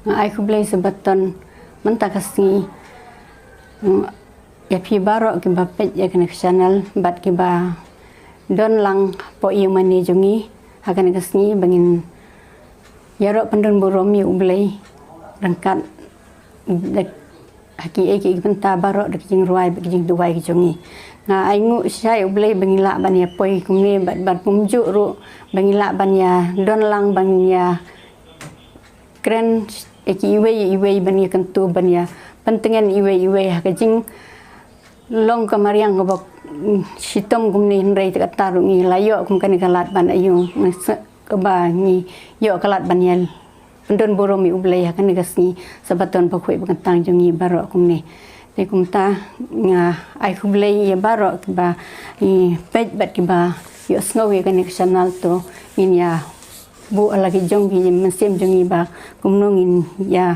ai ku Blei sebaton mentakasi ya pi barok ki ba pet ya kena channel bat ki ba don lang po i mani jongi akan kesni bangin yarok pendon boromi Blei rangkat haki eki penta barok dak jing ruai bak jing duai ki jongi nga ai ngu sai Blei bangila ban ya poi kumni bat pumjuk ru bangila ban ya don lang ban ya keren eki iwe ban ya kentu ban ya pentengan iwe hakajing long kamariang gobok sitom kumni ndai tak taru ngi layo kum kan kalat ban ayu ba ngi yo kalat ban ya pendon boromi Blei hakan gasni sabaton pakoi bangtang jongi barok kumni te kumta nga ai ku Blei ya barok ba i pej bat ki ba yo sngowi kan channel to in ya bu lagi jong gi mesim jongi ba kumnongin ya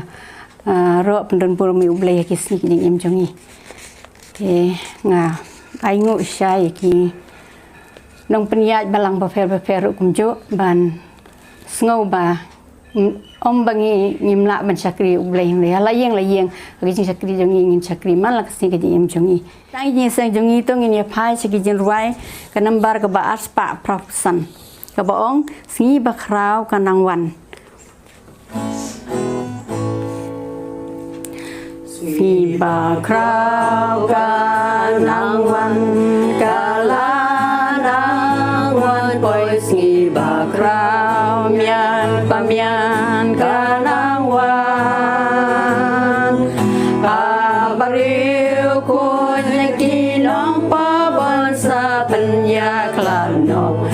ro pendon boromi Blei kisni ki em jongi te nga ai ngu sai ki nong penyat balang ba fer kumjo ban sngow ba om bangi ngimla ban chakri Blei le layeng agi jing chakri jongi ngin chakri mal kasni ki em jongi tang jing sang jongi to ngin ya phai chaki jin ruai ka nambar ka ba aspa profesan ka baong singi ba kraw ka nangwan si ba kraw ka nangwan kala nangwan poi si ba kraw mian pamian ka nangwan BRIEW kun kinong pa bansa penya klano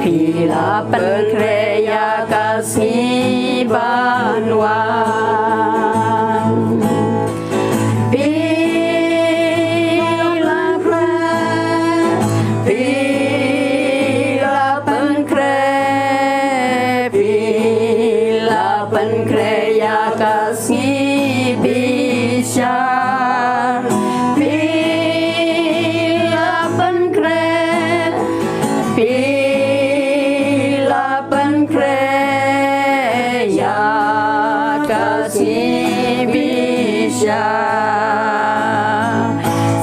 pila penkreya kasih banwan penkreya kasih bisa Bila penkreya kasih bisa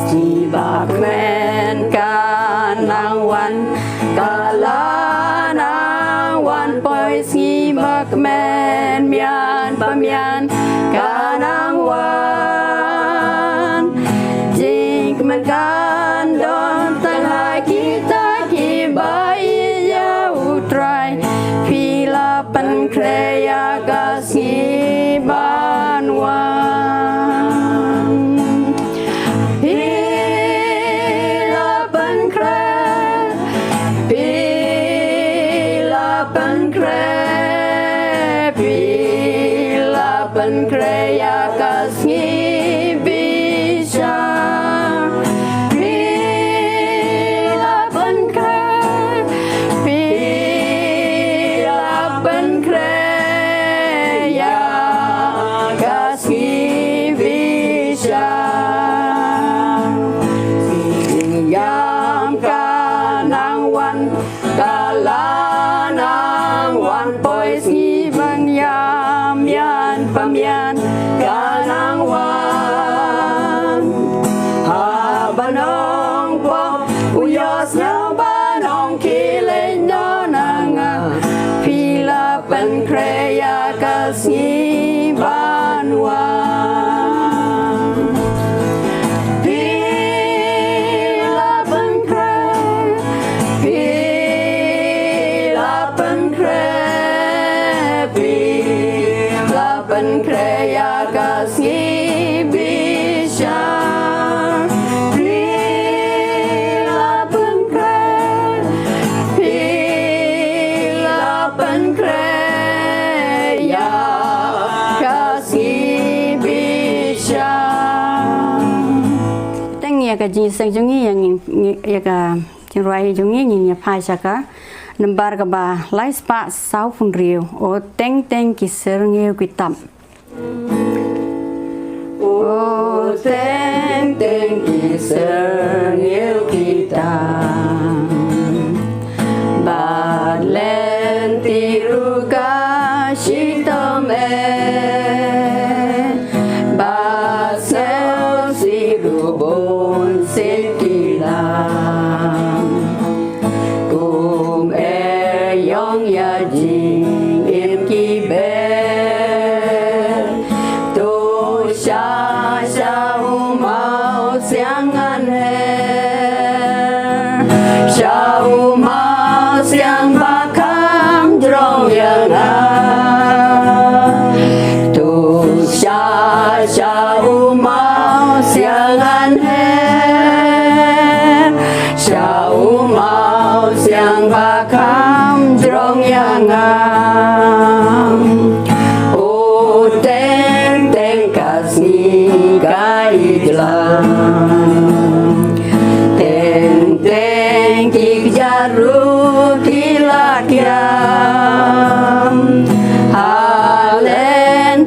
Sibak men kanangwan kalanangwan poi sibak men mian pamian kanangwan jing mekan don tengah kita kibai ya utrai pila penkreya kasih banwan pila penkreya kasih bisa pila penkreya kasih bisa yang kanangwan kalanangwan poi sibang yam pamian kanangwan habanong po uyos na banong kilay no nanga pila penkreya kasih banwan pila penkreya kasih bisa pila penkreya kasih bisa teng ya ka jing sang jongi yang ya ka jing ruai jongi ni ya phai saka nambar ka ba lai spa sau phun riu o teng ki ser ngeu ki tam o teng ki ser ngeu ki tam ba len ti ru ka shi to me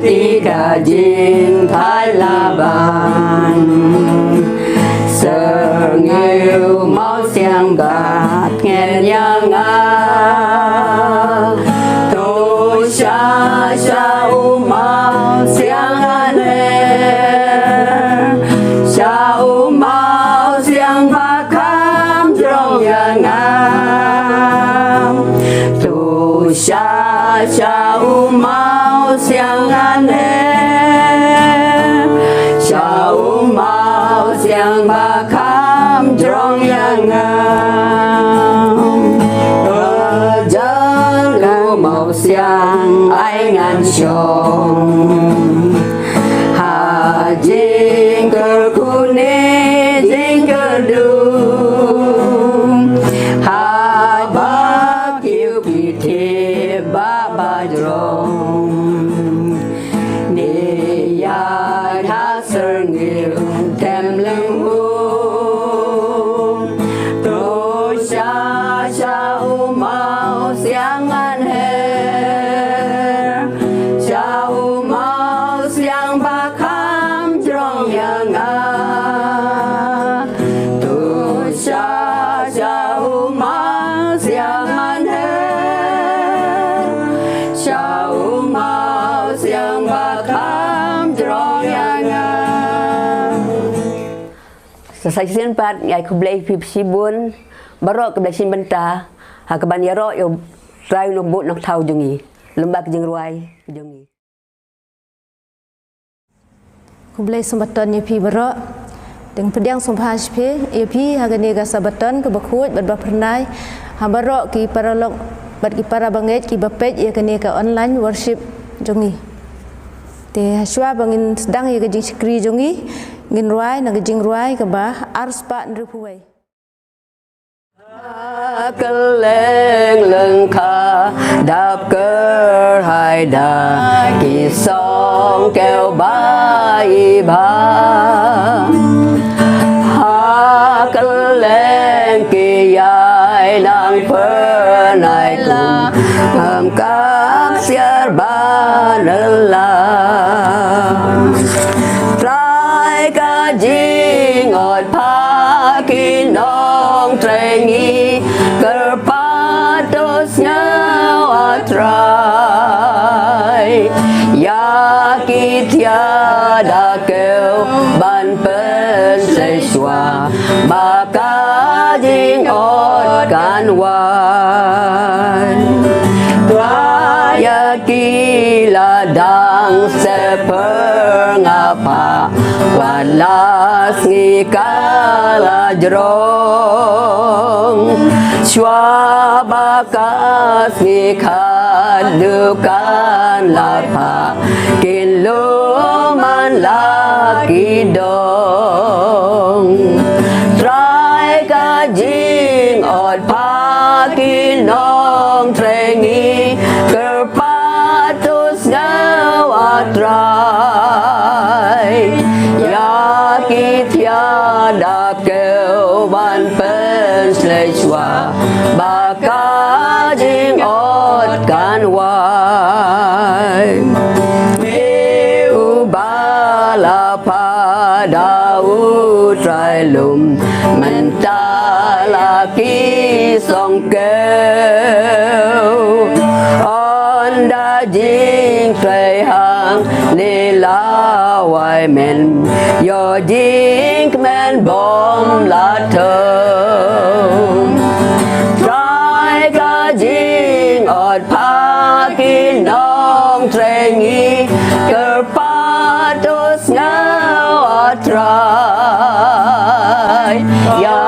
tiga jing thái la bàn sờ nghêu máu xiang bạc nghe nhang tu sa sa u máu xiang an sa u máu xiang bạc khám trong yang tu sa sa u máu xiang an sa u máu xiang bạc khám trong yang màu xiang ai ngàn chồng hà jing cơ khu nê jing cơ du hà ba kiêu bị thề ba ba rong nê ya tha sơ nghiêu tem lưng tu sa sa u màu xiang an Selesai sempat ngai ku Blei pi sibun barok ke Blei sin benta ha ke ban yaro yo rai no but nok thau jungi lembak jing ruai jungi ku Blei sumbaton ye pi barok deng pediang sumpah spe ye pi ha gani ga sabaton ke bakhuj bat ba pernai ha barok ki paralog bat ki para banget ki bapej ye gani ka online worship jungi te haswa bangin sedang ye ga jing skri jungi ngin ruai na jing ruai ke ba ars pa nru puai keleng leng kha đạp cơ hai đà kỳ song kêu ba y ba ha keleng kỳ ai đang phơ này cùng hàm các xiar ba la jing ot pa ki nong trengi kerpatos nyau atrai ya ki tiada keu ban pen seswa maka jing ot kan wan ya ki ladang sepengapa walas ngikala jrong shwa bakas ngikadukan lapa kiluman laki dong try kajing ot pakinong trengi kerpatus ngawatrai ki tiada keu ban pen slechwa baka jing ot kan wai meu bala pada utrai lum mentala ki song keu onda jing trai hang ni la wai men yo jing men bom la thơm trai ka jing ot pa ki nong trengi kerpatos ngau atrai ya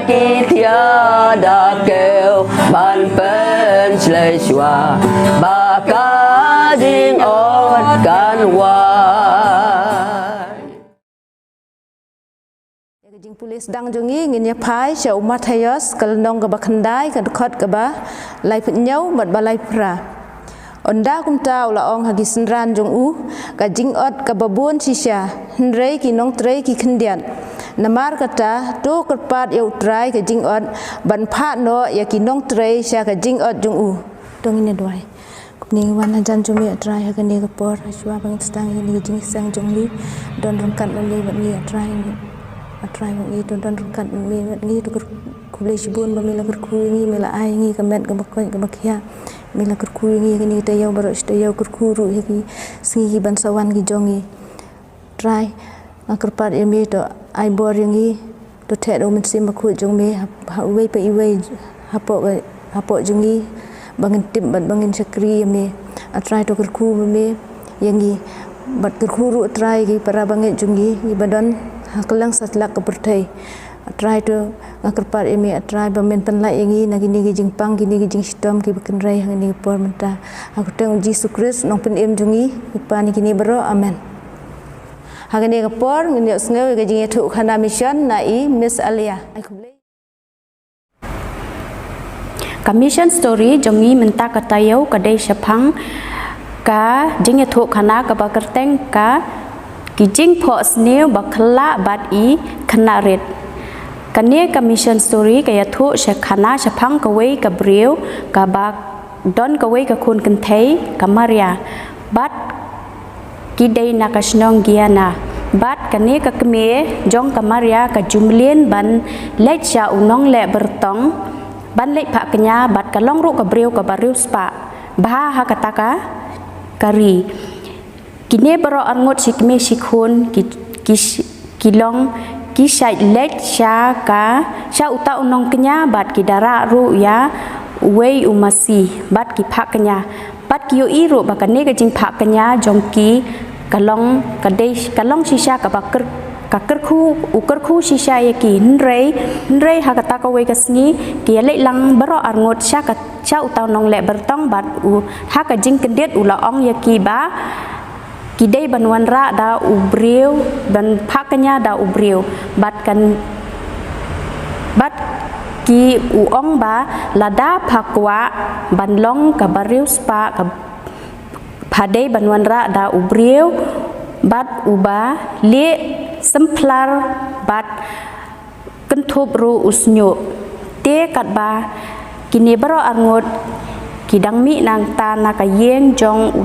ki tiada keu ban pen slechwa baka jing ot kan jing pulis dang jungi ngin ya phai cha umat hayos kal nong ga bakhandai kan khot ga ba lai phut nyau mat ba lai pra onda kum tau la ong hagi sinran jong u ka jing ot ka babun sisha hnrei ki nong trei ki khndian namar kata to kerpat ya utrai ka jing ot ban pha no ya ki nong trei sha ka jing ot jong u dong ine doi Ni wan ajan jumi atrai hagani kapor hajwa bang stang ni jing sang jongli don rongkat mami ni atrai ni don rongkat mami ni tu kulai shibun bami la kurku ni mela ai ni kamet gamakoi gamakia mela kurku ni tayau baru tayau kurkuru hi singi bansawan gi jongi try akerpat emi to ai bor yangi to the do min sim khu jongme ha wei pa iwei hapo jongi bangin tim bangin sakri emi atrai to kurku me yangi bat kurkuru atrai gi para banget jongi gi badan haklang satlak ke pertai atrai to akerpat emi atrai bamen penlai yangi nagini gi jingpang gini gi jing stom gi bekenrai hangini por menta aku teng Jesus Christ nong pen em jongi ipani gini bero amen hagani kapor ngini sngew ga jing thu khana mission nai Miss Alia Commission story jongi menta katayau kadai syapang ka jing thu khana ka bakerteng ka kijing pho sneu bakla bat I khana red kane commission story ka yathu she khana syapang ka wei ka BRIEW ka bak don ka wei ka khun kan thei ka Maria bat kidai nakasnong giana bat kane ka kme jong ka Maria ka jumlien ban lech cha unong le bertong ban lech pha kanya bat ka long ru ka BRIEW ka bariu spa bah ha kataka kari kine baro arngot sikme sikhun kilong kisai lech cha ka cha uta unong kanya bat kidara ru ya wei umasi bat ki pha kanya bat kiyo I ru bakane ka jing pha kanya jongki kalong kadai kalong sisa ka bakar ukar khu sisa yaki nrei hakata ka wei kasni ki le lang baro arngot sha ka cha utaw nong le bertong bat u ha ka jing kendet ula ong yaki ba kidai banwan ra da u BRIEW ban phakanya da u BRIEW bat ki u ong ba lada phakwa ban long ka bariu spa ka padai banwan ra da u BRIEW bat uba le semplar bat kentup ru usnyo te kat ba kini baro arngot kidang mi nang ta na ka yeng jong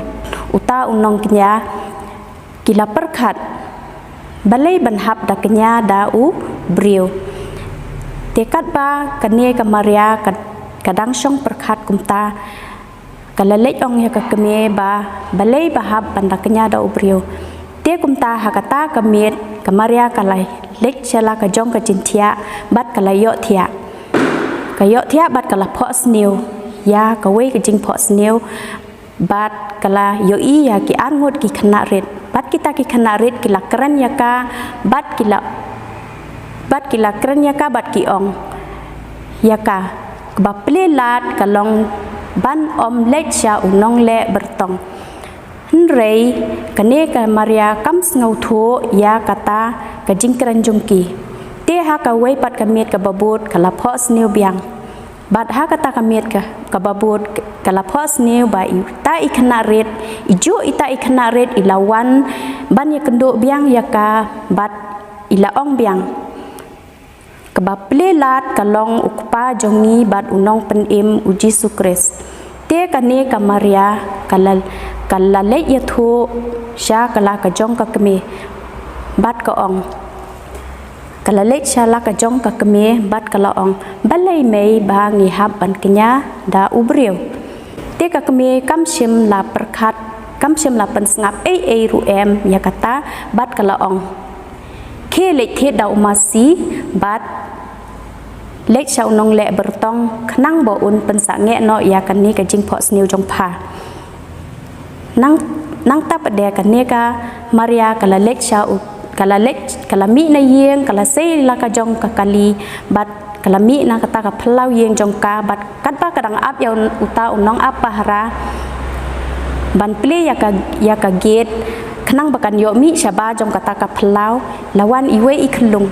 uta unong kenya kila perkhat BALEI banhap da kenya da u BRIEW te kat ba kane ka Maria kadang song perkhat kumta kalalek ong ya ka keme ba BALEI bahap banda kenya da u BRIEW te kumta hakata kamet ka Maria kalai lek chala ka jong ka jintia bat kala yo thia bat kala pho sneu ya ka wei ka jing pho sneu bat kala yo I ya ki angot ki khana red bat kita ki khana red ki lakran ya ka bat ki lakran ya ka bat ki ong ya ka ba ple lat ka long ban om lek cha unong le bertong nrei kane ka Maria kam ngau tho ya kata ka jingkran jongki te ha ka wei pat ka met ka babut kala pho sneu biang bat ha kata ka met ka babut kala pho sneu ba I ta I khana red ijo ita I khana red ilawan ban ya kendo biang ya ka bat ila ong biang ka ba ple lat ka long ukpa jongi bat unong pen im u Jesus Christ te kane ka Maria kala le yathu sha kala ka jong ka keme bat ka ong kala le sha la ka jong ka keme bat kala ong BALEI mei ba ngi hab ban kenya da u BRIEW te ka keme kam sim la perkhat kam sim la pen ngap ai ru em ya kata bat kala ong ke le the da umasi bat lek sau nong le bertong khnang bo un pen sa nge no ya kan ni ka jing pho sneu jong pha nang ta pade kan ne ka Maria kala lek sau kala mi na yeng kala sei la ka jong ka kali bat kala mi na kata ka phlau yeng jong ka bat kat ba kadang ap ya uta unong ap pahara ban ple ya ka gate khnang bakan yo mi shaba jong kata ka phlau lawan iwe I khlung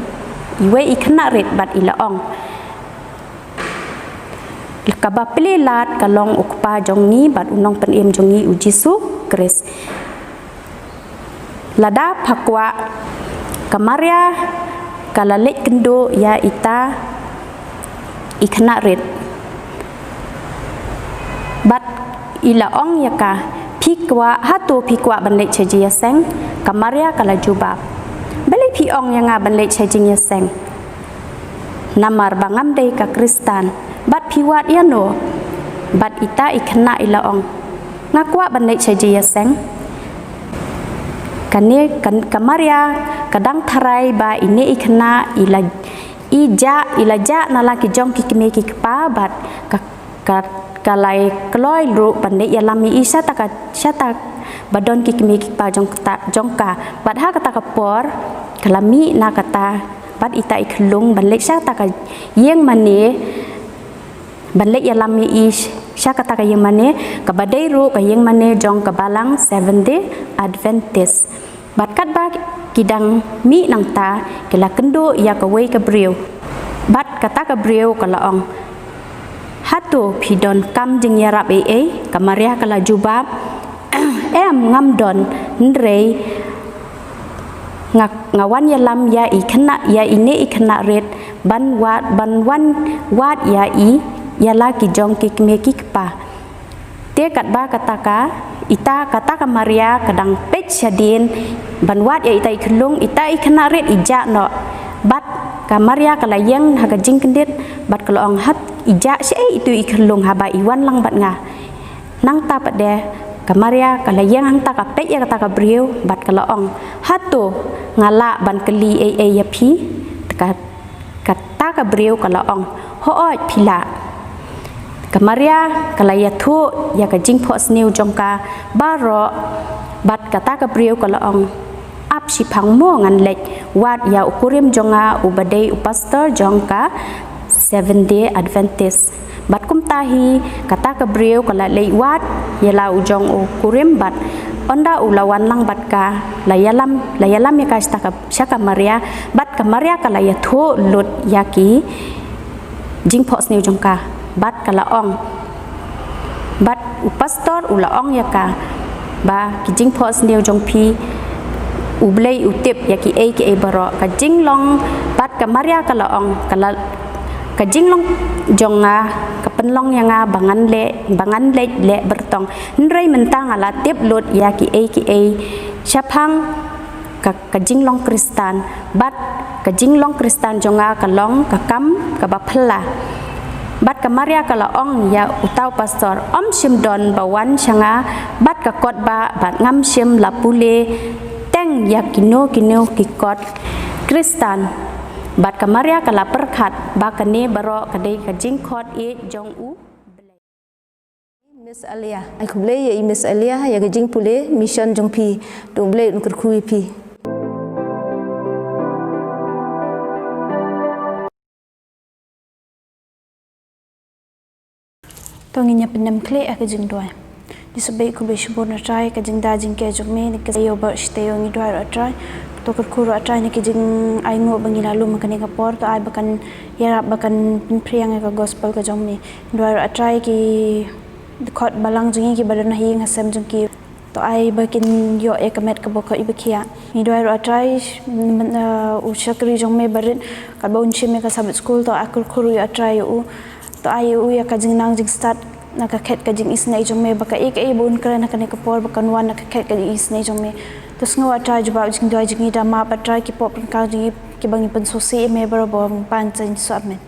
iwe I khna ret bat ila ong kaba ple lat kalong ukpa jongi bat unong pen em jongi u Jesus Christ lada phakwa ka Maria kala lek kendo ya ita ikhna red bat ila ong yaka pikwa hatu pikwa banlek cheji yaseng kamaria kala jubab beli pi ong yanga banlek cheji yaseng namar bangam dei ka kristan bat piwat yano bat ita ikna ila ong ngakwa banlek cheji yaseng kane kamaria kadang tharai ba ini ikna ila ja nala ki jong ki kime ki pa bat kalai kloi ru pandai yalami isa shata badon ki kime ki pa jongka bat ha kata kapor kalami na kata bat ita iklung banlek shata ka yeng mane banlek yalami is shaka kata ka yeng mane ka badai ru ka yeng mane jong ka balang 7-day Adventist bat kat ba kidang mi nang ta kila kynduh ya ka wei ka BRIEW bat kata ka BRIEW ka laong hatu pidon kam jing yarap kamaria kala jubab ngam don ndrei ngawan yalam ya ikna ya ini ikna red ban wan wat ya yala ki jong ki kme ki pa te kat ba kata ka ita kata kamaria kadang pech syadin banwat ya ita iklung ita ikna red ija no bat kamaria kala yang haga jing kendit bat kalong hat ija she itu iklung haba iwan lang bat nga nang ta pat de kamaria kala yang hang ta ka pech ya kata ka BRIEW bat kalong hatu ngala ban keli ya phi kata ka BRIEW kalong hooj phila kamaria kala ya thu ya ka jing pho snew jongka baro bat kata ka BRIEW kalong ap si phang mo ngan lek wat ya ukurim jonga ubadei upastor jongka 7-day Adventist bat kum tahi kata ka BRIEW kala lei wat yala ujong ukurim bat onda ulawan lang bat ka layalam ya ka shaka maria bat kamaria kala ya thu lut yaki jing pho snew jongka bat kala ong bat upastor ula ong yaka ba ki jing pho snew jong pi Blei utip yaki ki baro ka jing long bat kamaria kala ong kala ka jing long jonga ka penlong yanga bangan le bertong ndrei mentang ala tip lut yaki syapang ka jing long kristan bat ka jing long kristan jonga ka long ka kam ka bapla bat kamaria kala ong ya utau pastor om sim don bawan changa bat ka kot ba bat ngam sim lapule teng ya kino kikot kristan bat kamaria kala perkhat ba kane baro kadai ka jingkhot jong u Miss Alia ai ku Blei ya Miss Alia ya ga jing pule mission jong pi dong Blei un kur kui pi Tonginya penem kle ka jing doi disabai ku be shibor na try ka jing da jing ke jong me ni ka yo ba stay ngi doi ra try to kur kur ra try ni ki jing ai ngo bangila lu makane ka por to ai bakan yarap bakan priang ka gospel ka jong me doi ra try ki khot balang jing ki badan hi ngasam jong ki to ai bakin yo ekamet ka bokho ibekia ni doi ra try u shakri jong me barin ka bon chime ka sabit school to akur kur ya try u to ai u ya ka jing nang jing start naka khet ka jing isnei jong me baka bun kra naka ne kapor baka wan naka khet ka isnei jong me to sngawa try jba jing doi jing da ma pa try ki pop ka jing ki bangi pen so se me baro bom pan chen so men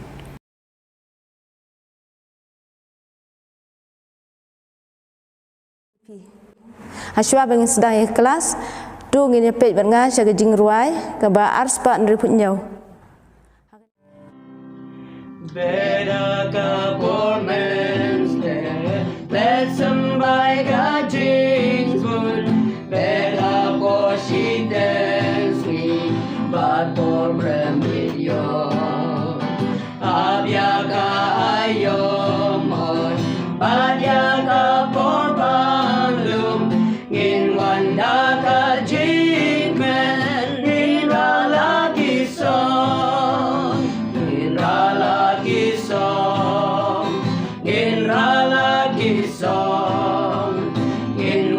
Haswa bangin sedang ya kelas tu ngin pej bat nga sya jing ruai ka ba ars pa ndri put nyau Better performance let somebody got jeans good better for she dance me but for premio abya ka ayomon badya ka for balum in wanda ka jing men in lagi song in lagi song in lagi song in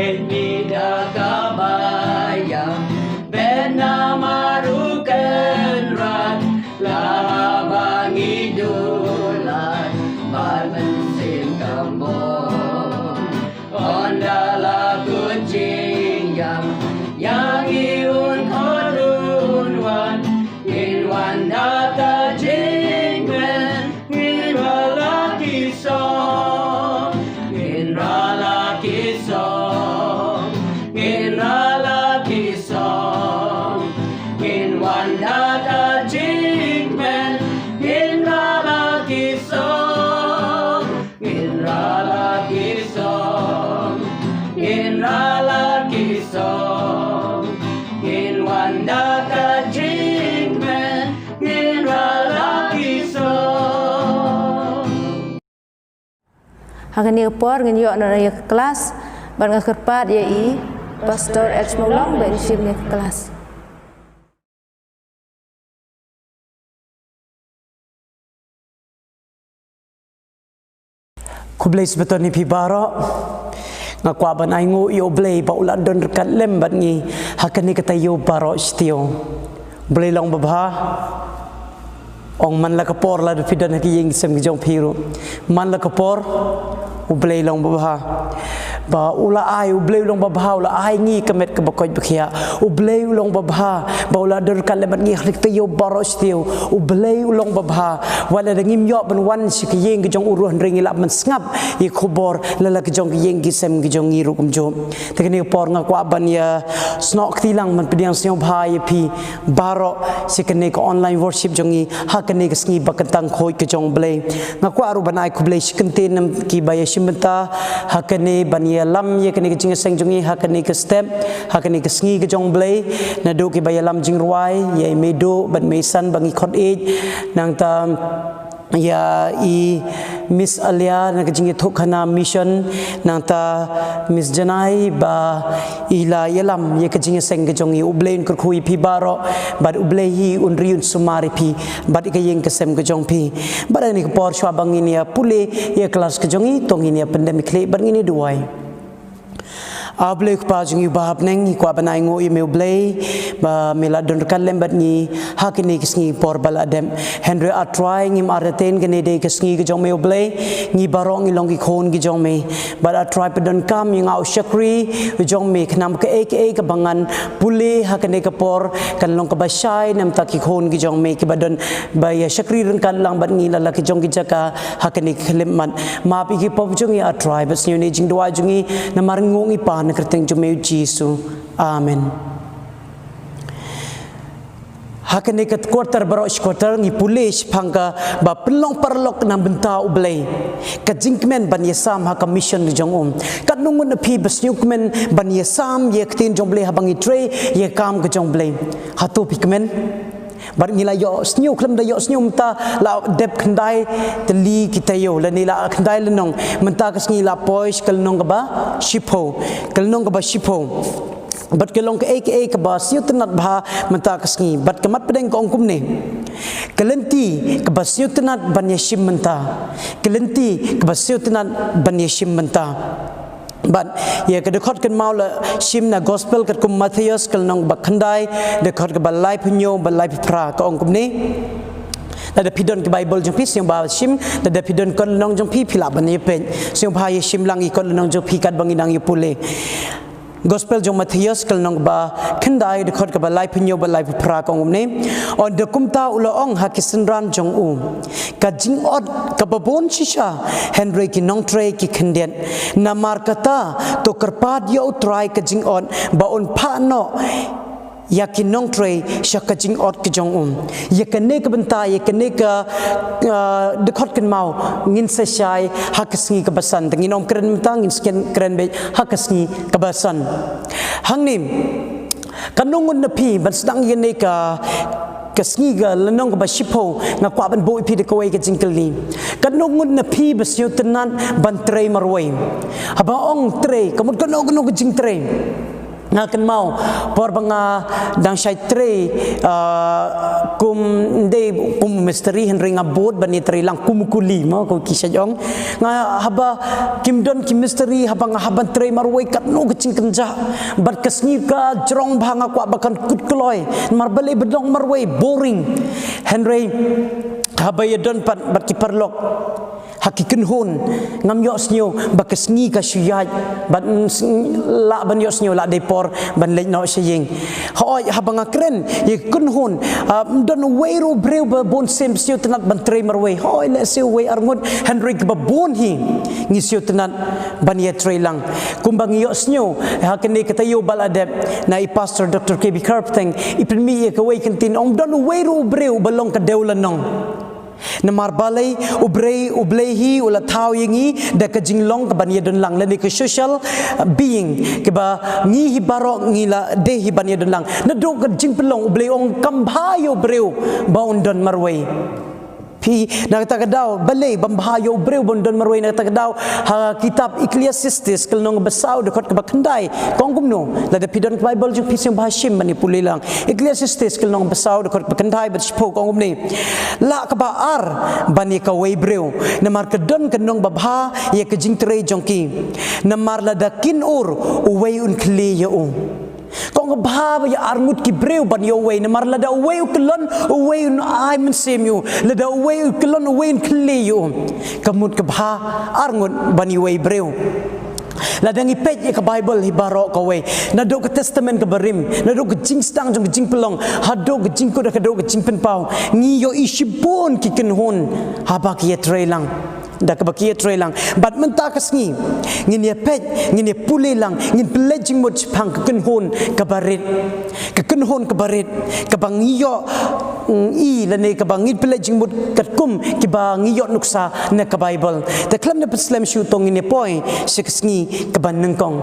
Mida kabayang Bena maruken rat Labang idulat Balmensin kambon Ondala kucingam Yang iun korunwan Inwan data jingmen Inrala kisong Inrala kisong Inrala kisong Inwan data jingmen Inrala kisong Inrala kisong Inrala kisong Inwan data jingmen Inrala kisong Hagani por ngin yo na ya kelas ban ngakerpat ya i Pastor H Maulong ban shim ya kelas. Blei sebetul ni pibara ngakwa ban aingu yo Blei ba ulat don rekat lem bat ngi hakani kata yo baro stio Blei long babha ong man la kapor la fidan haki yeng sem jong phiru man la kapor u Blei long babha ba ula ai u Blei long babha ula ai ngi kamet ka bakoj bakhia u Blei long babha ba ula don rekat lem bat ngi kata yo baro stio u Blei long babha wala ngim yo ban wan si ki yeng jong uruh ring ila man ngap i khobor lala ki jong yeng ki sem ki jong ngiru kum jo tekni por nga kwa ban ya snok tilang man pediang siong bhai pi baro sikene ko online worship jongi hakene ki sngi bakantang khoi ki jong Blei nga kwa ru banai ku Blei sikente nam ki baya shimta hakene ban ya lam ye kene ki jing seng jongi hakene ki step hakene ki sngi ki jong Blei na do ki baya lam jing ruai ye medo ban mesan bangi khot age nang ta ya i Miss Alia na kajing ithok khana mission nang ta Miss Janai ba ila yalam ye kajing seng kajong i ublein kur khui pi baro bad ublei hi unriun sumari pi bad ka yeng kasem kajong pi bad ni por shwa bangin ya pule ye kelas kajong i tong ini pandemic le bangin ni duai Blei kupa jungi bahap neng ikwa banai ngo i meu Blei ba mela don kalem bat ni hakini kisngi por baladem Henry are trying him araten gene de kisngi ge jong meu Blei ngi barong ilong ki khon gi jong me but I try pedon kam yang au shakri jong me khnam ke ek bangan pule hakene ka por kan long ka basai nam ta ki khon gi jong me ki badon ba ya shakri ren kan lang bat ngi la ki jong gi jaka hakene khlem man ma pi ki pop jungi a try bas ni jing dua jungi na mar ngongi pa na kerteng jumeu Jisu amen hakane kat quarter baro quarter ni pulis phangka ba pelong parlok na benta ublei ka jinkmen ban yesam ha commission jong kat nungun phi basnyukmen ban yesam ye ktin jong blei habangi tre ye kam ka jong blei hatu pikmen bar ngila yo snyu khlem da yo snyu ta la dep khandai teli kitayo la nila khandai lenong menta ka sngi la poish kal nong ba shipo kal nong ba shipo bat kelong ke ek ba siutnat bha menta ka sngi bat kamat pedeng ko ongkum ne kelenti ke ba siutnat ban yeshim menta kelenti ke ba siutnat ban yeshim menta but ye ke dekhot kan mau la shim na gospel kat kum Matthias kal nong ba khandai dekhot ke ba lai punyo ba lai pra ka ongkum ne da pidon ke Bible jong pi siang ba shim da pidon kon nong jong pi phila ban ye pen siang ba ye shim lang i kon nong jong pi kat banginang ye pule Gospel jong Matthias kal nong ba khandai de khot ka ba lai punyo ba lai pra ka ngum ne on de kumta ulo ong hakisenran jong ka jing ot ka babon shisha Henry ki nong tre ki khenden na markata to karpad yo try ka jing on ba on pha no yakin nong tre shaka jing ot ki jong yakane ka benta yakane ka de khot kan mau ngin sa shai hakasngi ka basan ngin om kren mta ngin sken kren be hakasngi ka basan hangnim kanungun na pi ban sedang yene ka kasngi ga lanong ba shipo nga kwa ban boy pi de kawai ka jingkel ni kanungun na pi basyo tenan ban tre marwai haba ong tre kamut kanong jing tre ngakan mau por banga dang syai tre kum de kum misteri henry ngabot bani tre lang kum kuli mau ko kisah jong nga haba kim don kim misteri haba nga haban tre marwai kat no kecing kenja bat kesni ka jrong bhanga kwa bakan kut kloy mar bale bedong marwai boring henry haba ya don pat bat ki perlok hakikin hun ngam yo snyo bakas ngi ka syuyaj ban la ban yo snyo la depor ban le no sying hoi habanga kren ye kun hun don weiro breu ba bon sem syo tenat ban tre marwe hoi le syo we arngut henrik ba bon hi ngi syo tenat ban ye tre lang kumbang yo snyo hakene katayo baladep na I pastor Dr. KB Carpting ipilmi ye ka we kentin ong don weiro breu balong ka deulanong namar balei ublehi ula tau yangi da ka jinglong ka bania don lang lani ka social being ke ba ngi hi baro ngi la de hi bania don lang na do ka jingpelong ublei ong kambhayo breu ba on don marwei pi na kata kadau balei bambahayo breu bon don marwei na kata kadau ha kitab Ecclesiastes kelnong besau dekot ke bakandai kongkumno la de pidon Bible ju pising bahashim mani pulilang Ecclesiastes kelnong besau dekot bakandai berspo kongkumni la ka ba ar bani ka wei breu na mar kedon kenong babha ye ke jingtre jongki na mar la da kin ur wei un kli yo kong ba ya armut ki breu ban yo way na mar la da way uklon way un ai men sem you la da way uklon way un kle you kamut ka ba arngut ban yo way breu la dangi pej ka Bible hi baro ka way na do ka testament ka barim na do ka jing stang jong jing pelong ha do ka jing ko da ka do ka jing pen pau ngi yo ishibon ki ken hon ha ba ki trelang da ka bakia trelang bat menta kasngi ngin ye pej ngin ye pulilang ngin pledging mo chpang ken hon ka barit ka bangiyo I la ne ka bangit pledging mo katkum ki bangiyo nuksa na ka Bible ta klam na paslam shu tong ngin ye poi sikasngi ka banengkong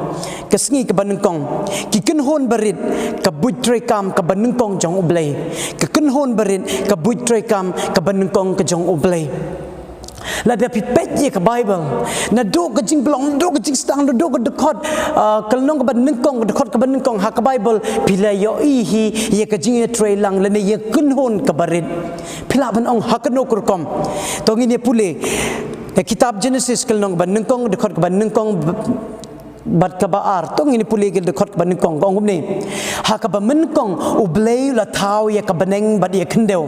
ki ken hon barit ka buit tre kam ka banengkong jong ublei ka ken hon barit ka buit tre kam ka banengkong ka jong ublei la da pipet ye ka Bible na do ka jing blong do ka jing stang do ka dekot kalnong ka ban nengkong dekot ka ban nengkong ha ka Bible pila yo I hi ye ka jing ye tre lang la ne ye kunhon ka barit pila ban ong ha ka no kurkom to ngi ne pule kitab Genesis kalnong ban nengkong dekot ka ban nengkong bat ka baar tong ini puli gil dekot ka banengkong kong ni ha ka bamenkong ublei la tau ya ka baneng bat ye kendeu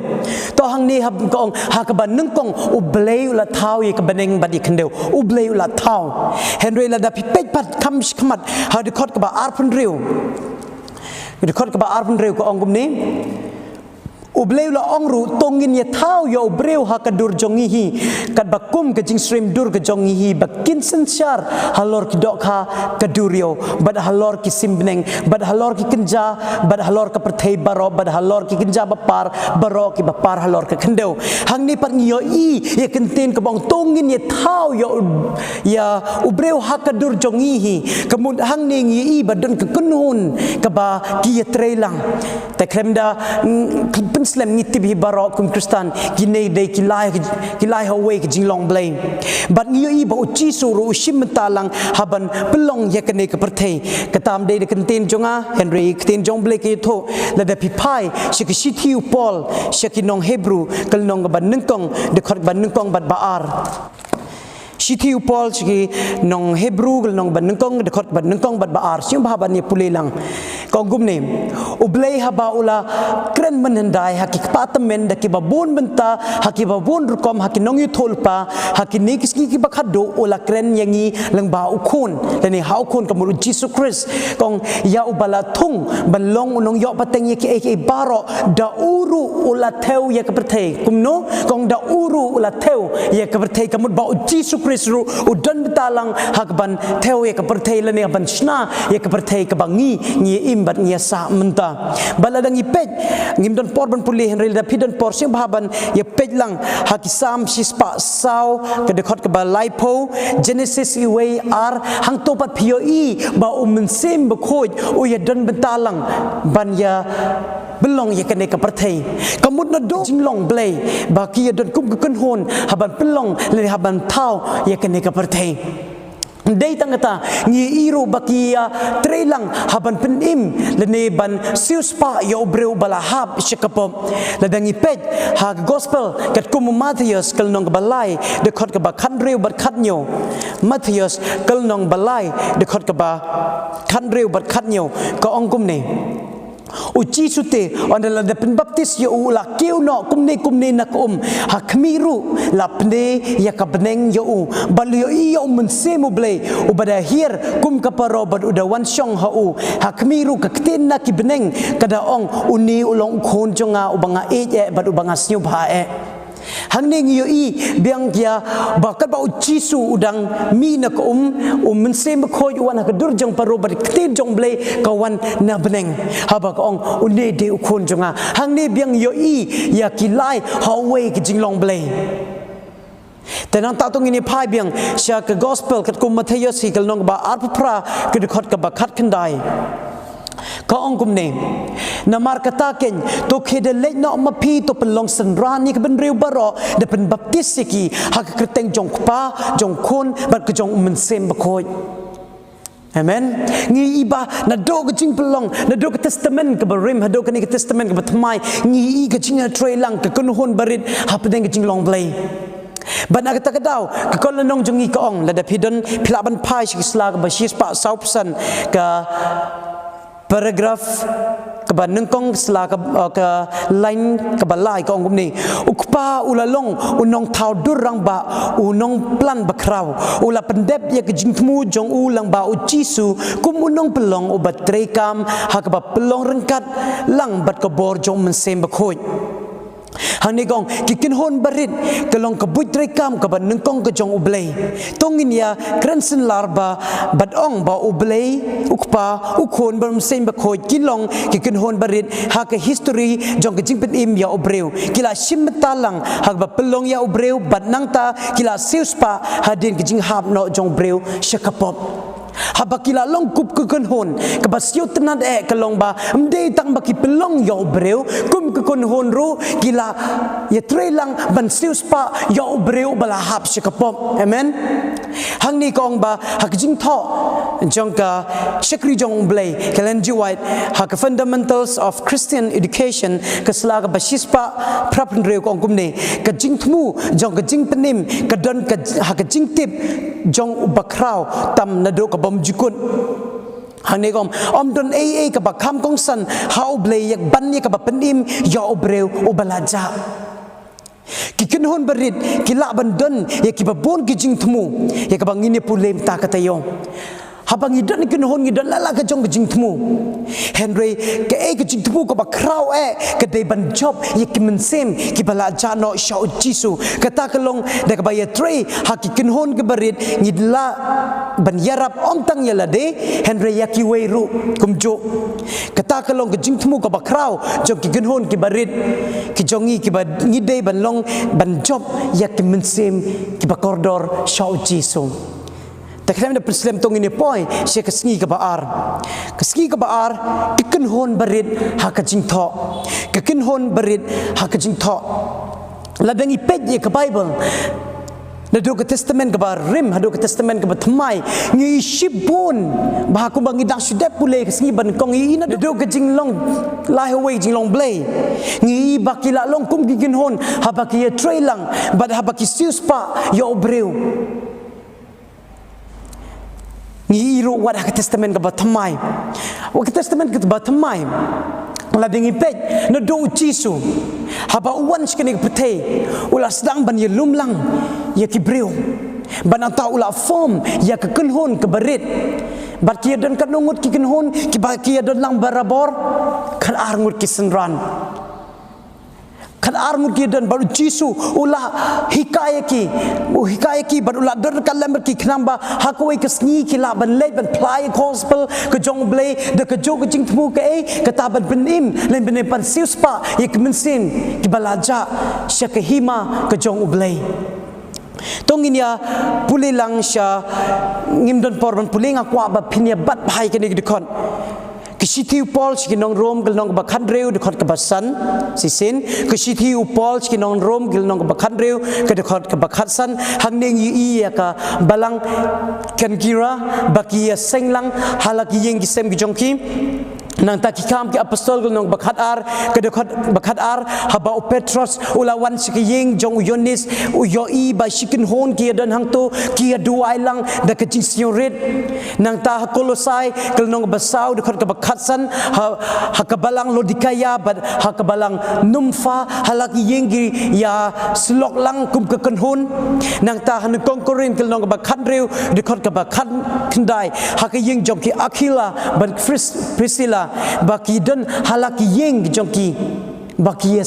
to hang ni hab kong ha ka banengkong ublei la tau ya ka baneng bat ye kendeu ublei la tau henry la da pipet pat kam shkmat ha dekot ka baar pun riu dekot ka baar pun riu ko ong ni ublei la ongru tongin ye tau yo breu ha ka dur jongihi kat bakum ke jing stream dur ke jongihi bakin sensyar halor ki dok ha ka durio bad halor ki simbneng bad halor ki kenja bad halor ka perthei baro bad halor ki kenja bapar baro ki bapar halor ka kendeu hang ni pat ngiyo I ye kenten ka bong tongin ye tau yo ya ubreu ha ka dur jongihi kemun hang ni ngi I badon ka kunun ka ba ki ye trelang ta kremda Islam ngiti bi barok kum Kristan kinai dei kilai hawe ke jinglong Blei bat ngiyo I ba uci suru ushim mentalang haban pelong ya kene ke perthei katam dei de kenten jonga Henry kenten jong Blei ke tho la da pipai shikishiti Paul shikinong Hebrew kalnong ban nengkong de khot ban nengkong bat baar Shiti Paul sigi nong Hebrew nong ban nengkong de khot ban nengkong bat baar siung bahaban ni pulelang kong gumne ublei haba ula kren menhendai haki kpatamen da ki babun benta haki babun rukom haki nong yu tholpa haki nekis ki bakado ula kren yangi lang ba ukun lani ha ukun kamuru Jesus Christ kong ya ubala thung balong unong yo pateng ye ki baro da uru ula theu ye kaperthei kumno kong da uru ula theu ye kaperthei kamut ba Jesus Christ ru udan betalang hakban theu ye kaperthei lani ban shna ye kaperthei kabangi ngi imbat ngi sa menta baladang ipej ngimdon porban pulih henry da pidon porsi bahaban ye pej lang hakisam sispa sau ke dekot ke BALEI po Genesis iwe ar hang topat pio I ba umensem bekhoj o ye don betalang ban ya belong ye kene ka perthei kamut na do jinglong Blei ba ki ye don kum kun hon haban pelong le haban thau ye kene ka perthei Day tangata ngi iro bakia trelang haban penim lene ban siuspa yo breu balahab shikapom ladangi pej ha gospel kat kum Matthias kal nong balai de khot ka ba khan reu bat khat nyo Matthias kal nong balai de khot ka ba khan reu bat khat nyo ka ong kum ne uci sute ondala de pen baptis yo ula kiu no kumne nak ha khmiru lapne ya ka beneng yo balu yo men semu Blei ubada hier kum ka parobad uda wan syong ha khmiru ka kten na ki beneng kada ong uni ulong khon jonga ubanga e bad ubanga snu bha e hang ning yo I biang kia bakat ba ucisu udang mi nak men sem khoi wan ka dur jong paro bad kten jong Blei kawan na beneng haba ka ong une de ukhon jonga hang ne biang yo I ya kilai hawei ki jinglong Blei tenang tak tung ini pai biang sya ke gospel kat kum Matthias hi kal nong ba arpra ke khot ka ba khat khandai ka ong kum ne namar kata ken to khede le no ma phi to pelong san ran ni ka ben riu baro de pen baptis ki ha ka kreteng jong pa jong khon bat ka jong men sem ba khoi amen ngi iba na do ka jing pelong na do ka testament ka barim ha do ka ni ka testament ka batmai ngi I ka jing trei lang ka kun hon barit ha pedeng ka jing long Blei ban agata kadau ka kon nong jongi ka ong la da pidon pilaban pai shi slag ba shi pa sausan ka paragraph ka ba nengkong slag ka line ka balai ka ong ni ukpa ulalong unong thau durang ba unong plan bakrau ula pendep ya ka jingmu jong ulang ba ucisu kum unong pelong ubat trekam ha ka ba pelong rengkat lang bat ka bor jong mensem bakhoi hang ni gong kikin hon barit kalong kabut rekam ka ban nengkong ka jong Blei tongin ya krensen larba badong ba Blei ukpa ukhon bam sem ba khoi kilong kikin hon barit ha ka history jong ka jingpen im ya obreu kila sim talang ha ba pelong ya obreu bat nangta kila siuspa hadin ka jing hab no jong breu shakapop habakila long kup kukun hon kabasyo tenad kalong ba mde tang baki pelong yo breu kum kukun hon ru kila ya trelang ban sius pa yo breu balahap shikapom amen hang ni kong ba hakjing tho jongka shakri jong Blei kalen jiwait hak fundamentals of Christian education kaslaga bashispa prapun reu kong kumne ka jingtmu jong ka jing penim ka don ka hak jing tip jong bakrau tam nado ka bom jukun hang ne kom om don ka ba kham kong san how Blei yak ban ni ka ba penim yo obreu obalaja kikin hon berit kila ban don ya ki ba bon ki jing tmu ya ka bangine pulem ta katayo habang idan kin hon ngidan lala ka jong jing tmu Henry ke ka jing tmu ko ba krau ke de ban job ye ki mensem ki bala jano shau jisu kata kalong de ka ba ye tre hakikin hon ke berit ngidla ban yarap om tang yala de Henry ya ki weiru kumjo kata kalong ke jing tmu ko ba krau jong ki kin hon ki berit ki jongi ki ba ngidei ban long ban job ya ki mensem ki ba koridor shau jisu takram da preslam tong ini poi she kasngi ka baar kikin hon barit ha ka jing tho kikin hon barit ha ka jing tho ladangi pej ka Bible na do ka testament ka ba rim ha do ka testament ka ba thmai ngi shibon ba ko bangi dang sudep pule kasngi ban kong ina do ka jing long lai hawai jing long Blei ngi bakila long kum kikin hon ha ba ki trei lang ba ha ba ki sius pa yo breu ngi iro wad ka testament ka batmai wa ka testament ka batmai la dingi pej na do jisu haba uwan skene pete ula sedang ban ye lumlang ye ki breu ban ata ula form ya ka kunhon ka barit bat ki dan ka nungut ki kunhon ki ba ki dan lang barabor kan arngut ki senran kan armut ki dan baru jisu ula hikayaki baru la der kalam ki knamba hakoi kesni ki la ban le ban play gospel ke jong Blei de ke jog jing tmu ke kata ban benim len benem pan siuspa ik mensin ki balaja syakahima ke jong Blei tongin ya pulilang sya ngimdon porban pulinga kwa ba pinya bat bhai ke ni dikon Kesithi upol sikinong rom gelnong bakhandreu dekot kebasan sisin kesithi upol sikinong rom gelnong bakhandreu ke dekot kebakhatsan hangning yi ya ka balang kankira bakia senglang halaki yeng kisem kijongki nang takikam ki apostol gelnong bakhatar ke dekot bakhatar haba Petros ulawan sikiyeng jong Yonis uyoi ba sikin hon ki dan hangto ki duai lang da ke jinsiorit nang ta Kolosai gelnong basau dekot kebakhatsan hakabalang Lodikaya bad hakabalang Numfa halaki yengi ya slok lang kum ke kenhun nang ta han Korin gelnong bakhandreu dekot kebakhat kendai hakayeng jong ki Aquila bad Priscilla baki dan halaki yeng jongki baki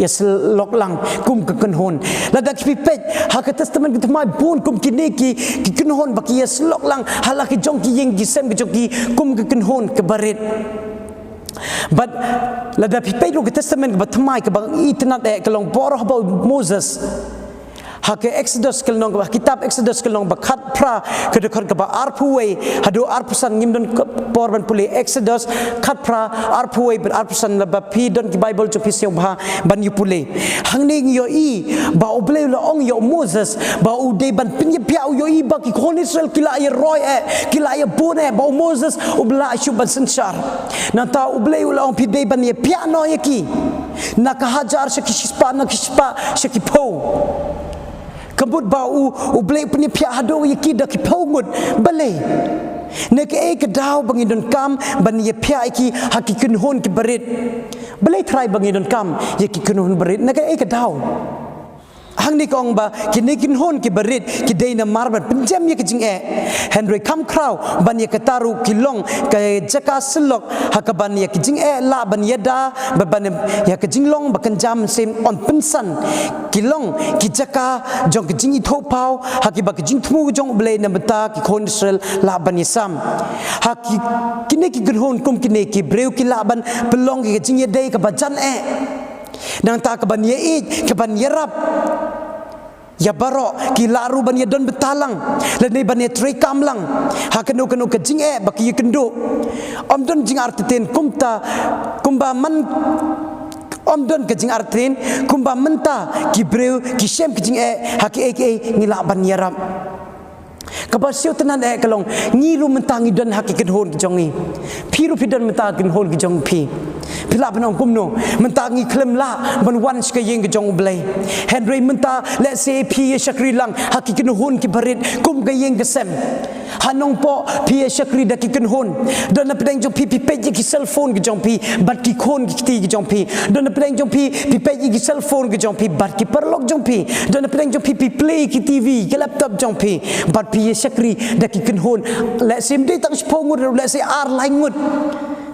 yes lok lang kum ke kenhon ladak pipet hak testament ketmai bun kum kineki ki kenhon baki yes lok lang halaki jongki yeng gisem jongki kum ke kenhon ke barit but lada pipet lo testament ke batmai ke bang itnat kelong boroh ba Moses hak Exodus kelong kitab Exodus kelong bakhat pra ke dekor ke ba arpuwe hadu arpusan ngimdon porban puli Exodus khat pra arpuwe ber arpusan ba pi don ki Bible chu pisyo ba ban yu puli hangning yo i ba oble lo ong yo Moses ba u de ban pinye piau yo i ba ki kon Israel kila ye roy kila ye bune ba Moses ubla shu ban senchar nanta oble lo ong pi de ban ye piano ye ki nakahajar shakispa shakipo kambut bau ublei punya pihak hado yaki dak paungut balei nek ke dau bangidon kam ban ye pihak ki hakikun hon ki berit balei try bangidon kam yaki kun hon berit nek ke dau hang ni kong ba kini kin hon ki berit ki deina marbat pinjam ye kijing Henry kam kraw ban ye kataru kilong ke jaka selok hakaban ye kijing la ban yeda ban ye kijing long bakan jam sim on pensan kilong ki jaka jong kijing thopau haki ba kijing thmu jong blei na bata ki khon Israel la ban yesam haki kini ki gun kum kini ki breu ki la ban pelong ki kijing ye dei ka bajan nang ta ka ban ye ka ban yerap ya baro ki laru ban ye don betalang le nei ban ye trekam lang ha kenu ke jing baki ye kynduh om don jing arten kumba man om don ke jing arten kumba menta ki breu ki shem ki jing ha ki ngila ban yerap kabasyo tenan kalong ngiru mentangi don hakikat hon ki jongi piru pidan mentangi hon ki jong pi pila benong kumno mentangi klem la ban wan ska yeng ki jong Blei Henry menta let's say pi shakri lang hakikat hon ki barit kum ga yeng gesem hanong po pi shakri da ki hon don na pedeng jong pi pe ki cell phone ki jong pi bat ki khon ki ti ki jong pi don na pedeng jong pi pe ki cell phone ki jong pi bat ki perlok jong pi don na pedeng jong pi play ki TV ki laptop jong pi bat pi shakri dak ikan hon let sim de tang spongut let say ar langut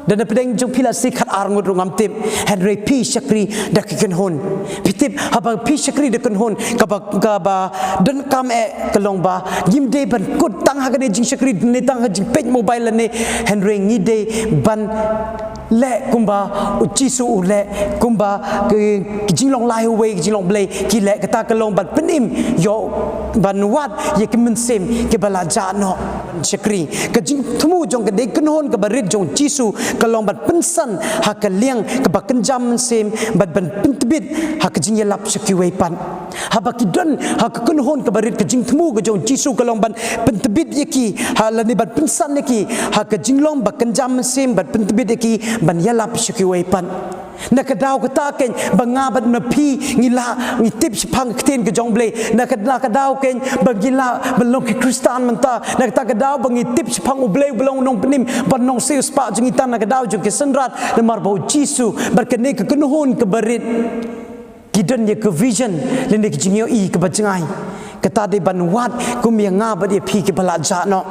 dan pedeng jong pila sikat ar ngut rungam tim Henry pi shakri dak ikan hon pitip haba pi shakri dak ikan hon kaba dan kam kelong ba gim de ban kut tang ha gade jing shakri ne tang ha jing page mobile ne Henry ngi de ban le kumba uchisu le kumba ke jinglong lai we jinglong Blei ki le kata kelong ban penim yo ban wat ye kemen sem ke bala jano shakri ke jing thumu jong ke de kenhon ke barit jong chisu kelong ban pensan ha ke liang ke baken jam sem ban pentbit ha ke jing yelap shaki we pan ha bakidon ha ke kenhon ke barit ke jing thumu ke jong chisu kelong ban pentbit ye ki ha la ni ban pensan ye ki ha ke jinglong baken jam sem ban pentbit ye ki ban yalap shaki we pan nakadaw kata ken bangabat na pi ngila ngitip sipang kten ke jong Blei nakadaw ken bagila belong ki Kristan menta nakadaw bangitip sipang Blei belong nong penim ban nong seus pa jingitan nakadaw jong ke senrat na marbau Jisu berkene ke kenuhun ke barit kidan ye ke vision lene ke jingyo i ke bajengai kata de ban wat kum yang ngabat ye pi ke bala jano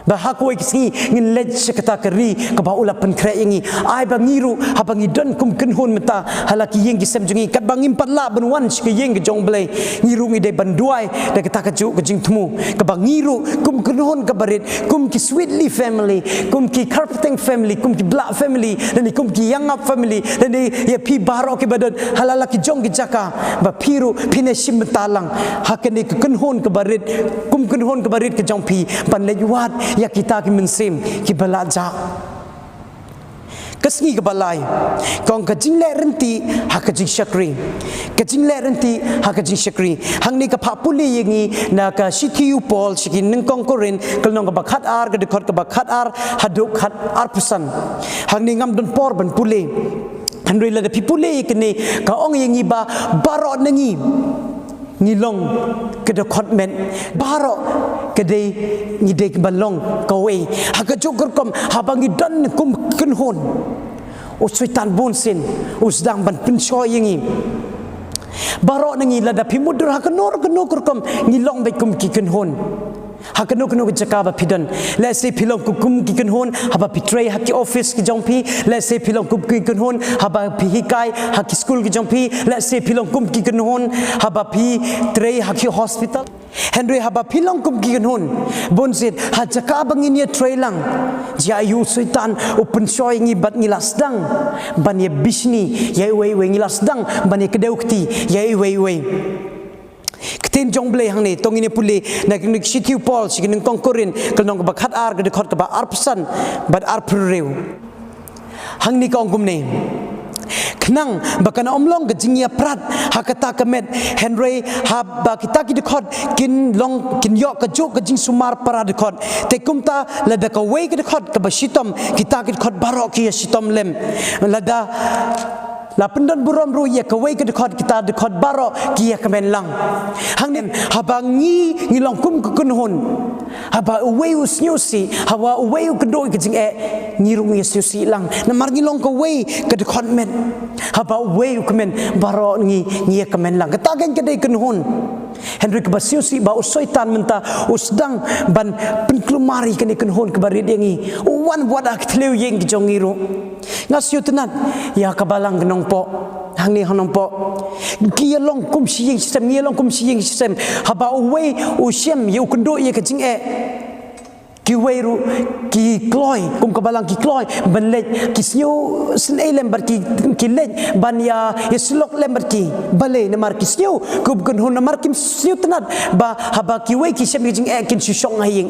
bahakoi kisi ngin lej sekata keri ka baula pen kre yangi ai bangiru habangi don kum kenhun meta halaki yeng gisem jungi kat bangim patla benwan ke yeng ke jong Blei ngiru ngi de banduai de kata ka ju ke jing tmu ka bangiru kum kenhun ka barit kum ki sweetly family kum ki carpeting family kum ki black family dan kum ki yang up family dan ye pi baro ke badan halala ki jong ki jaka ba piru pine sim talang hakene ke kenhun ka barit kum kenhun ka barit ke jong pi ban lejwat ya kita ki mensim ki belajar Kasngi ke balai kong ka jing le renti ha ka jing syakri ka jing le renti ha ka jing syakri hang ni ka pha puli yengi na ka CTU Paul sikin neng kong korin kelnong ka bakhat ar ka dekot ka bakhat ar haduk khat ar pusan hang ni ngam don por ban puli handri la de pipuli kini ka ong yengi ba baro nengi ngilong ke dekot men baro kedai ngidek balong kawe hakajuk kerkom habangi dan kum kenhon usuitan bonsin usdang ban pensoi yengi barok nengi lada pimudur hakanor kerkom ngilong bekum ki kenhon hakano jaka pidan let's say pilong kum ki kenhon haba pitray haki office ki jongpi let's say pilong kum ki kenhon haba pihikai haki school ki jongpi let's say pilong kum ki kenhon haba pi tray haki hospital Henry haba pilong kum ki kenhon bonsit ha jaka banginia tray lang jayu suitan open shoy ngi bat ngilasdang ban ye bisni ye we ngilasdang ban ye kedeukti ye we Ketin jong Blei hang ni tong ini puli nak nik CTU Paul sikin kong korin kelnong ba khat ar gede khot ka ba arpsan bad ar preu hang ni kong gum ni knang bakana omlong ke jingya prat hakata kamet Henry ha ba kita ki dekhot kin long kin yok ka juk ka jing sumar para dekhot te kumta lada ka we ke dekhot ka ba shitom kita ki dekhot barok ki shitom lem lada la pendon burom ru ya kawai ke dekhot kita dekhot baro ki ya kemen lang hang nen habangi ngilong kum ke kunhon haba uwei usnyusi hawa uwei kedoi ke jing ngirung yesusi lang namar ngilong kawai ke dekhot men haba uwei kemen baro ngi kemen lang ketagen ke dei kunhon Henry ke basiusi ba usoitan menta usdang ban penklumari ke kunhon ke barit yengi wan buat ak tleu yeng ki jongiru ngasyu tenat ya kabalang genong po hang ni hanong po kia long kum siyeng system ngia long kum siyeng system haba uwei usiem yu kendo ye ke jing ki weiru ki kloi kum kabalang ki kloi ban lej ki snyo sen lembar ki lej ban ya yeslok lembar ki BALEI namar ki snyo kum kun hon namar kim snyo tenat ba haba ki wei ki sem jing kin syong hayeng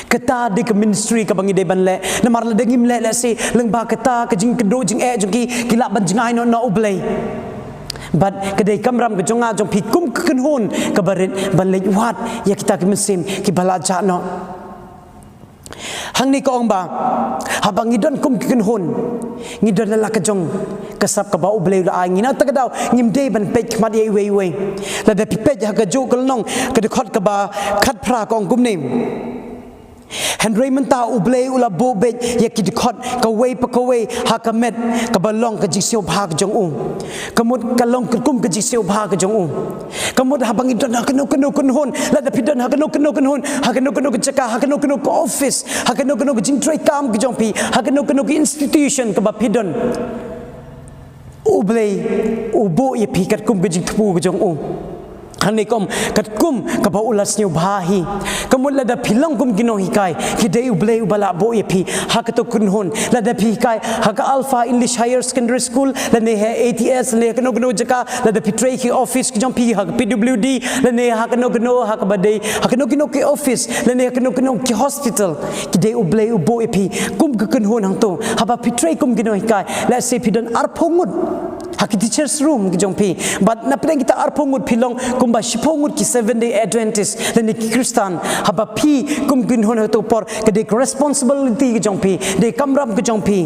kata di ke ministry ka bangi de ban le namar le dengim le se lengba kata ke jing kedo jing jong ki la ban jingai no Blei but kedai kamram ke jonga jong pikum ke kenhon ke barit ban le wat ya kita ke mesim ki balaja no hang ni ko ong ba habang ngidon kum ki kenhon ngidon la ka jong kasap ka ba Blei la ai ngina ta kadau ngim de ban pe khmat ye we la de pipet ha ka jo kal nong ke de khot ka ba khat phra ko ong kum nim Henry menta Blei ula bobet ya ki dekhot ka wei pa ka wei ha ka met ka balong ka jisio bhag jong kamut ka long kum ka jisio bhag jong kamut ha bangi don ha keno hon la da pidon ha keno hon ha keno ka chaka ha keno ka office ha keno ka jing trai kam ki jong pi ha keno ka institution ka ba pidon Blei ubo ye pi kat kum ka jing thu ka jong Hanikom katkum kaba ulas niyo bahi kamut lada pilang kum gino hikai kidei Blei ubala bo yepi hakato kunhon lada hikai haka Alpha English Higher Secondary School lane he ATS lane kano jaka lada pitray ki office ki jompi hak PWD lane hakano haka badai hakano ki office lane kano ki hospital kidei Blei ubo yepi kum kunhon hangto haba pitray kum gino hikai let's say pidon arpongut haki teachers room ki jongpi but na pren kita arpongut pilong kumba shipongut ki 7-day Adventist dan ki Kristan haba pi kum kin hon to por ke de responsibility ki jongpi de kamram ki jongpi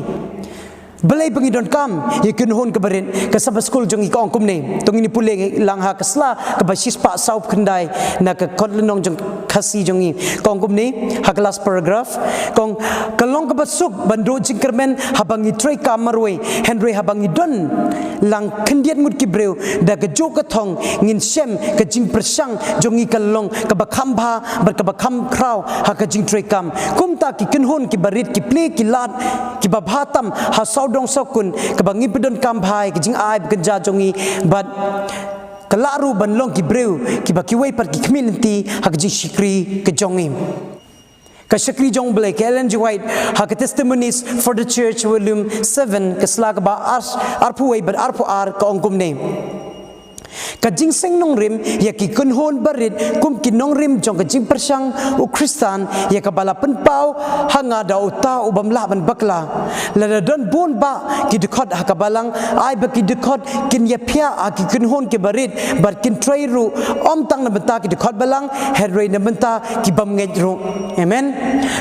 Blei pengidon kam ye kin hon ke berin ke sabas school jong i kong kum ne tong ini pule lang ha kasla ke basis pa saup kendai na ke kodlenong jong khasi jong i kong kum ne ha kelas paragraph kong kalong ke basuk bando jingkermen habangi trei kamarwe Henry habangi don lang kendiat mut ki breu da ke jo ke thong ngin sem ke jing persang jong i kalong ke bakham bha ber ke bakham kraw ha ke jing trei kam kum ta ki kin hon ki barit ki ple ki lat ki babhatam ha dong sokun kebangi pedon kampai kijing ai bekerja jongi but kelaru banlong ki breu ki baki wei par ki community hak ji shikri ke jongi ka shikri jong Blei ke Ellen G. White hak testimonies for the church volume 7 ke slag ba arpu wei ber arpu ar ka ongkum ne Kajing seng nong rim ya ki kun hon barit kum ki nong rim jong kajing persang u Kristan ya ka bala pen pau hanga da uta u bamla ban bakla la don bon ba ki dekhot ha ka balang ai ba ki dekhot kin ya phia a ki kun hon ki barit bar kin trai ru om tang na benta ki dekhot balang her rei na benta ki bam ngej ru amen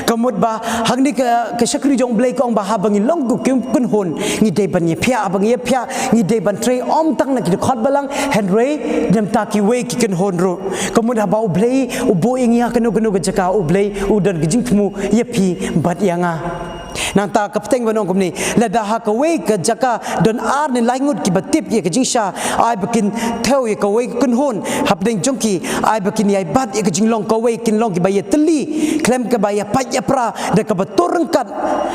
kamut ba hang ni ka shakri jong Blei kong ba ha bangi long ku kun hon ngi de ban ya phia bang ya phia ngi de ban trai om tang na ki dekhot balang Henry dem taki we ki kan honro kemudian ba Blei ubo ingia kanu jaka Blei udan gijing tmu yepi bat yanga nang ta kapteng banong kumni la da ha ka we ka jaka don ar ni laingut ki batip ye ka jingsha ai bakin theu ye ka we kun hon hapdeng jongki ai bakin yai bat ye ka jinglong ka we kin long ki ba ye teli klem ka ba ya pat ya pra da ka batorengkat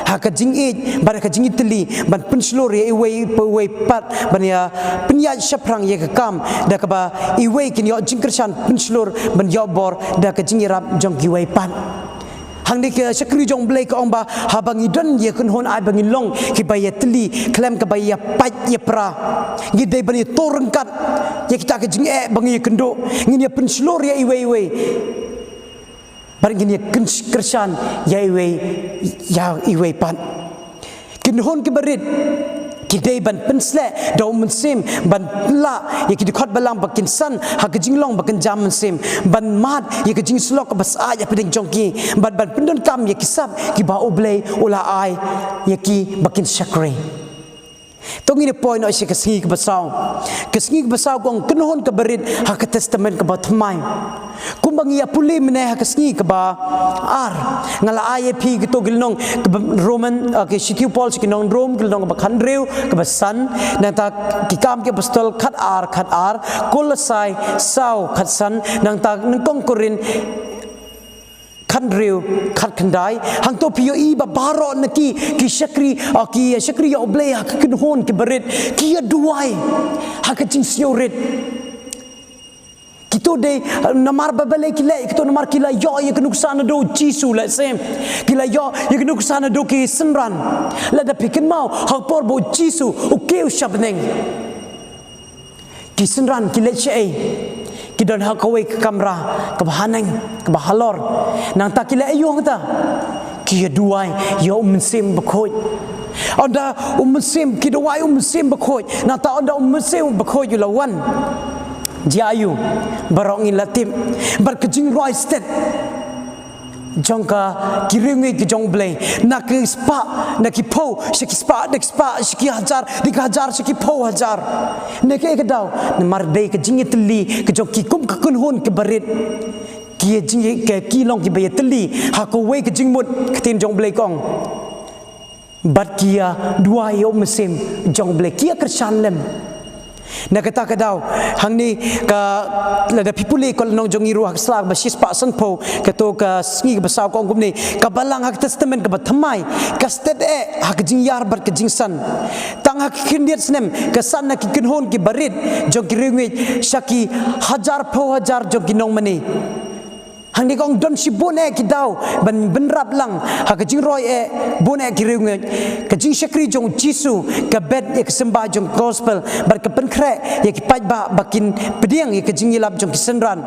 ha ka jing e ba ka jing teli ban penslor ye we pat ban ya penya shaprang ye ka kam da ka ba i we kin yo jingkersan penslor ban yo bor da ka jing rap jongki we pat hang ni ke shakri jong Blei ka ong ba ha bangi don ye kun hon ai bangi long ki ba ye teli klem ka ba ya pat ye pra ngi de bani torengkat ye kita ke jing e bangi kendo ngi ye penslor ye iwe bar ngi ye kersan ya iwe pan kin hon ke barit kidei ban pensle do mensim ban la ye ki khot balang bakin san ha ka jinglong bakin jam mensim ban mat ye ka jing slok bas a ya peding jongki ban pendon kam ye kisap ki ba Blei ula ai ye ki bakin shakri tongi ni point o si kasngi ka basau kong kunhon ka barit ha ka testament ka ba thmai kumbangi ya puli mene ha kasngi ka ba ar ngala IAP gito gilnong Roman ke Shitiu Paul ki nong Rom gilnong ba khandreu ka ba san nang ta ki kam ke pastol khat ar Kolosai sau khat san nang ta nang kong Korin kan riu kat kendai hang to pio i ba baro na ki shakri ya Blei ha ka kun hon ki barit ki ya duai ha ka jing siorit kito de namar babale ki le kito namar ki la yo ye kunuk sana do jisu la sem ki la yo ye kunuk sana do ki senran la da pikin mau ha por bo jisu o ke shabneng ki senran ki le che ki don ha ka we kamera ka bahanang ka bahalor nang ta ki le ayo ta ki ya duai yo mensim bakhoi onda mensim ki duai mensim bakhoi nang ta onda mensim bakhoi yu lawan jayu barong ilatim bar kejing roi stet jongka kiringi ki jong Blei nak spa nak po shiki spa dak spa shiki hajar dik hajar shiki po hajar nak ke dau mar dei ke jing teli ke jong ki kum ka kun hon ke barit ki jing ke ki long ki bay teli ha ko we ke jing mut ketin jong Blei kong bat kia dua yo mesim jong Blei kia kersan lem nak kata kadau hang ni ka lada pipuli kol nong jongi ruah slag ba sis pa san po kato ka sngi ba saw kong kumni ka balang hak testament ka bathamai ka sted e hak jing yar bar ka jing san tang hak kindiat snem ka san na ki kinhon ki barit jong ki ringi shaki hajar po hajar jong ki nong mani hang ni kong don si bone ki dau ban benrap lang ha ka jing roi e bone ki ringi ka jing shakri jong jisu ka bet e ka sembah jong gospel bar ka penkre ye ki paj ba bakin pediang ye ka jing yilap jong ki senran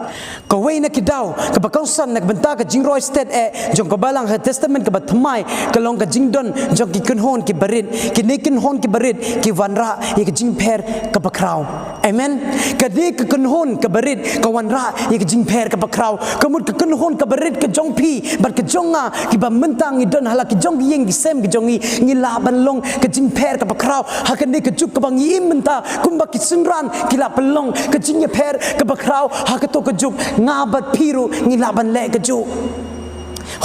ka we na ki dau ka ba kausan na benta ka jing roi state e jong ka balang ha testament ka ba thmai ka long ka jing don jong ki kunhon ki barit ki ne kunhon ki barit ki wanra ye ka jing pher ka ba kraw amen ka de ka kunhon ka barit ka wanra ye ka jing pher ka ba kraw kamut kun hon ka barit ka jong pi bar ka jonga ki ba mentang i don hala ki jong yeng ki sem ki jongi ngi la ban long ka jing pher ka bakraw ha ka ne ka juk ka bang i menta kum ba ki sinran ki la pelong ka jing ye pher ka bakraw ha ka to ka juk nga bat piru ngi la ban le ka juk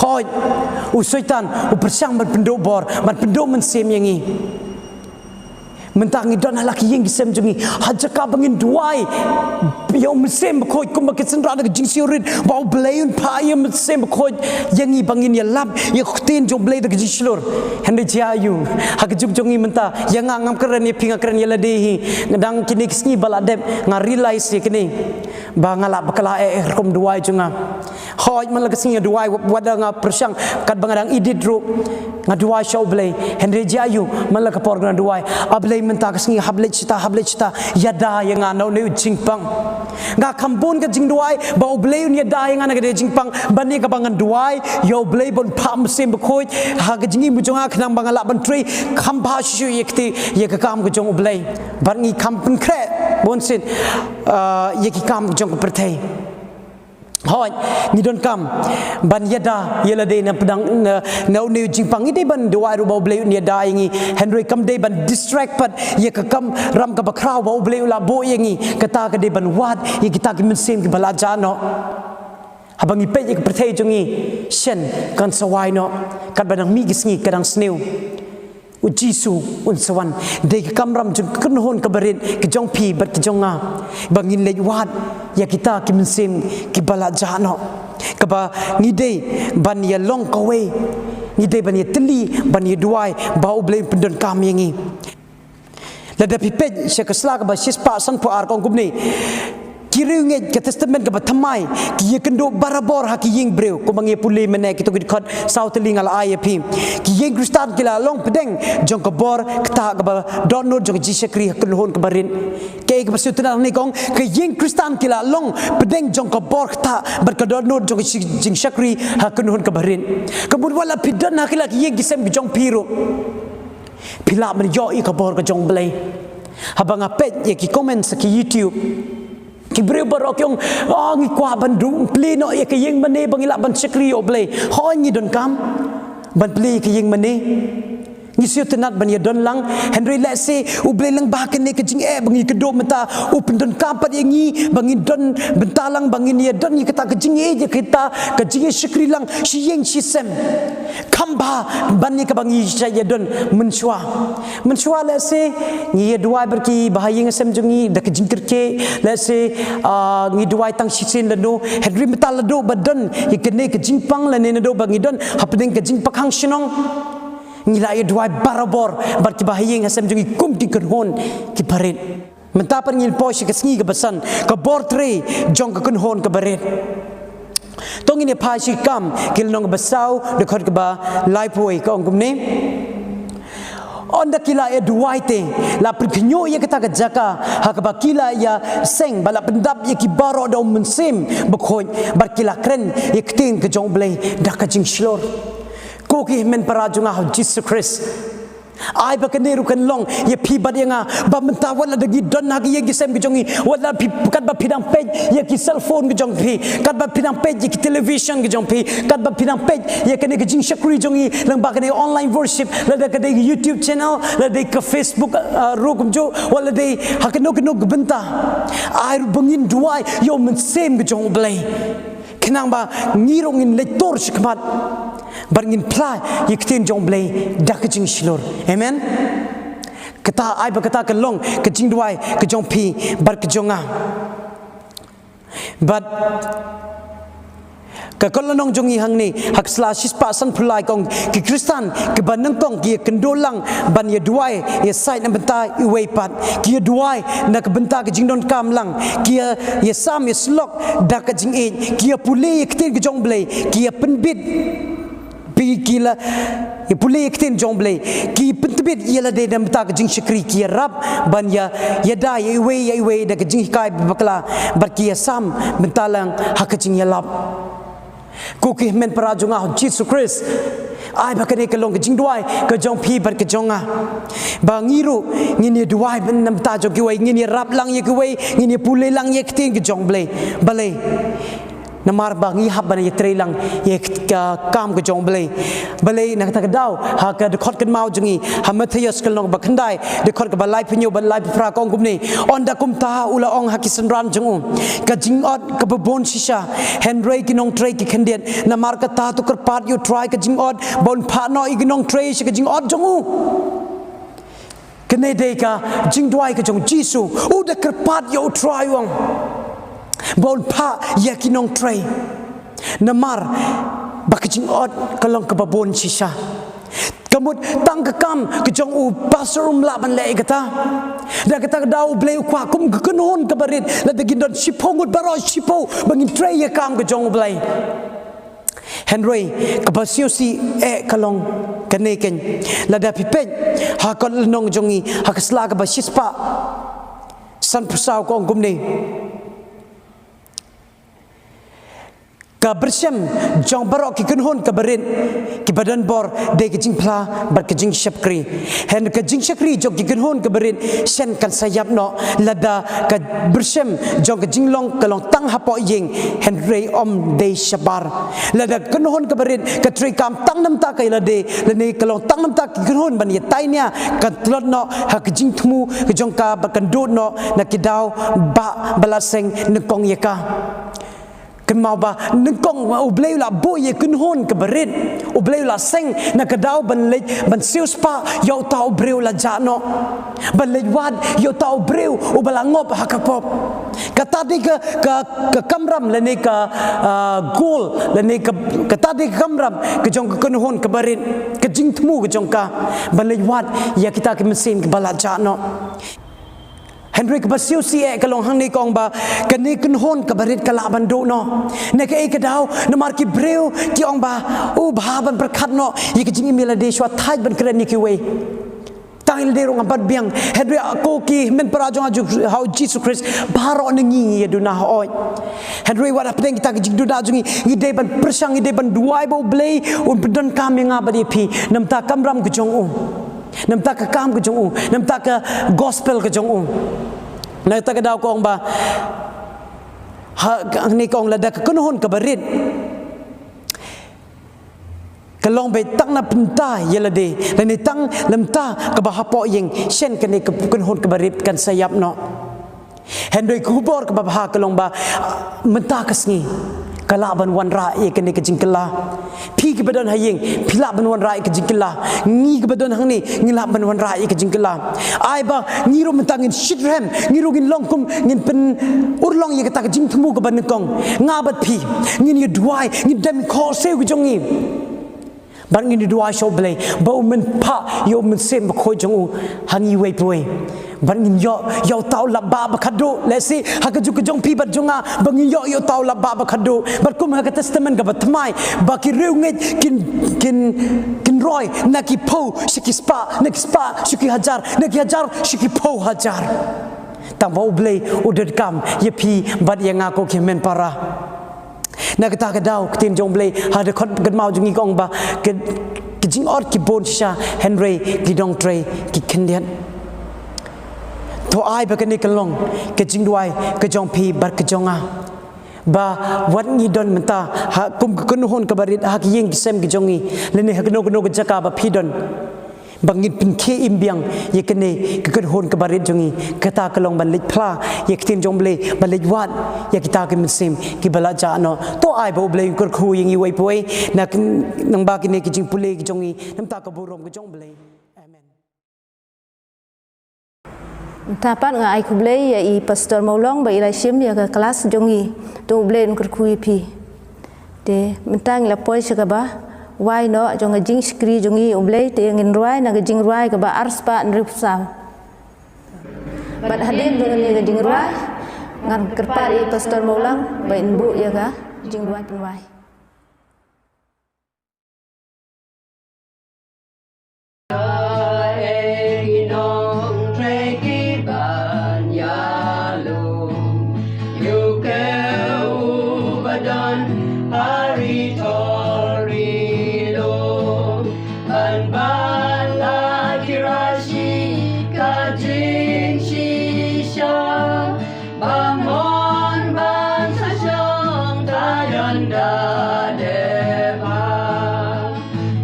hoi u syaitan u persang ban pendo bor ban pendo men sem yengi mentang i don hala ki yeng ki sem jongi ha jaka bangin duai yo mesem khoi kum ke senra de jing siorit bau Blei un pa yo mesem khoi yangi bangin ya lap ya khtin jong Blei de jing slor henry ja yu ha ke juk jongi menta yang ngam keren ya pinga keren ya ladehi ngedang kini kisni baladep nga realize kini ba ngala bakala rom duai junga hoj man la kisni duai wada nga persang kat bangadang idit ru nga duai show Blei henry ja yu man la ka por nga duai ablei menta kisni hablet cita yada yang ano ne jingpang nga kambun ka jingduai ba Blei un yada yang ana ka jingpang bani ka bangan duai yo Blei bon pam sim khoi ha ka jingi mujonga khnang bangala ban tree khamba shu yekti ye ka kam ka jong Blei barngi kampen kre bon sin ye ki kam jong perthai hoi ni don kam ban yada yela de na pedang na ne jingpang ide ban duai ru ba Blei un yada yangi henry kam de ban distract pat ye ka kam ram ka bakraw ba Blei la bo yangi kata ka de ban wat ye kita ki mensim ki bala jano habangi pe ye ka perthai jongi shen kan sawai no kat banang mi gisngi kadang sneu ujisu un sawan de kam ram jung kun hon ka barin ki jong pi bat ki jonga bangin le wat ya kita ki mensim ki bala jano ka ba ni de ban ya long ka we ni de ban ya teli ban ya duai ba Blei pendon kam yangi la da pipet se ka sla ka ba sispa san pu ar kong kubni kiringe ke testament ka bathamai ki ye kendo barabor ha ki ying breu ko mangi puli mene ki to ki khot south lingal IAP ki yeng kristan ki la long pedeng jong ka bor kta ka ba download jong jisekri ka lhon ka barin ke ka basutna ni kong ke yeng kristan ki la long pedeng jong ka bor kta bar ka download jong jisekri ha ka lhon ka barin kabun wala pidan ha ki la ki yeng gisem jong piro pila man yo I ka bor ka jong Blei habang apet ye ki comment sa ki YouTube ki breu barok yong ngi kwa bandung pli no ye ki yeng mane bangila ban sekri yo Blei ho ngi don kam ban pli ki yeng mane ngi siu tenat ban ye don lang henry let's say u Blei lang ba ken ne ke jing bangi ke do mata u pendon kam pat ye ngi bangi don bentalang bangin ye don ye kata ke jing ye kita ke jing sekri lang si yeng si sem kamba ban ni ke bangi ye don menshwa let's say ngi ye dua berki bahayeng sem jungi dak jing kerke let's say ngi dua tang sisin lado henry metal lado badan ye kene ke jing pang la ne do bangi don hapdeng ke jing pakhang sinong ngila ye dua barabor berki bahayeng sem jungi kum di kerhon ki parit mentapan ngil posh ke sngi ke basan ke bortre jong ke kerhon ke barit tong ini pasi kam kil nong basau de khot ke ba life way ka ongkum ne onda kila ya duaite la priknyo ye kata ka jaka hakaba kila ya seng bala pendap ye ki baro da mensim bekhoy bar kila kren ye ktin ke jong Blei dak ka jing shlor ko ki men parajunga Jesus Christ ai ba kaneru kan long ye pi badinga ba menta wala dagi don ha ye gisem jongi wala pi kat ba pidang page ye ki cell phone ge jong pi kat ba pidang page ye ki television ge jong pi kat ba pidang page ye kane ge jing shakri jongi lang ba kane online worship la da kane YouTube channel la de ka Facebook rokum jo wala de ha kano benta ai bangin duai yo men sem ge jong Blei kenang ba ngirong in lektor shikmat barngin pla yiktin jong Blei dakjing shilor amen kata ai ba kata ke long ke jing duai ke jong pi bar ke jonga but ka kolonong jongi hangni haksla sispa san phulai kong ki kristan ke banang kong ki kendolang ban ye duai ye sai na benta I wei pat ki ye duai na ke benta ke jingdon kam lang ki ye sam ye slok dak ke jing e ki ye puli ye ktin ke jong Blei ki ye penbit pi kila ye puli ye ktin jong Blei ki penbit ye la de na benta ke jing shikri ki ye rap ban ya ye da ye wei da ke jing kai bakla bar ki ye sam benta lang ha ke jing ye lap kuki men parajunga Jesus Christ ai ba kane kalong jing duai ka jong pi bar ka jonga ba ngiru ngini duai ben nam ta jo ki wei ngini rap lang ye ki wei ngini pule lang ye ktin ki jong Blei balei namar ba ngi hab ban ye trelang ye ka kam ka jong Blei na ta ka daw ha ka de khot kan mau jungi ha Matthias kalong ba khandai de khot ka ba lai pnyo ba lai fra kong kum ni on da kum ta ula ong ha kisan ran jung ka jing ot ka bon shisha henry ki nong trei ki khandian namar ka ta to kar pat you try ka jing ot bon pha no I ki nong trei shi ka jing ot jung kene de ka jing duai ka jong jisu u da kar pat yo try wong Baul pa yakinong tray. Namar bakajing ot kalong kababon sisa. Kamut tang kakam kejong u pasarum laban le kata. Da kata dau Blei kwa kum kekenhon kabarit la dagin don sipongut baro sipo bangin tray yakam kejong Blei. Henry kabasio si kalong kaneken lada pipet ha kon nong jongi ha kasla ka basispa san persau ko ngumni ka bersem jong barok ki kunhon ka berin ki badan bor de ki jing pla bar ki jing shapkri hen ka jing shakri jong ki kunhon ka berin sen kan sayap no lada ka bersem jong ka jing long kalong tang hapo ying hen rei om de shabar lada kunhon ka berin ka tri kam tang nam ta kai lade lani kalong tang nam ta ki kunhon ban ye tai nya ka tlot no ha ki jing thmu ka jong ka ba kan dot no na ki dau ba balaseng nekong ye ka mau ba nengkong Blei la boye kunhon ke berit Blei la seng na kadau ban lej ban sius pa yo tau BRIEW la jano ban lej wad yo tau BRIEW ubala ngop hakapop kata di ke kamram lene ka gol lene ka tadi ke kamram ke jong ke kunhon ke berit ke jing temu ke jong ka ban lej wad ya kita ke mesin ke bala jano Henry kabasiu si kalong hang ni kong ba kani kunhon kabarit kala bandu no ne ke kadau namar ki BRIEW ki ong ba bhaban berkat no ye ke jingi mila de shwa thai ban kren ni ki we tangil de rong ampat biang Henry ko ki men parajong aju how Jesus Christ baro nengi ye duna oi Henry wada peng kita jing duna jungi ide ban persang ide ban duai bo Blei un pedon kam yang abadi pi nam ta kamram ke jong nam ta ka kam ke jong nam ta ka gospel ke jong na ta ka daw ko ba ha ni kong lada ka kunhon ka barit kalong be tak na pinta yelade la ni tang lam ta ka ba hapo yeng sen ka ni ka kunhon ka barit kan sayap no hendoi kubor ka ba ha kalong ba menta kasngi kala ban wan ra ye kene ke jingkala phi ke badon hayeng phila ban wan ra ke jingkala ngi ke badon hangni ngila ban wan ra ye ke jingkala ai ba ngiro mentangin shitrem ngiro gin longkum ngin pen urlong ye ke ta ke jing thmu ke ban kong ngabat phi ngin ye duai ngin dem ko se ke jongi ban ngin duai sho Blei ba men pa yo men sem ba khoi jong hangi wei poi ban ngin yo tau la ba ba khadu le si ha ka ju ke jong pi bat jonga ba ngin yo tau la ba ba khadu bat kum ha ka testament ka batmai ba ki reu nge kin roi na ki po shiki spa shiki hajar na ki hajar shiki po hajar tang ba Blei udet kam ye pi bat ye nga ko ki men para na kata kadau ketin jong Blei ha de khot gad mau jungi kong ba ke jing ot ki bon sha Henry ki dong tray ki kendian to ai ba kani kalong ke jing duai ke jong pi bar ke jonga ba wat ni don menta ha kum kunhon ka barit ha ki yeng ki sem ki jongi lene ha kno ke jaka ba pi don bangit pin ke imbiang ye kene ke kunhon ka barit jongi kata kalong ban lej phla ye ketin jong Blei ban lej wat ya kita ke mesim ki bala ja no to ai ba Blei kur khu yeng i wei poi na nang ba ki ne ki jing pule ki jongi nam ta ka burom ke jong Blei tapat nga ai Blei ya i pastor maulong ba ilai sim ya ka kelas jongi tu Blei kur kui pi de mentang la poi se ka ba wai no jong jing skri jongi Blei te ngin ruai na jing ruai ka ba arspa nrip saw bat hadim jong ni jing ruai ngan kerpa i pastor maulong ba inbu ya ka jing ruai penwai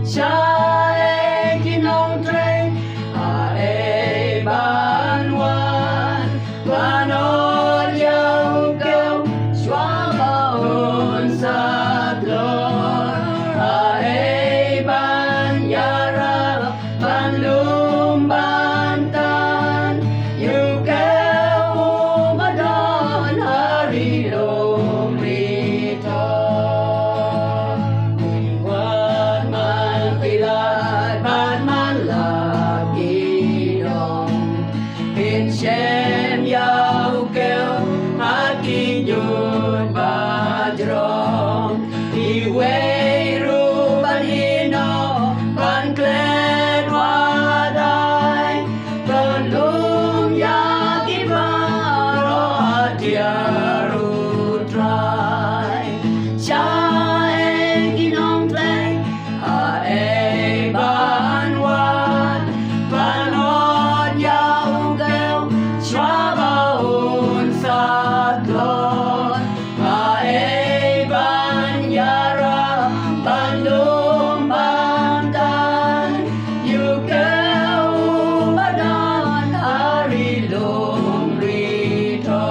Shine, ban man lagi dong in shem yau kêu haki nyun bajrong iwe ru ban hino ban klen wadai ban lum ya kibaro adiaru try shine ginom play a ban wan ban on yau kêu Shabaun satlon ban yara bandung bandan yukau badan hari lum rito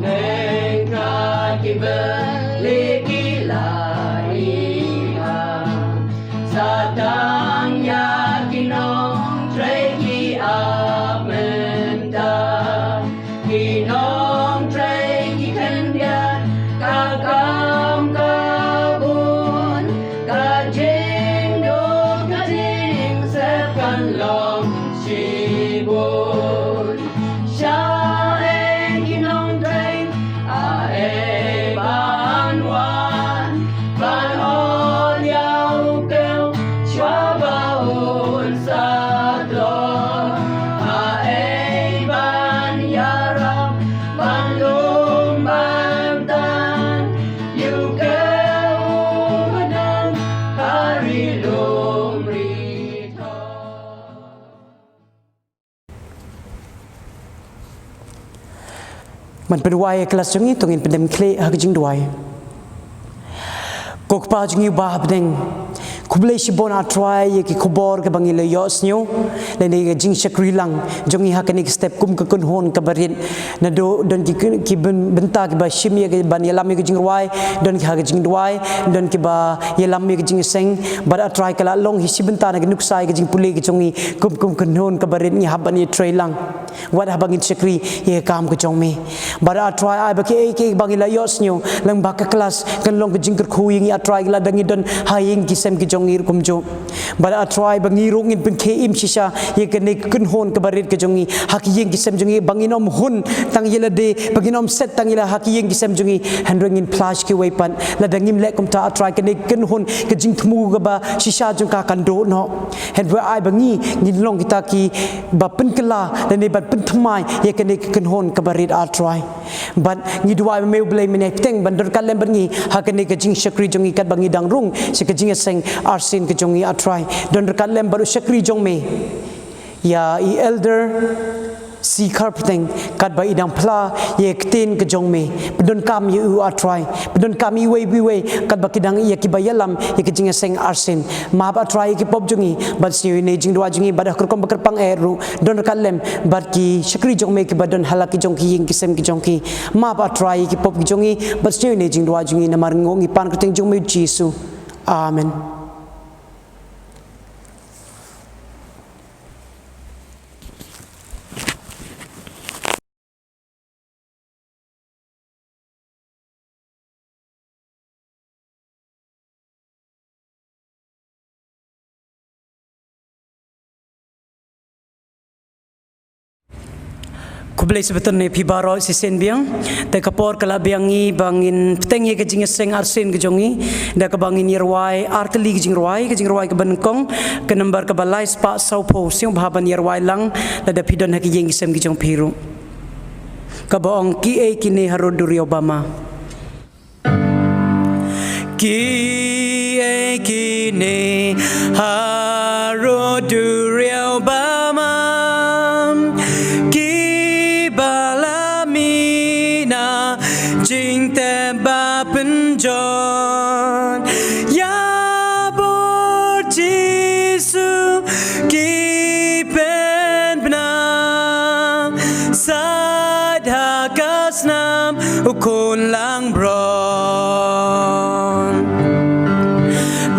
nengkat kibeli kilaiha satang yakinong treki amenda kinong treki kendian kakam kabun kajing duk kajing sepkan long sibun syaeng kinong trek ae ban wan ban ol yau keu Shabaun satlon ae ban yaram ban lum bandan yukeu badan hari lum ritoมันเป็นวัยกลัสจงนี้ตรงนี้เป็นเดมเคลฮักจิงด้วยกกป้าจงอยู่บ้าเป็นคุบเลยชิบอนอาทรายยกิขบอร์กับบังอิเลยอสเนียวและในกจิงชักรีลังจงนี้ฮักนิกสเต็ปกุมกับคนโหนกับบริณนาโดดนกิบันตากิบาชิมีกับบันยาลามีกจิงรวยดนกิฮักจิงด้วยดนกิบายาลามีกจิงเซงบัดอาทรายกละลงฮิชิบันตาในกนุกไซกจิงปุเลกจงนี้กุมคนโหนกับบริณนี่ฮับบันยาทรายลังวัดฮับบังอิชักรียกามกับจงมีบัดอาทรายไอ้บักเอเกบังอิเลยอสเนียวลังบักคลาสกันลงกจิงกระคุยอาทรายกละดังอิดนหายิงกิเซมกิจงir kum jo bala atrai bangi rongin pen ke im shisha ye kene kun hon ka barit ke jongi haki yeng ki sem jongi banginom hun tang yela de banginom set tang yela haki yeng ki sem jongi handring in flash ki wepan la dangim le kum ta atrai kene kun hon ke jing thmu ga ba shisha jong ka kan do no hen wa ai bangi ngin long kita ki ba pen kala le ne bat pen thmai ye kene kun hon ka barit atrai bat ngi duai me blei me ne teng bandar kalem bangi hakene ke jing shakri jongi kat bangi dang rung se ke jing seng arsin ke jongi atrai don rekat lem baru shakri jong me ya I elder si carpeting kat ba idang pla ye ktin ke jong me pedon kam ye u atrai pedon kam I we kat ba kidang ye ki bayalam ye ke jing seng arsin ma ba atrai ki pop jongi bat si ne jing dua jongi ba kur kom bakar pang eru don rekat lem bat ki shakri jong me ki badon halaki jong ki yeng ki sem ki jong ki ma ba atrai ki pop ki jongi bat si ne jing dua jongi na mar ngongi pan kuting jong me jisu amen kublai sebetulnya pibaro sisen biang te kapor kala biangi bangin peteng ye ke jing seng arsen ke jongi da ke bangin yerwai arteli ke jing rwai ke benkong ke number ke balai spa saupo siung bahaban yerwai lang la da pidon ha ke jing sem ke jong piru ka baong ki e kini haroduri obama ki e kini haroduri obama jing te ba penjon ya bor jisu ki pen bna sadha kasnam ukun lang bron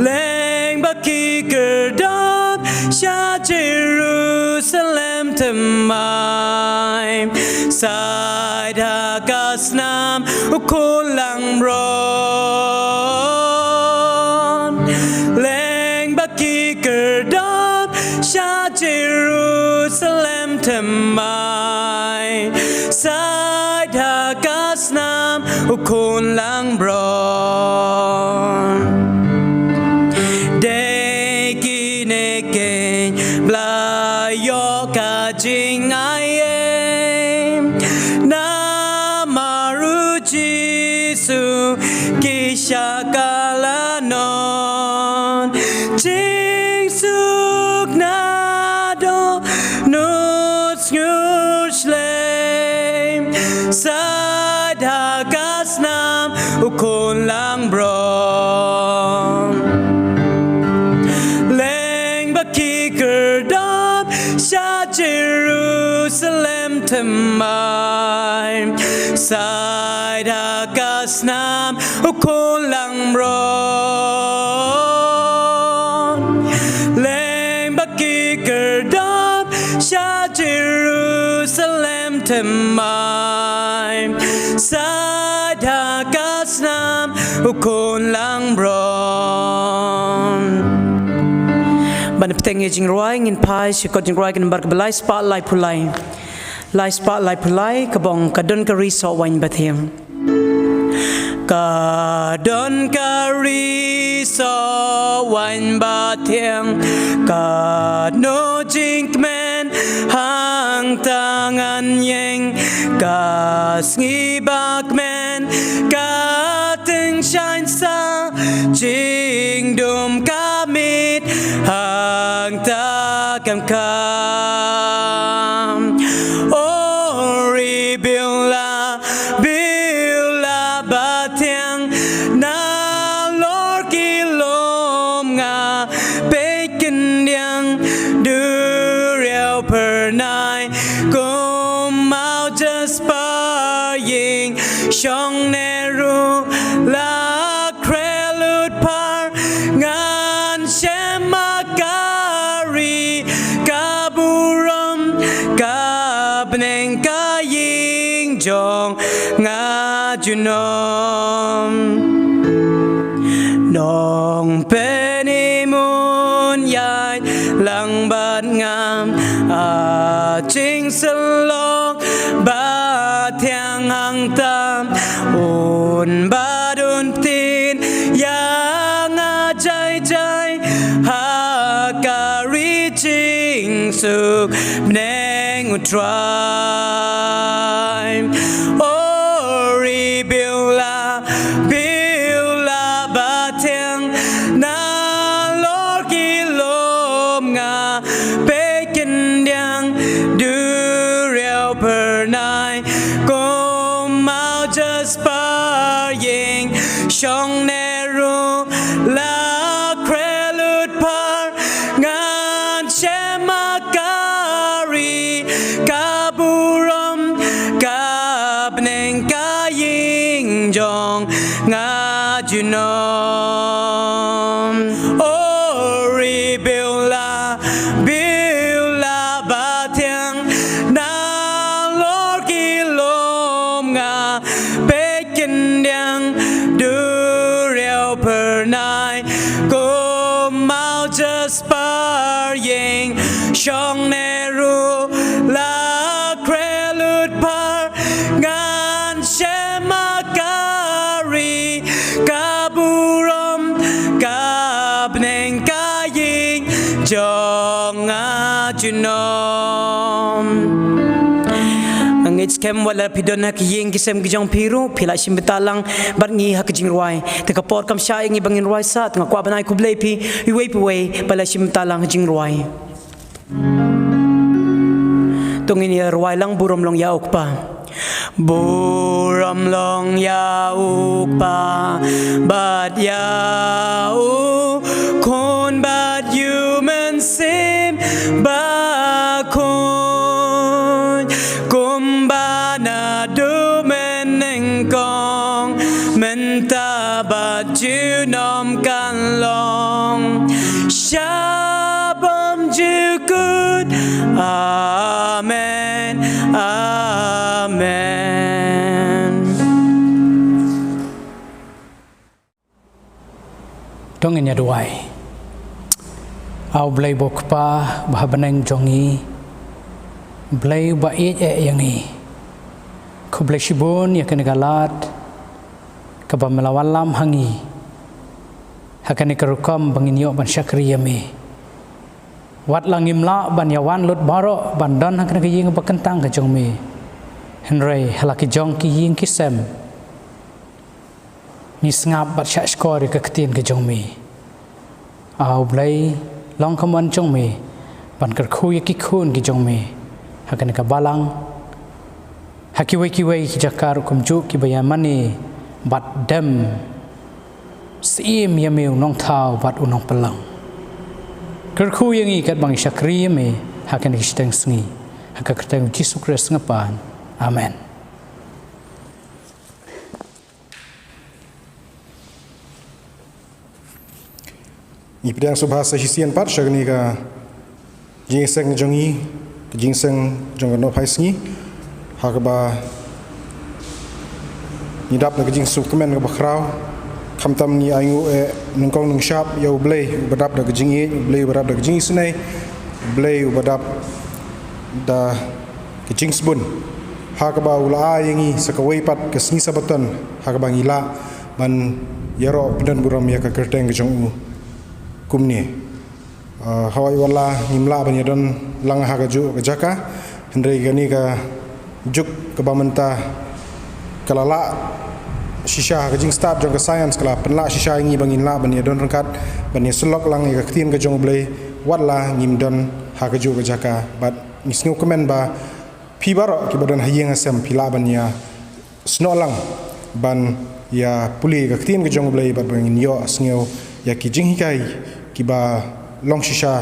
leng baki kerdam sha Jerusalem temai sadha kasnam ukulang ron leng baki kerdam sha Jerusalem temai sada kasnam ukun lang bron deki neken blayo ka jing ai na maru jisu kishakala non jing suk na do nut shlem sada kasnam ukon lang bron leng baki kerdam sha Jerusalem temai sada kasnam ukon lang bron leng baki kerdam sha Jerusalem temai sada kasnam ukon lang bron ban petenge jing roi ngin pai shi ko jing roi kan bar belai spa lai pulai lai spa lai pulai kabong kadon ka ri so wain bathiam kadon ka ri so wain bathiam ka no jing men hang tangan yeng ka sngi bak men ka ting shine sa jing dum kamit hang ta kam kam ori bila bathiang na lor kilom nga bacon diang du reo per nai kum mau just buying shong neru la krelut par ngan shemakari kaburam kabneng kaying jong nga junom nong penimun yai lang bat ngam ching salok ba thiang hang tam un badun tin yang jai jai ha kari ching suk neng utrai ori bila bathiang na lor kilom nga bacon diang du reo per nai kum mau just buying shong neru la krelut par ngan shemakari kaburam kabneng kaying jong nga junom ori bila bathiang na lor kilom nga bacon diang du reo per nai kum mau just buying shong neru la krelut par ngan shemakari kaburam kabneng kaying jong nga junom angit kem wala pidon hak yeng kisem kijong piru pila simbetalang bar ngi hak jing ruai te kapor kam sha ngi bangin ruai sa nga kwa banai ku blei pi iwe pi we pala simbetalang jing ruai tungin ya ruai lang burom long yauk pa buram long yauk pa bat yauk kon bat human sim ba kon kumbana du meneng kong menta bat junom kan long shabam jukut amen amen tongin ya duai au Blei bokpa bahabaneng jongi Blei ba yangi ku Blei shibun ya kenegalat ka ba melawalam hangi hakane karukam bangin yo ban syakri yami wat langimla ban yawan lut baro ban dan hakane ka ying ba kentang ka jongmi henry halaki jong ki ying kisem ni sngap bat syak skor ka ketin ka jongmi au Blei long kaman jongmi ban kar khuy ki khun ki jongmi hakane ka balang hakiwai ki jakar kumju ki bayamani bat dem sim yameu nong thau bat unong pelang kerku yangi kat bang syakri me hakan isteng sngi hakak keteng Yesus Kristus ngapan amen. Ni pedang subhasa hisian pat syagni ka jingseng jongi jingseng jong no paisngi hakaba ni dap na jing su kemen ka bakrau khamtam ni aingu nungkong nung shap yo Blei badap da jingi Blei badap da jingi sunai Blei badap da jing sbun hakaba ula yangi sakawai pat ke sni sabatan hakaba ngila ban yaro pedan buram ya ka kerteng jong kumni hawai wala nimla ban yadon lang hagaju ka jaka hendrai gani ka juk ke bamenta kalala shisha ka jing start jong ka science kala penla shisha ngi bangin la ban yadon rangkat ban ya selok lang ka tin ka jong Blei wala ngim don hagaju ka jaka bat nisngu komen ba pi baro ki badan hayeng asem pila ban ya snolang ban ya puli ka tin ka jong Blei bat bangin yo asngeu ya ki jing hikai ki ba long shisha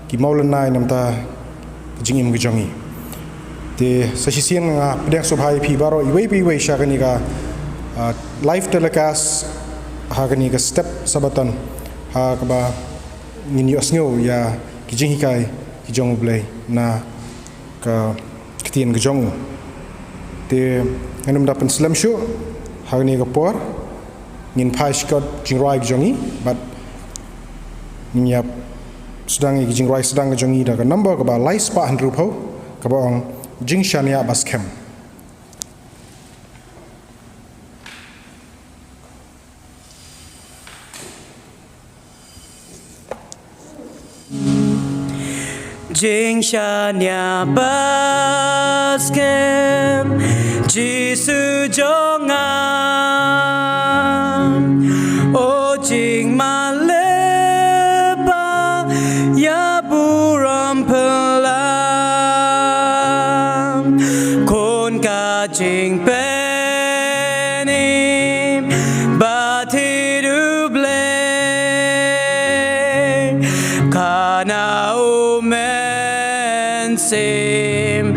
ki maulanai namta jingim ki jongi te sasisian nga pedang subhai pi baro iwei syakani ka live telecast hakani ka step sabatan ha ka ba ngin yo asngeu ya ki jing hikai ki jong Blei na ka ketien ki jong te nganum dapen slam shu hakani ka por ngin pai skot jingrai ki jongi but niap sedang ki jingrai sedang ki jongi da ka number ka ba lai spa handru pho ka ba ong jing shania baskem jing shania baskem Jisu jonga o jing malepa ya buram pelang kon ka jing peni batidu Blei kana umen sim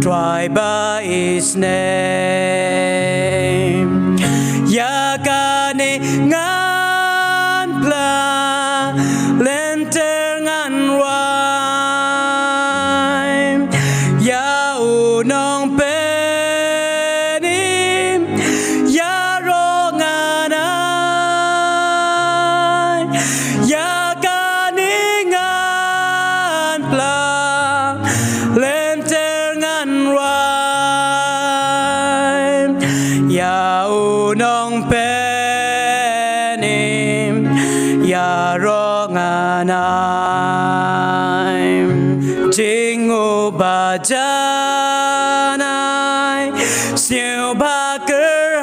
try by his name yakane ngan pla lenter ngan rhyme ya unong penim ya ronganai yakane ngan pla lenter ngan rhyme ya unong penim ya ronganai jingu bajanai siu bakerhai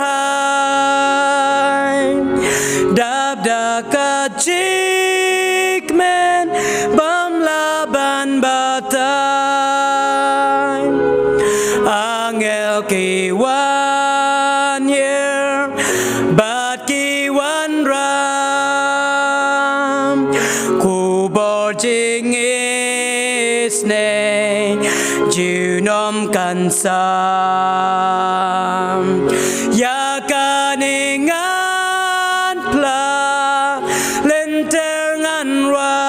dab daka jikmen bam laban batai angel kiwan year bat kiwan ram kubor jing isne junom kansam ya kaningan pla lenter ngan rhyme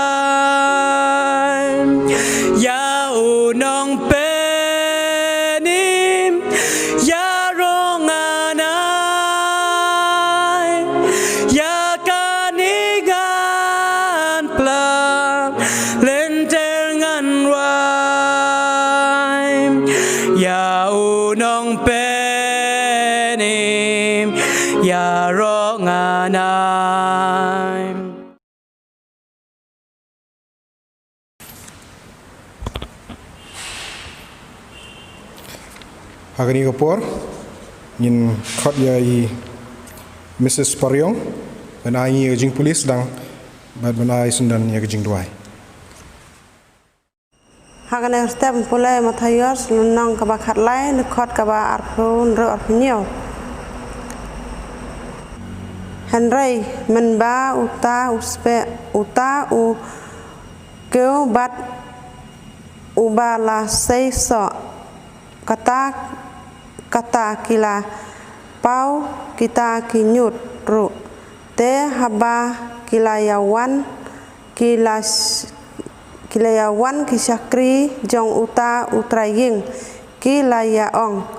ya unong penim ya ronganai ya kaningan pla lên trên ngăn hoài ya u nong penim ya ro nganai Hagani kapor in khot yai Mrs. Paryong benai ngi jing polis dang bad benai sundan ya jing duai Hagane step pulai mathayos lunang ka ba khatlai ni khot ka ba arphun ro arphnio Henry men ba uta uspe uta u keu bat ubala seiso kata kila pau kita kinyut ru te haba kilayawan kisakri jong uta utraying kilayaong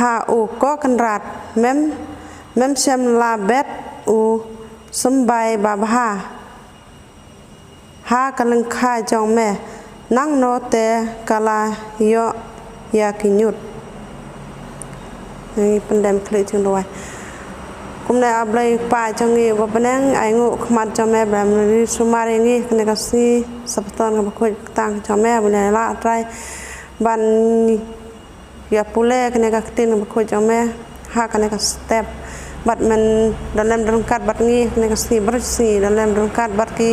ha u ko kenrat mem sem labet u sembai babha ha kalengkha jong me nang no te kala yo ya kinyut ni pendam klik chung doi kum na ablai pa changi ba panang ai ngu khmat cho me bram ri sumari ngi ne ka si sapton ka khoi tang cho me bune la trai ban ya pule ne ka tin ba khoi cho me ha ka ne ka step bat men dalam kat bat ngi ne ka si bersi dalam kat bat ki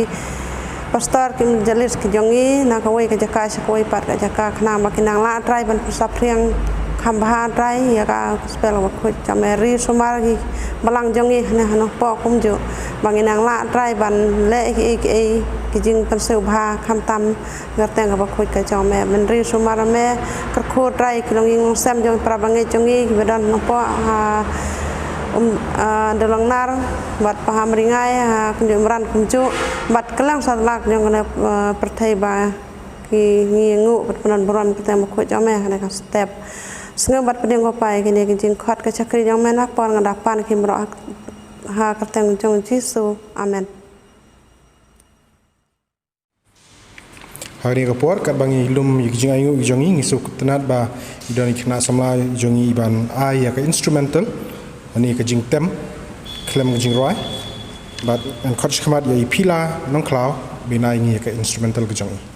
pastor kim jalis ki jongi na ka wei ka jaka sa koi pat ka jaka khna ma kinang la trai ban pusap riang khambha trai ya ka spell ba khoi cho me ri sumari balang jongi ne no po kum ju banginang la trai ban le ki jing kan seu bha kham tam garteng ka ba khoi ka cho me ben ri sumara me ka kho trai ki longing sem jong pra bangai jongi ki bedan no po dalang nar bat paham ringai kunjumran kunju bat kelang salak jong ne perthai ba ki ngu bat panan boran kita ma khoi cho me ne ka step Senga bat pedeng ko pai kini jing khot ka chakri jong mena pon ngadapan kim ro ha kateng jong Jisu amen Hari kapor kat bangi lum jing ayu jongi ngisu tenat ba idon kena samla jongi ban ai ya ka instrumental ani ka jing tem klem ka jing roi bat an khot khmat ya pila nong klau binai ngi ka instrumental ka jongi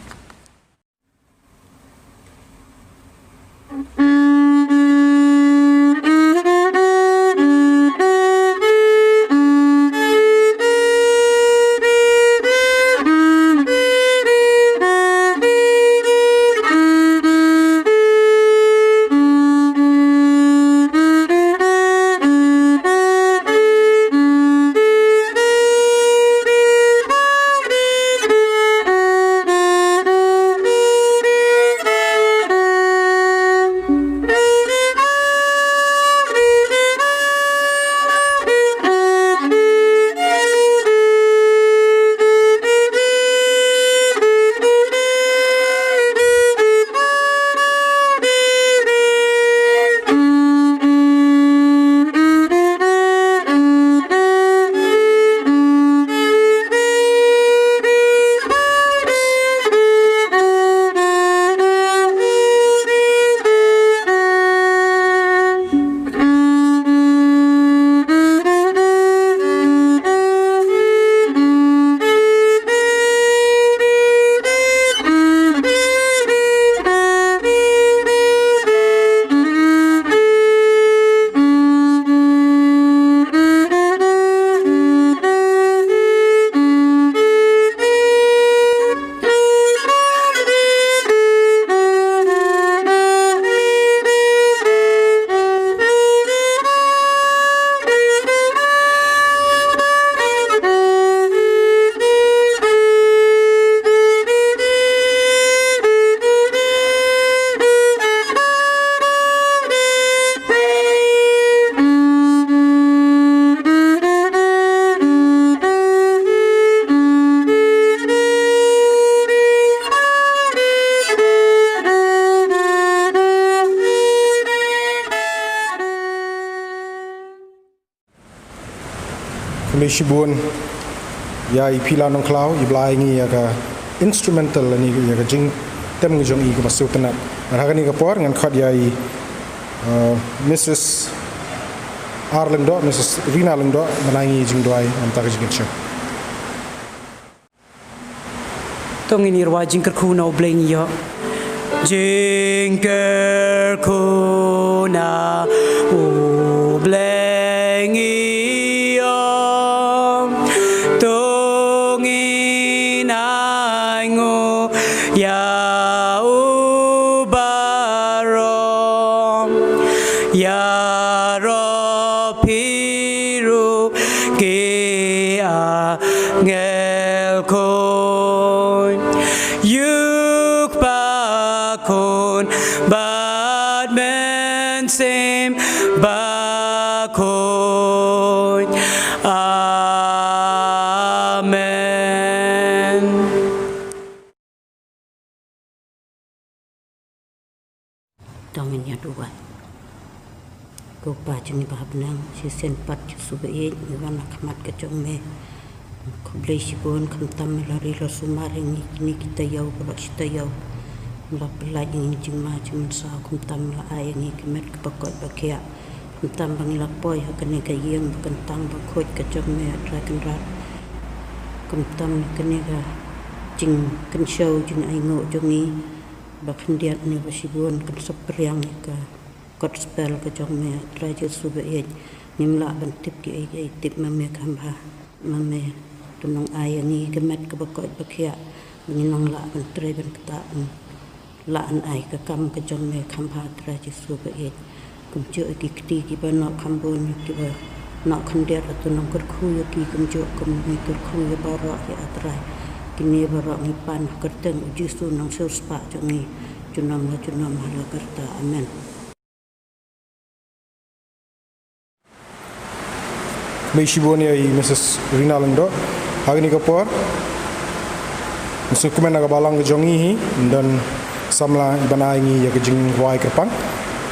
Shibun ya ipila nong klau iblai ngi ya ka instrumental ni ya ka jing tem ngi jong i ka masu tanat ha ni ka por ngan khat yai Mrs. Arling do Mrs. Rina Lang do manangi jing doai am ta ka jing cha tong ini rwa jing ker khu no bleng yo jing ker khu na u bleng yo tong inai ngo ya u baro ya ro piru ke a ngel kon yuk pa kon bad men sim ba kon amen. Tongin ya dua. Ko pa chini ba benang si sen pat subai wana khamat ka chome. Ko Blei sibon kham tam lari lo sumaring ni kita yau ko kita yau. Ba Blei ni jingma jing sa kham tam la ai ni kemet ka pakot ba kya. Kham tam bang la poi ha kane ka yeng ba kan tang ba khoj ka chome tra kan rat. Kham tam kane ka jing kan show jing ai ngo jongi ba khandiat ni ba sibon kan sapriang ka gospel ka chome tra je subai nimla ban tip ki ai tip ma me kham ba ma me tunong ai ni kemet ka bakoi bakhia ninong la ban tre ban ta la an ai ka kam ka jong me kham pha tra chi su ba e kum chu ki ti ki ba no kham bon ki ba no khan der tunong kar khu yo ki kum chu kum ni kar khu yo ba ro ya tra ki ne ba ro ni pan kar teng ji su nong su spa chu ni chunam la kar ta amen. Blei sibon ya Mrs. Rina Lang do Hagini kapor sukumen naga balang ke jongi hi dan samla banai ngi ya ke jing wai kapang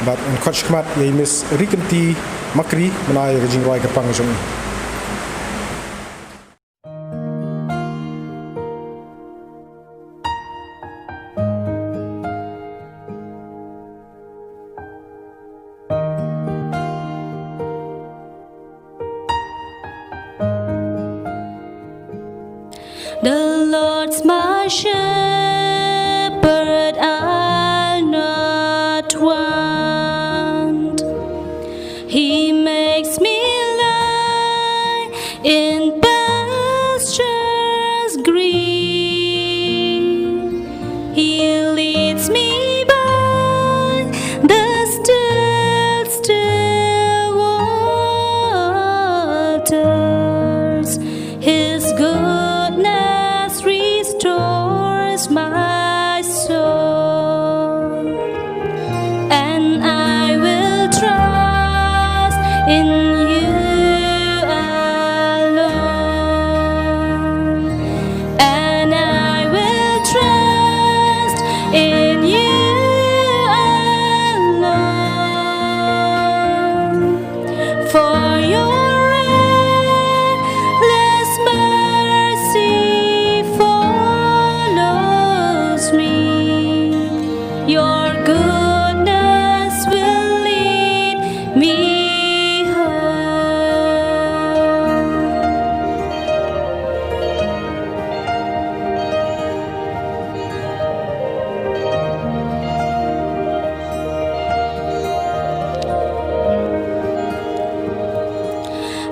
but en coach kmat ya Miss Rikenti Makri banai ya ke jing wai kapang jongi The Lord's my shepherd, I'll not want. He makes me lie in pastures green. He leads me by the still waters. His goodness restores my soul, and I will trust in you alone, and I will trust in you alone, for your endless mercy follows me. Your goodness will lead me home.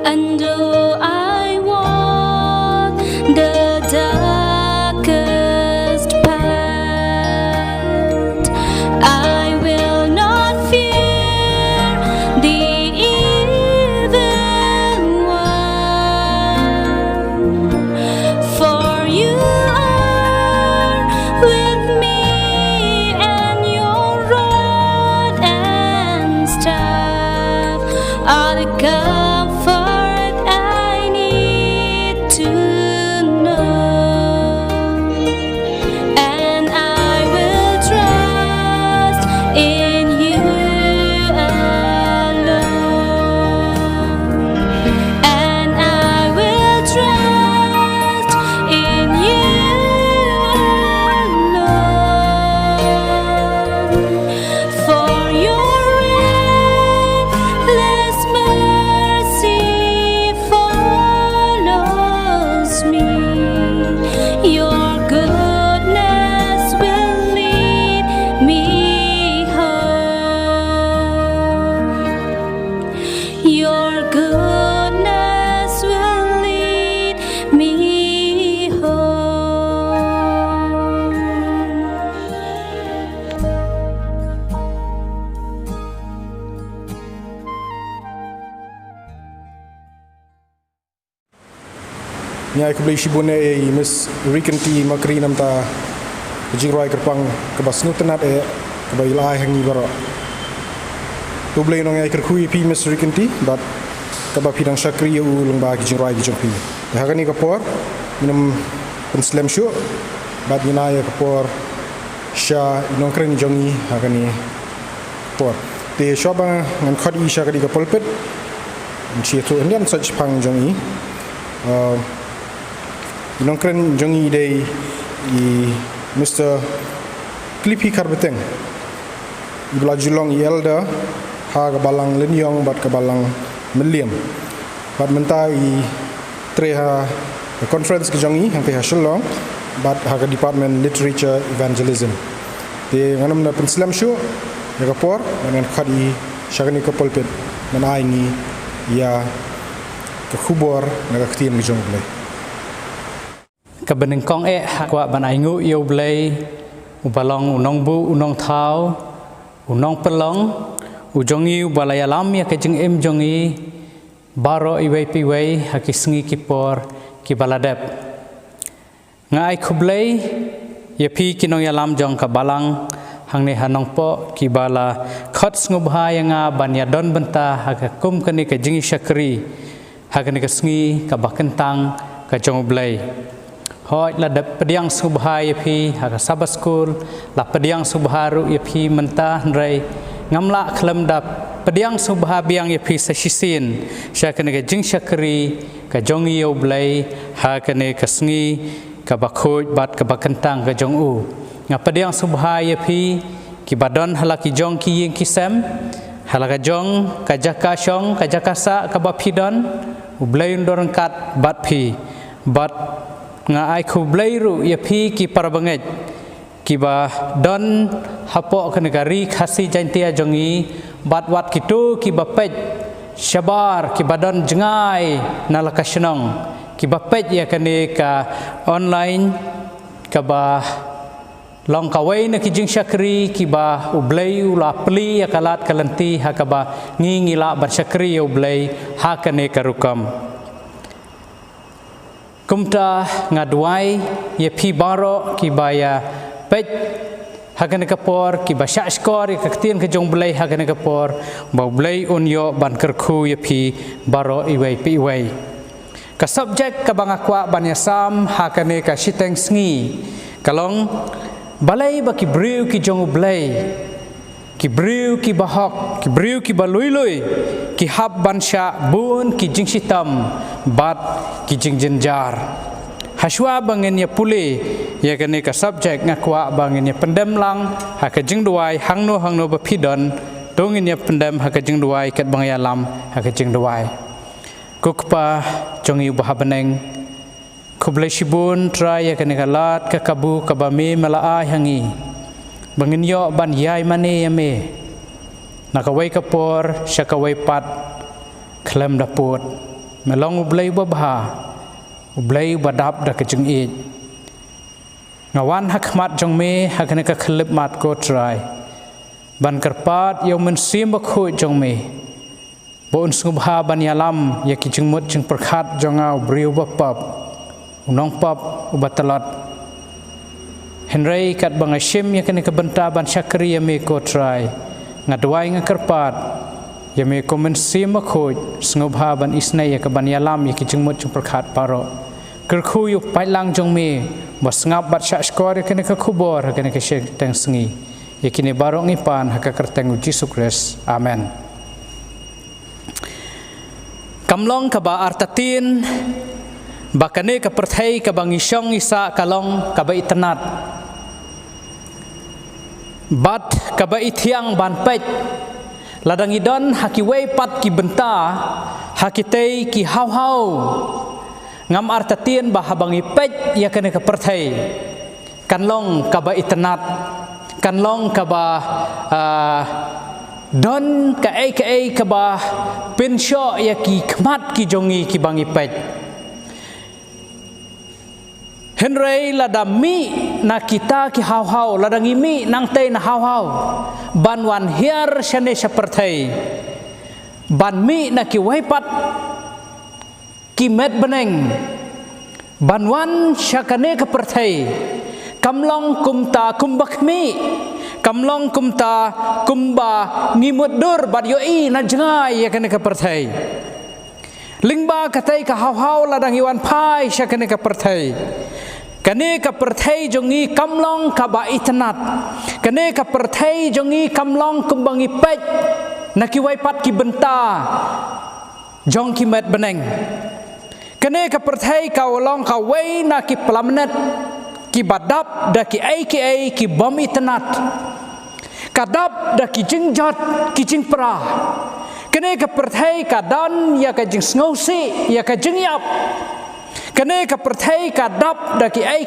And though I walk the darkest path, nyai ku Blei shibun mis rikanti makri namta jing roi kerpang ke basnu tenat ke bai lai hangi baro tu Blei nong nyai kerkhui pi mis rikanti bat ke ba pidang syakri u long ba jing roi jong pi ha kani kapor minum penslam syu bat minaya kapor sha nong kren jongi ha kani por te shoba ngan khot i sha kadi ka polpet chi tu indian such pang jongi nong kren jongi dei i Mr. Clippy Karbeteng i blajulong i elder ha ka balang lenyong bat ka balang meliam bat menta i treha conference ke jongi hang te ha shalong bat ha ka department literature evangelism te nganam na penslam shu ya kapor dengan khadi syagani ka polpet manai ni ya ka khubor na ka khtiam jong Blei ka beneng kong kwa banai ngu yo Blei ubalong unong bu unong thau unong pelong ujongi ubalaya lam ya ka jing em jongi baro iwei piwei hakisngi kipor ki baladep ngai khu Blei ya pi kinong ya lam jong ka balang hang ne hanong po ki bala khot ngubha yanga banya don benta haka kum kani ka jingi syakri haka ne ka sngi ka bakentang ka jong Blei hoi la dap pediang subha ya pi haka sabas school la pediang subharu ya pi menta nrai ngamla khlam dap pediang subha biang ya pi sasisin syaka ne ka jing syakri ka jong yo Blei haka ne ka sngi ka bakhoj bat ka bakentang ka jong u nga pediang subha ya pi ki badon halaki jong ki yeng kisem halaka jong ka jaka shong ka jakasa ka bapidon u Blei ndorang kat bat pi bat nga ai khu Blei ru ya pi ki parabanget ki ba don hapo ka negari khasi jantia jongi bat wat kitu ki bapej syabar ki badon jengai nalaka shnong ki bapej ya kane ka online ka ba long kawai na ki jing syakri ki ba u Blei ula pli ya kalat kalanti ha ka ba ngi ngila bar syakri u Blei ha kane karukam kumta ngadwai ye pi baro ki ba ya pej ha kane kapor ki ba syak skor ka ktien ka jong Blei ha kane kapor ba Blei unyo ban kerkhu ye pi baro iwei pi iwei ka subject ka bangakwa ban yasam ha kane ka siteng sngi kalong BALEI ba ki BRIEW ki jong Blei ki BRIEW ki bahok ki BRIEW ki balui ki hab bansha bun ki jing sitam bat ki jing jenjar haswa bangen ya puli ya kane ka subject ngakwa bangen ya pendem lang ha ka jing duai hangno ba pidon tongin ya pendem ha ka jing duai kat bang ya lam ha ka jing duai kukpa jongi bahabeneng ku Blei shibun try ya kane kalat ka kabu ka bame malaai hangi bangin yo ban yai mane ya me nakawai kapor syakawai pat klem daput melong Blei babha Blei badap da ka jing e ngawan hakmat jong me ha kane ka khlip mat ko try ban karpat yo men sim ba khu jong me bon subha ban yalam ya ki jing mut jing perkhat jongau BRIEW bapap unong pap ubatalat Henry kat bang Hashim ya kene kebenta ban syakri ya me ko try ngadwai ngakerpat ya me komen sim khoj snobha ban isnai ya ka ban yalam ya ki jingmut jung perkhat paro kerkhu yu pailang jong me bas ngap bat syak skor ya kene ka khubor ya kene ka syek teng sngi ya kini barok ngipan ha ka kerteng Jesus Christ amen kamlong ka ba artatin bakane ka perthai ka bangisong isa kalong ka ba itanat bat ka ba ithiang ban pej ladang idon hakiwei pat ki benta hakitei ki hau ngam artatien ba habangi pej ya kane ka perthai kanlong ka ba itanat kanlong ka ba don ka ai ka ba pensyo ya ki khmat ki jongi ki bangi pej Henry ladami na kita ki hau ladang imi nang tei na hau banwan hiar syane seperti ban mi na ki waipat ki met beneng banwan syakane ka perthai kamlong kumta kumbakmi kamlong kumta kumba ngimudur bat yoi na jangai ya kane ka perthai lingba katai ka haw ladang iwan pai syakane ka perthai kane ka perthai jongi kamlong ka ba itnat kane ka perthai jongi kamlong kumbangi pej naki waipat ki benta jong ki met beneng kane ka perthai ka olong ka wei na ki plamnet ki badap da ki ai ki bom itnat kadap da ki jingjat ki jingpra kane ka perthai ka dan ya ka jing sngosi ya ka jingyap kane ka perthai ka dap da ki ai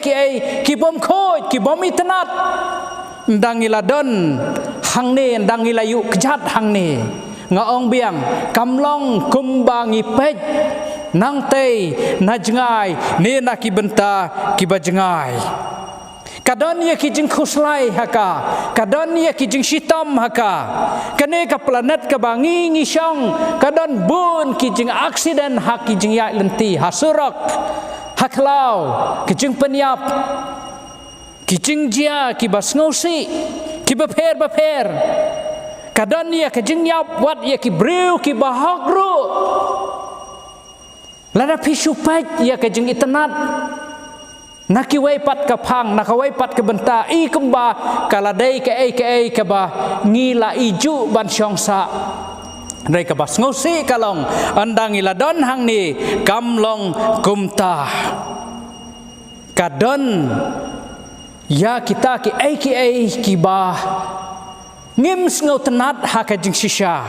ki bom khoi ki bom itnat ndangila don hangne ndangila yu kjat hangne ngaong biang kamlong kumbangi pej nang tei najngai ne na ki benta ki bajngai kadon ye ki jing khuslai haka kadon ye ki jing shitam haka kane ka planet ka bangi ngisong kadon bun ki jing accident hak ki jing ya lenti hasurak haklau ki jing penyap ki jing jia ki basngosi ki baper kadon ye ki jing yap wat ye ki BRIEW ki bahagru lada pisu paj ya ke jeng itnat naki wai pat ka phang naka wai pat ka benta I kumba kala dei ke ai ka ba ngila iju ban syongsa dei ka bas ngosi kalong andang ila don hang ni kamlong kumta kadon ya kita ki ai ki ba ngim sngo tnat ha ka jeng shisha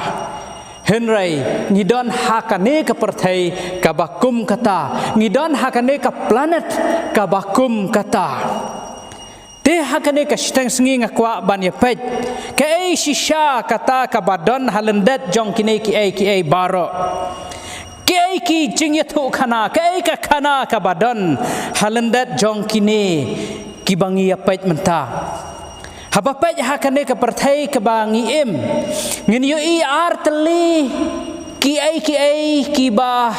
Henry ngidon hakane ka perthai ka bakum kata ngidon hakane ka planet ka bakum kata te hakane ka steng sngi ngakwa ban ye pej ka ai shisha kata ka badon halendet jong kine ki ai baro ki ai ki jingyathu khana ka ai ka khana ka badon halendet jong kine ki bangi ya pej menta habapaj hakane ka perthai ka bangi em ngin yo I artli ki ai ki ba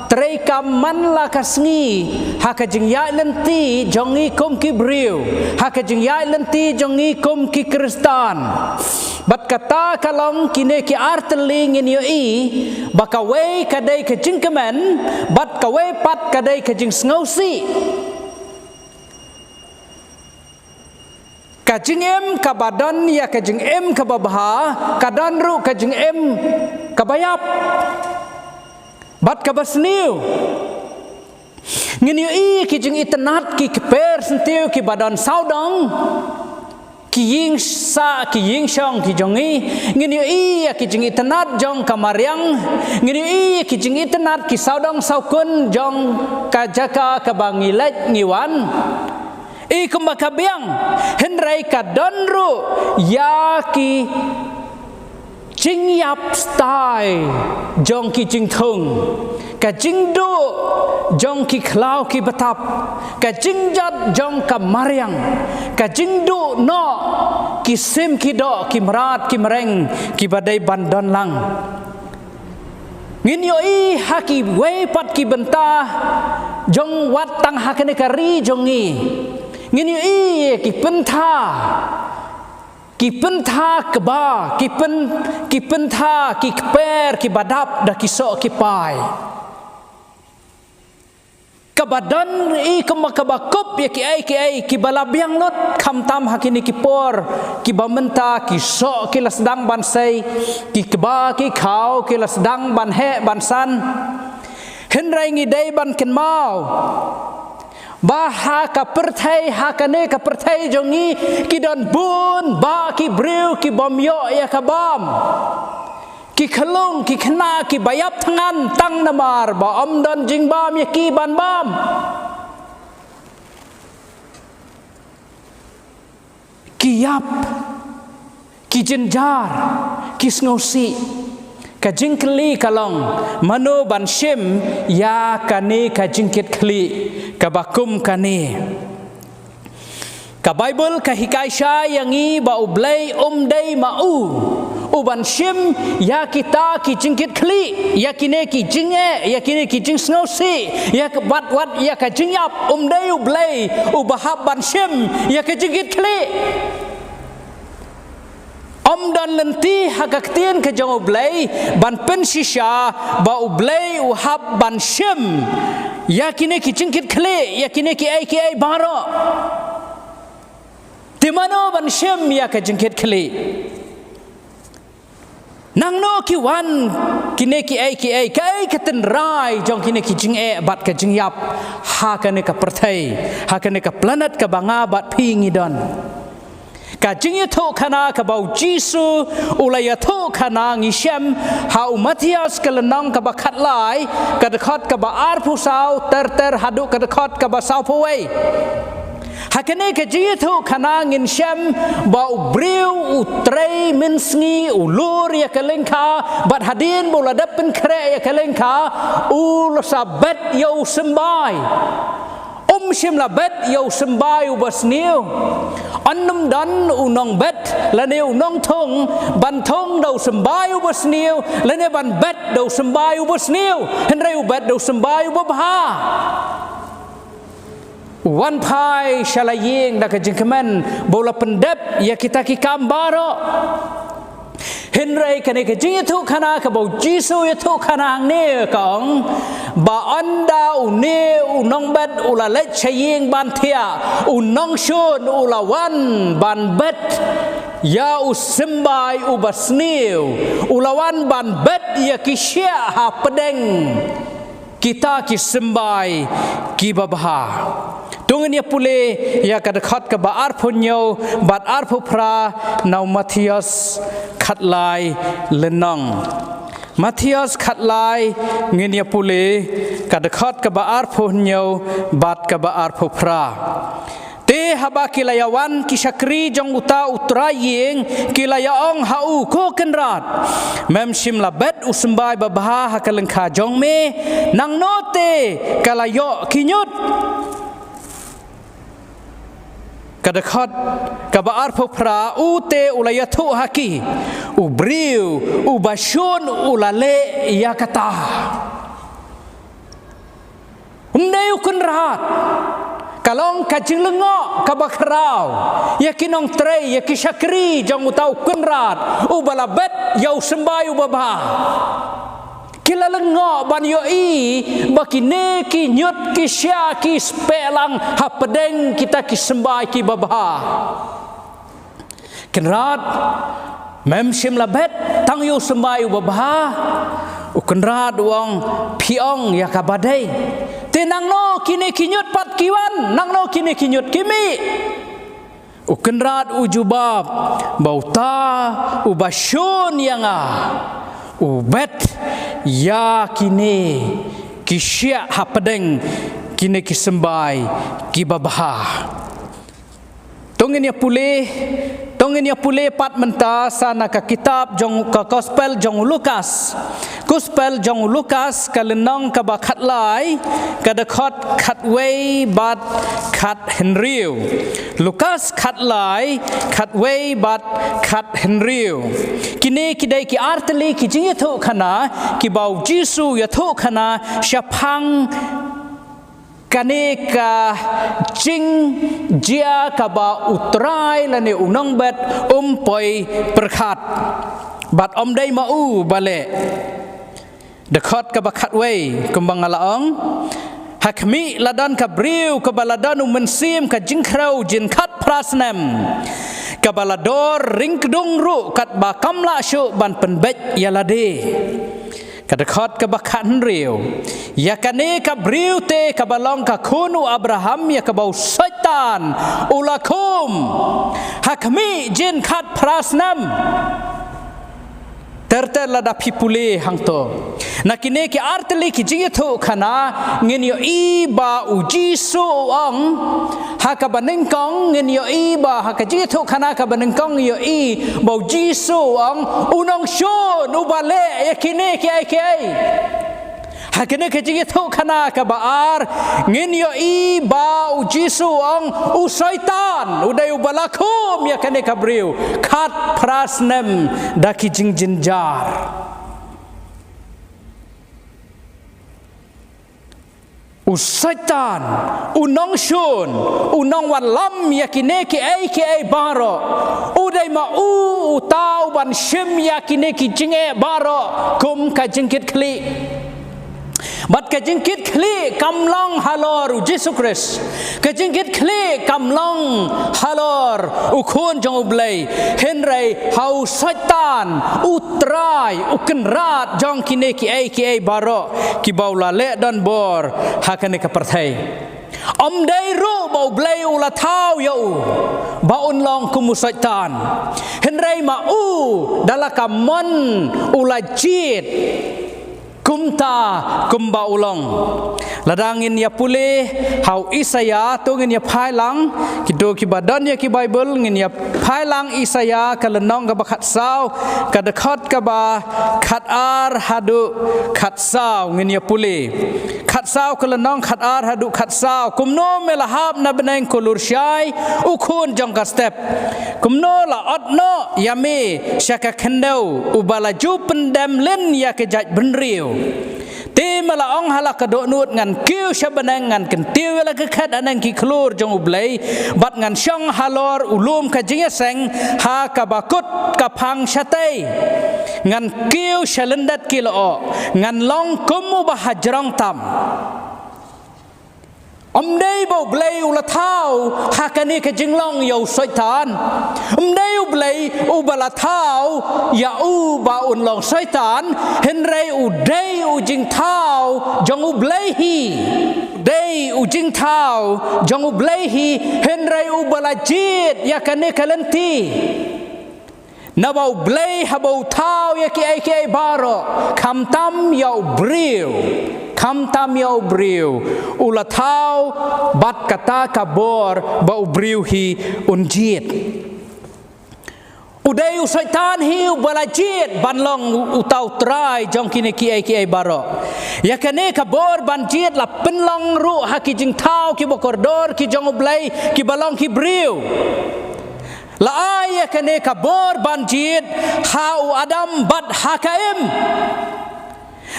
trei kam man la kasngi haka jing ya lenti jongi kum ki BRIEW haka jing ya lenti jongi kum ki Kristan bat kata kalong kine ki artli ngin yo I baka wei kadai ka jing kemen bat ka wei pat kadai ka jing sngosi kajing em kabadan ya kajing em kababha kadan ru kajing em kabayap bat kabasniu ngin yu I kijing itnat ki per sentiu ki badan saudong ki ying sa ki ying shong ki jongi ngin yu I kijing itnat jong kamaryang ngin yu I kijing itnat ki saudong saukun jong kajaka kabangilet ngiwan I kumakabiang henrai kadonru ya ki jingyap stai jong ki jingthung ka jingdu jong ki khlau ki batap ka jingjat jong ka maryang ka jingdu no ki sim ki do ki marat ki mereng ki badai bandon lang ngin yo I haki wei pat ki benta jong wat tang hakane kari jongi ngin yu I ki pentha keba ki pentha ki kper ki badap da ki so ki pai kabadan I kumakabakup ya ki ai ki balabiang lot kham tam hakini ki por ki bamenta ki so ki lasdang bansai ki keba ki khau ki lasdang ban he ban san henrai ngi dei ban ken mau Baha ka perthai hakane ka perthai jongi ki don bun ba ki BRIEW ki bomyo ya ka bom ki khalung ki khna ki bayap thangan tang namar ba om don jing bom ya ki ban bom ki yap ki jenjar ki sngosi ka jingkli kalong mano ban shim ya kane ka jingkit kli ka bakum kane ka Bible ka hikaisha yangi ba Blei dei mau uban shim ya kita ki jingkit kli ya kine ki jingeh ya kine ki jing snausi ya ke wat ya ka jingyap dei blei ubahab ban shim ya ke jingkit kli dan lenti hakaktien ke jong blei ban pen shisha ba blei uhab ban shim ya kine ki jingkit kli ya kine ki ai baro timano ban shim ya ke jingkit kli nang no ki wan kine ki ai katen rai jong kine ki jingeh bat ke jingyap ha kane ka perthai ha kane ka planet ka banga bat pingi don ka jingye tho khana ka bau jisu ulaya tho khana ngi shem ha umatias ka lanang ka ba khat lai ka de khat ka ba ar phu sau ter hadu ka de khat ka ba sau phu wei hakane ka jingye tho khana ngin shem ba BRIEW utrei minsngi ulur ya kalengka bat hadin bola dapen kre ya kalengka ul sabet yo sembai shim la bet yo sembai ubasniu annum dan unong bet lane unong thong ban thong do sembai ubasniu lane ban bet do sembai ubasniu henrei ubet do sembai ubabha wan pai shalaying da ka jingkemen bola pendep ya kita ki kambaro henrei kane ke jing thu khana ka bo jisu ya thu khana ne kong ba anda une unong bet ula le chaying ban thia unong shon ula wan ban bet ya usimbai ubasniu ulawan ban bet ya kisya ha pedeng kita ki sembai ki babha tungin ya pule ya ka khat ka ba ar phunyo bat ar phu phra nau Matthias khatlai lenong Matthias khatlai ngin ya pule ka khat ka ba ar phunyo bat ka ba ar phu phra te haba kilayawan kisakri jong uta utraying kilayaong hau ko kenrat mem shim labet usmbai babha hakalengkha jong me nang note kalayo kinyut kadakhat kabaar phra ute ulayathu haki BRIEW ubashun ulale yakata umnei kunrat kalong kajing lengo kabakrau yakinong trei yakisakri jong utau kunrat ubalabet yau sembai ubaba kila lengo ban yo i bakine ki nyut ki sya ki spelang hapedeng kita ki sembai ki babha kenrat mem sim labet tang yo sembai babha ukenrat wong piong ya kabadai tenang no kini kinyut pat kiwan nang no kini kinyut kimi ukenrat ujubab bauta ubashun yanga ubet ya kini kisya hapedeng kini kisembai kibabha tongin ya pule pat menta sana ka kitab jong ka gospel jong Lukas kalenong ka ba khatlai ka da khatwei bat khat henriu Lukas khatlai khatwei bat khat henriu kine kidai ki artli ki jing tho khana ki bau jisu ya tho khana shaphang kaneka jing jia kaba utrai lane unong bet poi perkhat bat dei mau bale dekat kaba khatwei kembang alaong hakmi ladan ka BRIEW ka baladan mensim ka jingkrau jin khat prasnem ka balador ringkdung ru kat ba kamla syu ban penbet yalade kadakhat ka bakhan riu yakane ka BRIEW te ka balong ka khunu Abraham ya ka bau syaitan ulakum hakmi jin khat prasnam terter lada pipule hangto nakine ki artli ki jitho khana ngin yo iba uji so ong hakabaneng kong ngin yo iba hakajitho khana kabaneng kong yo i bau ji so ong unong shon ubale yakine ki ai hakene ke jing thu khana ka baar ngin yo i ba u jisu ong u syaitan udai u balakum ya kene ka BRIEW khat prasnem daki jing jinjar u syaitan u nong shun u nong wan lam yakine ki ai baro u dai ma u tau ban shim yakine ki jinge baro kum ka jingkit kli bat ka jingkit kli kamlong halor u Jesus Christ ka jingkit kli kamlong halor u khun jong u Blei henrei hau syaitan u trai u kenrat jong kine ki ai baro ki baula le don bor hakane ka perthai om dai ru bau Blei u la thau yo ba un long kumu syaitan henrei ma u dalaka mon u la jit kumta kumba ulong ladangin ya pulih hau Isaya tu ngin ya phai lang kido ki badan ya ki Bible ngin ya phai lang Isaya kalenong ka bakhat sau ka dekhot ka ba khat ar hadu khat sau ngin ya pulih khat sau kalenong khat ar hadu khat sau kumno melahap na beneng kulur syai ukhun jong ka step kumno la otno yame syaka khendau ubalaju pendam len ya ke jaj benriu Tema la ong hala ka do nut ngan kiu shabanang ngan kentiu la ka khat anang ki klur jong u Blei bat ngan syong halor ulum ka jinga seng ha ka bakut ka phang shatai ngan kiu shalendat ki lo ngan long kumu ba hajrong tam om dei bo Blei u la thau ha ka ni ka jinglong yo syaitan om dei u Blei u ba la thau ya u ba un long syaitan henrei u dei u jing thau jong u Blei hi dei u jing thau jong u Blei hi henrei u ba la jit ya ka ni ka lenti na bau Blei ha bau thau ya ki ai baro kham tam ya BRIEW kham tam ya BRIEW ula thau bat kata kabor bau BRIEW hi unjit udai u syaitan hi u balajit ban long u tau trai jong kini ki ai baro ya kane kabor ban jit la penlong ru ha ki jing thau ki bokordor ki jong u Blei ki balong ki BRIEW la ay kane kabor banjit hau adam bat hakaim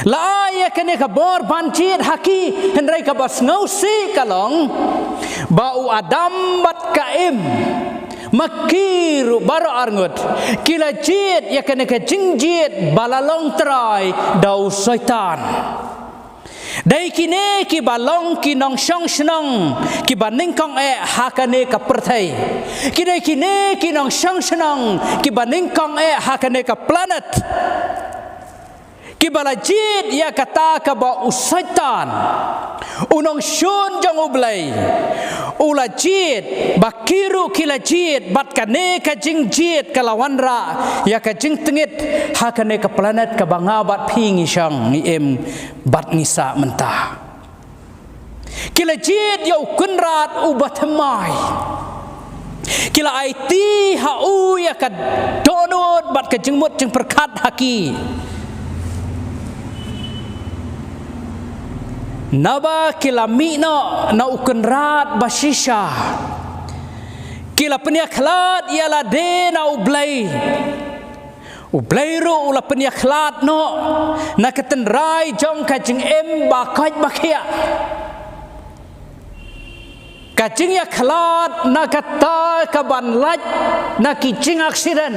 la ay kane kabor banjit haki henrai ka bas ngausi kalong bau adam bat kaim makiru baro arngut kila jit ya kane ka jingjit balalong trai dau syaitan dai kine ki balong ki nong shong shnong ki baning kong hakane ka perthai ki dai kine ki nong shong shnong ki baning kong hakane ka planet ki balajit ya kata ka ba usaitan unong shun jong u Blei ulajit bakiru kilajit bat kane ka jingjit kalawan ra ya ka jing tengit hakane ka planet ka banga bat phingi shang ni em bat ngisa mentah kilajit yo kunrat u batamai kila IT ha u ya ka donut bat ka jingmut jing perkat haki naba kila mino na ukenrat basisha kila peniaklat ialah de na u Blei ru ula peniaklat no na ketenrai jong kajing em bakaj bakia kajing ya klat na kata kaban laj na kijing aksiden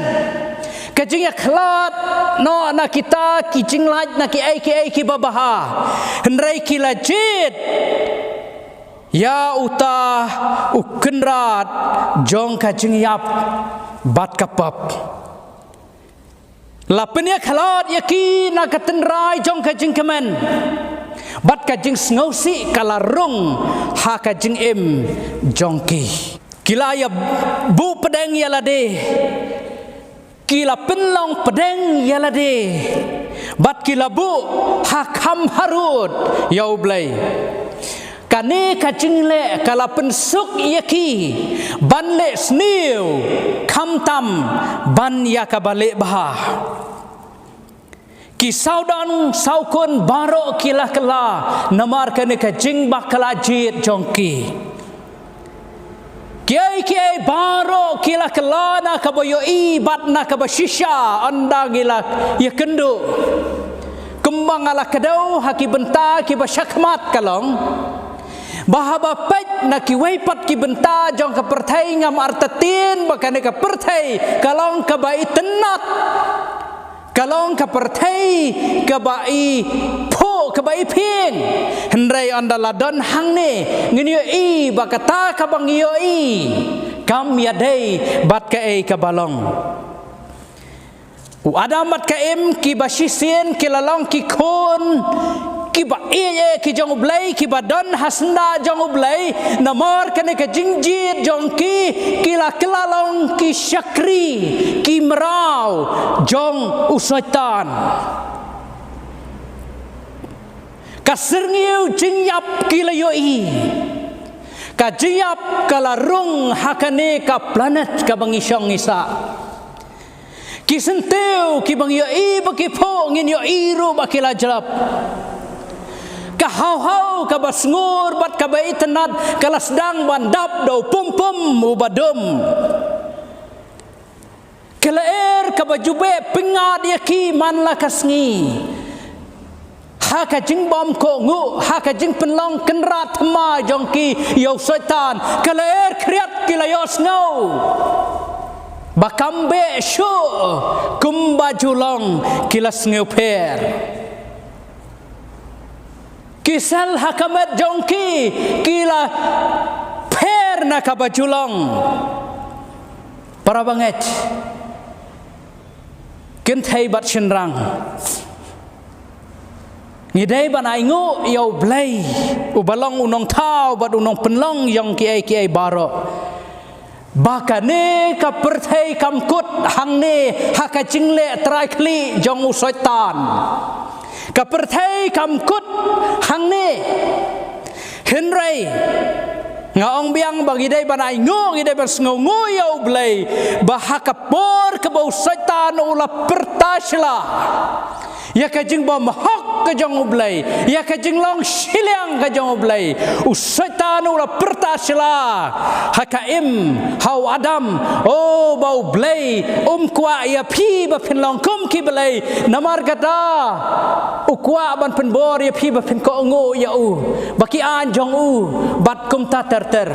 kajing ya klat no na kita kijing laj na ki ai ki babaha henrai kilajit ya uta ukenrat jong kajing yap bat kapap lapenya khalat yaki na katenrai jong kajing kemen bat kajing sngosi kalarung ha kajing em jongki kila ya bu pedeng ya lade kila penlong pedeng ya lade bat kila bu ha kham harut ya Blei kane kajing le kala pensuk yaki ban le sniu kham tam ban ya ka balik bah ki saudan saukun baro kila kala namar kene ka jing bakala jit jongki kiai baro kila kala na ka boyo ibat na ka bashisha anda gila ya kynduh kembang ala kedau haki benta ki basyakmat kalong bahaba pet na ki weipat ki benta jong ka perthai ngam artatin bakane ka perthai kalong ka bai tenat kalong ka perthai ka bai pho ka bai phin hendrai andala don hang ne nginyo i bakata ka bang yo i kam ya dei bat ka e ka balong u adamat ka em ki bashisien ki lalong ki khon ki ba ki jong Blei ki ba don hasna jong Blei namor kene ka jingjit jong ki la kelalong ki syakri ki merau jong usaitan kaserngiu jingyap ki la yoi ka jingyap kala rung hakane ka planet ka bangisong isa ki senteu ki bang yoi ba ki pho ngin yo iru ba ki la jalap ka hau ka basngur bat ka bai tenat kala sedang bandap do pum ubadum kala ka bajube pingat ya ki man la kasngi ha ka jing bom ko ngu ha ka jing penlong kenrat ma jongki yo setan kala kriat ki la yos ngau bakambe shu kumba julong kilas ngeu per kisal hakamat jongki kila per na kabajulong para banget kentai bat shenrang ngidai ban aingu yo Blei ubalong unong tau bat unong penlong yang kiai baro bakane ka perthai kamkut hangne haka jingle trai kli jong usaitan ka perthai kamkut hangne henrai ngaong biang bagi dai banai ngo ngidai bas ngo yo Blei bahaka por ka bau saitan ula pertasla ya ka jing bom hok ka jong Blei ya ka jing long siliang ka jong Blei usaitan ula pertasla haka im hau adam oh bau Blei kwa ya phi ba phin long kum ki Blei namar kata ukwa ban pen bor ya phi ba phin ko ngo ya u baki an jong u bat kum ta ter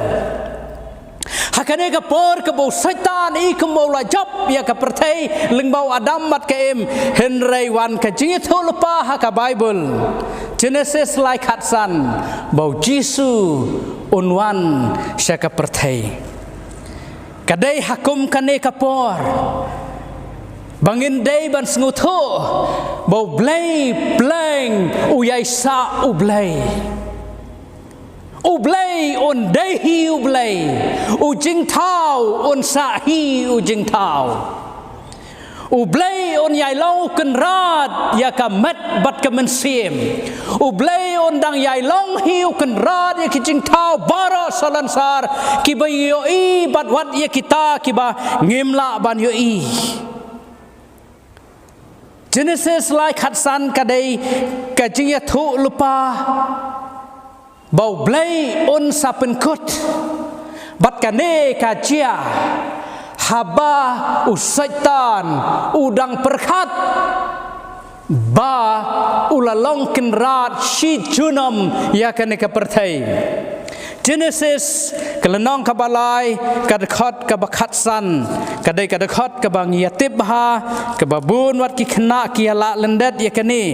hakane ka por ka bau saitan I kum bau la job ya ka perthai ling bau adam mat ka em henrai wan ka jingi tholupa ha ka Bible Genesis lai khatsan bau Jisu unwan sya ka perthai kadai hakum kane ka por bangin dei ban snguto bau Blei pleng uyai sa u Blei Blei on dehi Blei jing tau on sa hi jing tau Blei on yai long kan rad ya ka met bat ka men sim Blei on dang yai long hi kan rad ya ki jing tau baro salansar ki ba yo I bat wat ya kita ki ba ngimla ban yo I Genesis lai khatsan kadai ka jing ya thu lupa bau Blei on sapenkut bat kane ka chia haba usaitan udang perkhat ba ulalong kenrat shi junam ya kane ka perthai Genesis kelenong ka balai ka dekhot ka bakhatsan kadai ka dekhot ka bang yatib ha ka babun wat ki khna ki ala lendet ya kane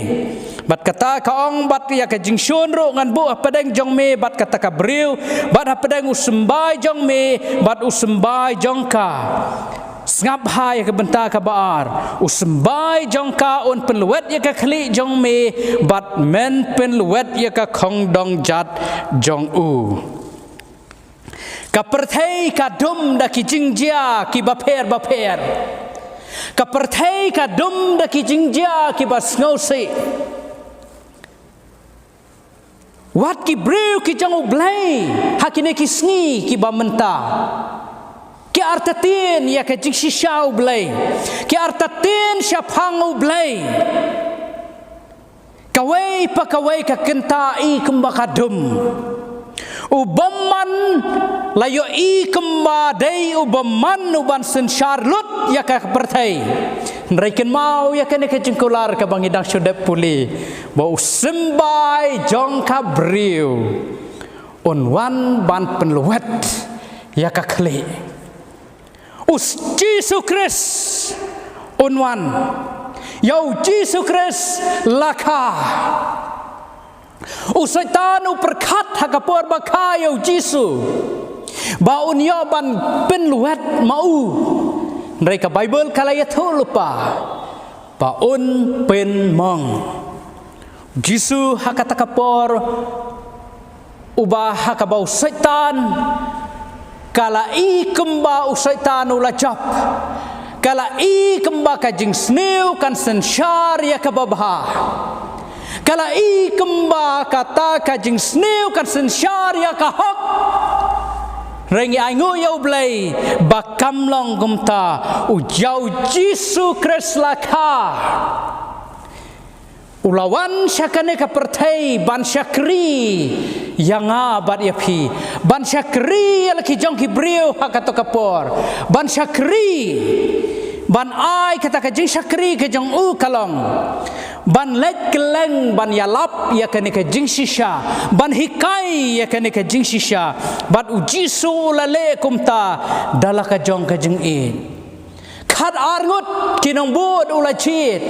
bat kata kaong bat ya ka jingshun ro ngan bu padang jong me bat kata ka BRIEW bat padang usembai jong me bat usembai jong ka ngap hai ke benta ka baar usembai jongka on penluet ya ka khli jong me bat men penluet ya ka khong dong jat jong u ka perthai ka dum da ki jingjia ki baper ka perthai ka dum da ki jingjia ki basngausi wat ki BRIEW ki jong Blei hakine ki sngi ki bamenta ki artatin ya ka jing shishau Blei ki artatin syaphangu Blei kawai pakawai ka kenta I kembakadum ubaman layo I kemba dei ubaman uban sen Charlotte ya ka pertai nreiken mau ya kene ke jengkular ka bangidang sudep puli bau sembai jong ka BRIEW unwan ban penluwet ya ka kli us Jesus Christ unwan yau Jesus Christ laka usaitan uperkat hakapor baka yau Jesus ba unyo ban penluwet mau mereka Bible kalaya tu lupa ba un pen mong Jesus hakata kapor ubah hakabau setan kala I kemba usaitan ulajap kala I kemba kajing sneu kan sensyar ya kababha kala I kemba kata kajing sneu kan sensyar ya kahok rengi aingu yau Blei bakam long gumta ujau Jesus Christ laka ulawan syakane ka pertai ban syakri yang abad ya pi ban syakri laki jong ki BRIEW hakato kapor ban syakri ban ai kata ka jing syakri ke jong kalong ban let keleng ban yalap ya kene ke jing shisha ban hikai ya kene ke jing shisha ban ujisu lale kumta dalaka jong ke jing in khat arngut kinong bud ulachit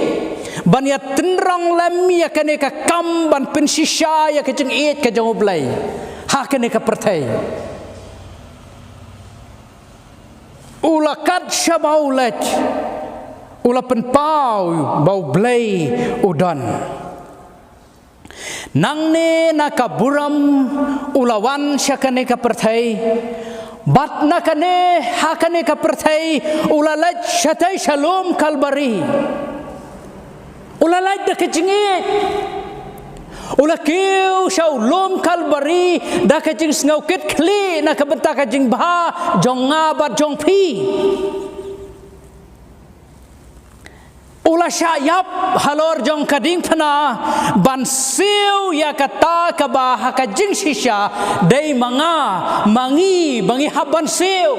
ban ya tenrong lem ya kene ka kam ban pen shisha ya ke jing it ke jong Blei ha kene ka pertai ulakat syabaulet ula penpau bau Blei udan nangne nakaburam ulawan syakane ka pertai bat nakane hakane ka pertai ulalat syatai shalom kalbari ulalat da kejingit ula kiu shalom kalbari da kejing sngaukit kli nakabenta kejing bah jong ngabat jong pi ula syayap halor jong kading pana ban siu ya kata kabah kajing shisha dei manga mangi bangi haban siu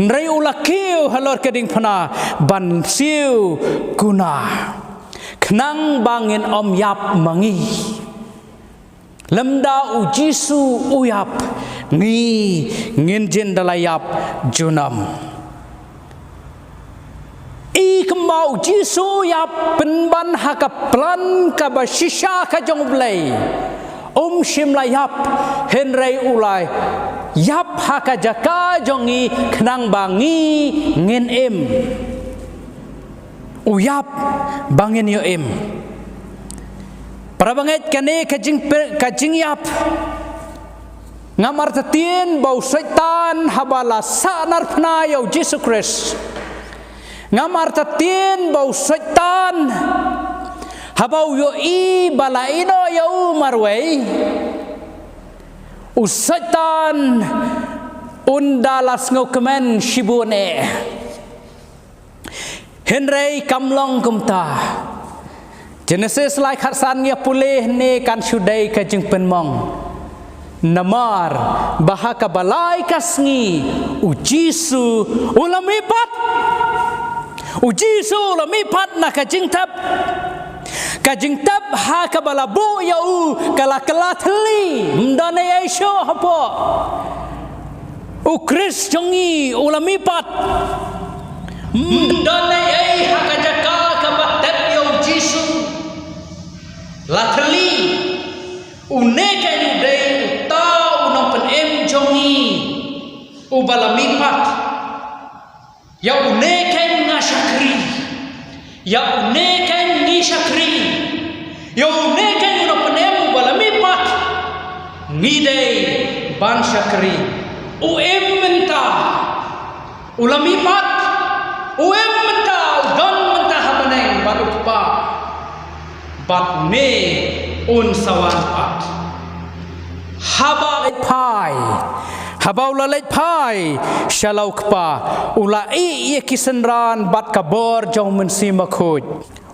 nrei ula kiu halor kading pana ban siu guna kenang bangin om yap mangi lemda ujisu uyap ngi nginjin dalayap junam I kembau jisu ya penban hakaplan kabashisha kajong Blei shimla yap henrei ulai yap hakajaka jongi kenang bangi ngin im uyap bangin yo im para banget kane kajing yap ngamar tatien bau setan habala sanar pna yo Jesus Christ ngamar tatien bau setan habau yo I balaino yo marwei usaitan undalas ngokemen shibune henrei kamlong kumta Genesis lai khatsan ya pulih ne kan sudai ka jing penmong namar bahaka balai kasngi ujisu ulamipat ujisu ulamipat na kajing tab ha kabalabu ya kala kalatli mdane aisho hapo ukris jongi ulamipat mdane ai hakajaka kabatet ya ujisu latli uneka yudai utau unompen em jongi ubalamipat ya uneka ngashakri ya uneka ngishakri ya uneka unompen em ubalamipat ngidei ban syakri uem menta ulamipat uem menta don menta habaneng badukpa bat ne un sawan pat haba pai habau lalai pai shalau kpa ulai ye kisenran bat kabor jong mensi makhut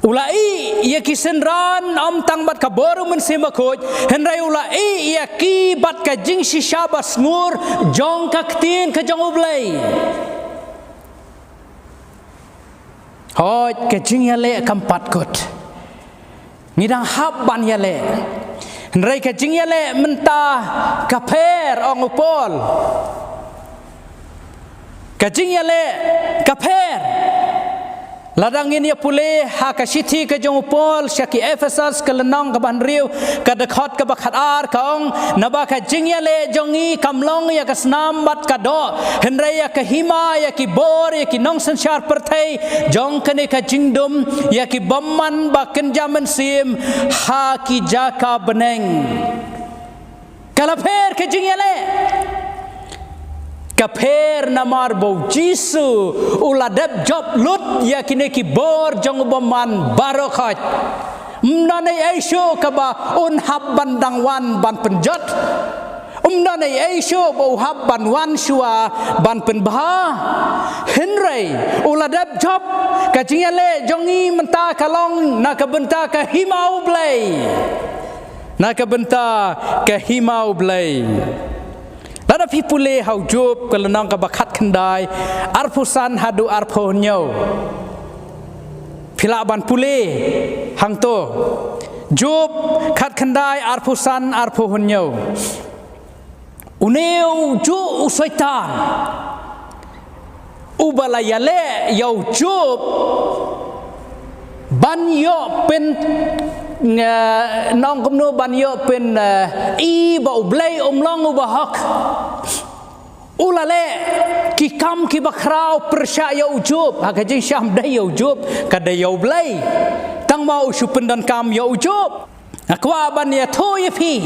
Ulai ia kisenran om tang bat ka boru men sima khoj henrai ulai ia ki bat ka jing shisha bas ngur jong ka ktin ka jong Blei hoj ka jing ya le kampat kot ngidang hab ban ya le henrai ka jing ya le mentah ka per ong upol ka jing ya le ka per ladangin ya pule ha ka sithi ka jong pol syaki Ephesus ka lenong ka ban riu ka dekhot ka bakhat ar ka ong naba ka jingya le jongi kamlong ya ka snam bat ka do henre ya ka hima ya ki bor ya ki nong sanchar perthai jong kane ka jingdum ya ki bomman ba kenjaman sim ha ki jaka beneng kala pher ka jingya le Kaper namar bau Jisu uladab job lut ya kini ki bor jong boman barokhat mnane aisyo kaba un hab bandang wan ban penjot mnane aisyo bau hab ban wan shua ban penbha henrei uladab job kacingya le jongi menta kalong na kabenta ka himau Blei na kabenta ka himau Blei Lada pipule hau job kalau nang ka bakhat khandai arpusan hadu arphonyo phila ban pule hang to job khat khandai arpusan arphonyo uneu ju usaitan ubalayale yau job ban yo pen nong kumno ban yo pen I ba Blei long ba hak ulale ki kam ki bakrau persya ya ujub ha kajing syam dai ya ujub kada ya Blei tang mau supen dan kam ya ujub akwa ban ya tho ya phi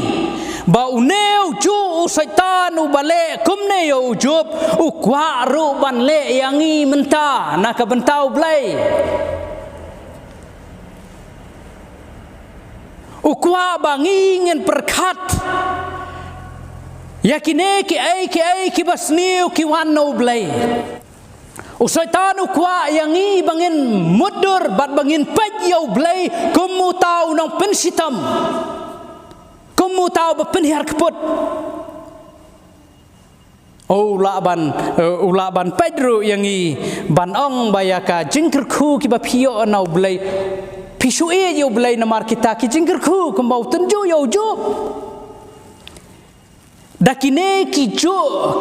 ba uneu ju usaitan ubale kumne ya ujub ukwa ru ban le yangi menta na ka bentau Blei ukwa bangi ngin perkat yakine ki ai ki basniu ki wano Blei usaitan ukwa yangi bangin mudur bat bangin pej yau Blei kumu tau nang pensitam kumu tau ba penhar keput ulaban pedru yangi ban ong bayaka jingker khu ki ba phio nau Blei Pisu yo Blei namar kita ki jingker khu kembau tenju yo job dakine ki jo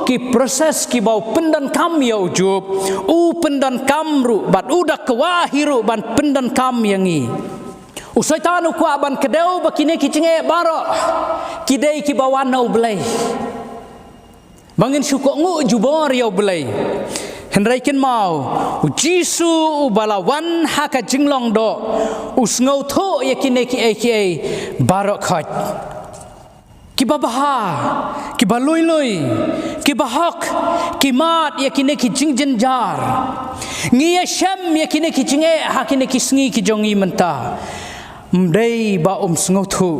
ki proses ki bau pendan kam yo job pendan kam ru bat udak kewahiru ban pendan kam yangi usaitan ku ban kedau bakine ki jingeh baro kidai ki bawan no Blei bangin syukok ngu jubor yo Blei henraikin mau Jisu balawan haka jinglong do usngau tho yakine ki aka barok khat ki babaha ki baloi ki bahak ki mat yakine ki jingjenjar ngiya syam yakine ki jinge hakine ki sngi ki jongi menta mdei ba sngo thu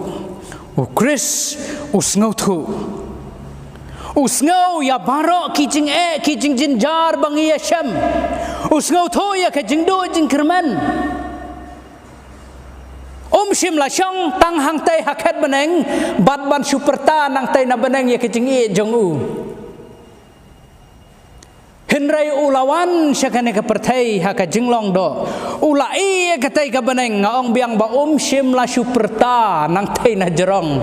Chris usngau thu usngau ya barok ki jingjenjar bangi ya syam usngau tho ya ka jingdo jingkerman shim la syong tang hang tai hakhet beneng bat ban superta nang tai na beneng ya ka jingi jongu henrai ulawan syakane ka perthai ha ka jinglong do ulai ka tai ka beneng ngaong biang ba shim la superta nang tai na jerong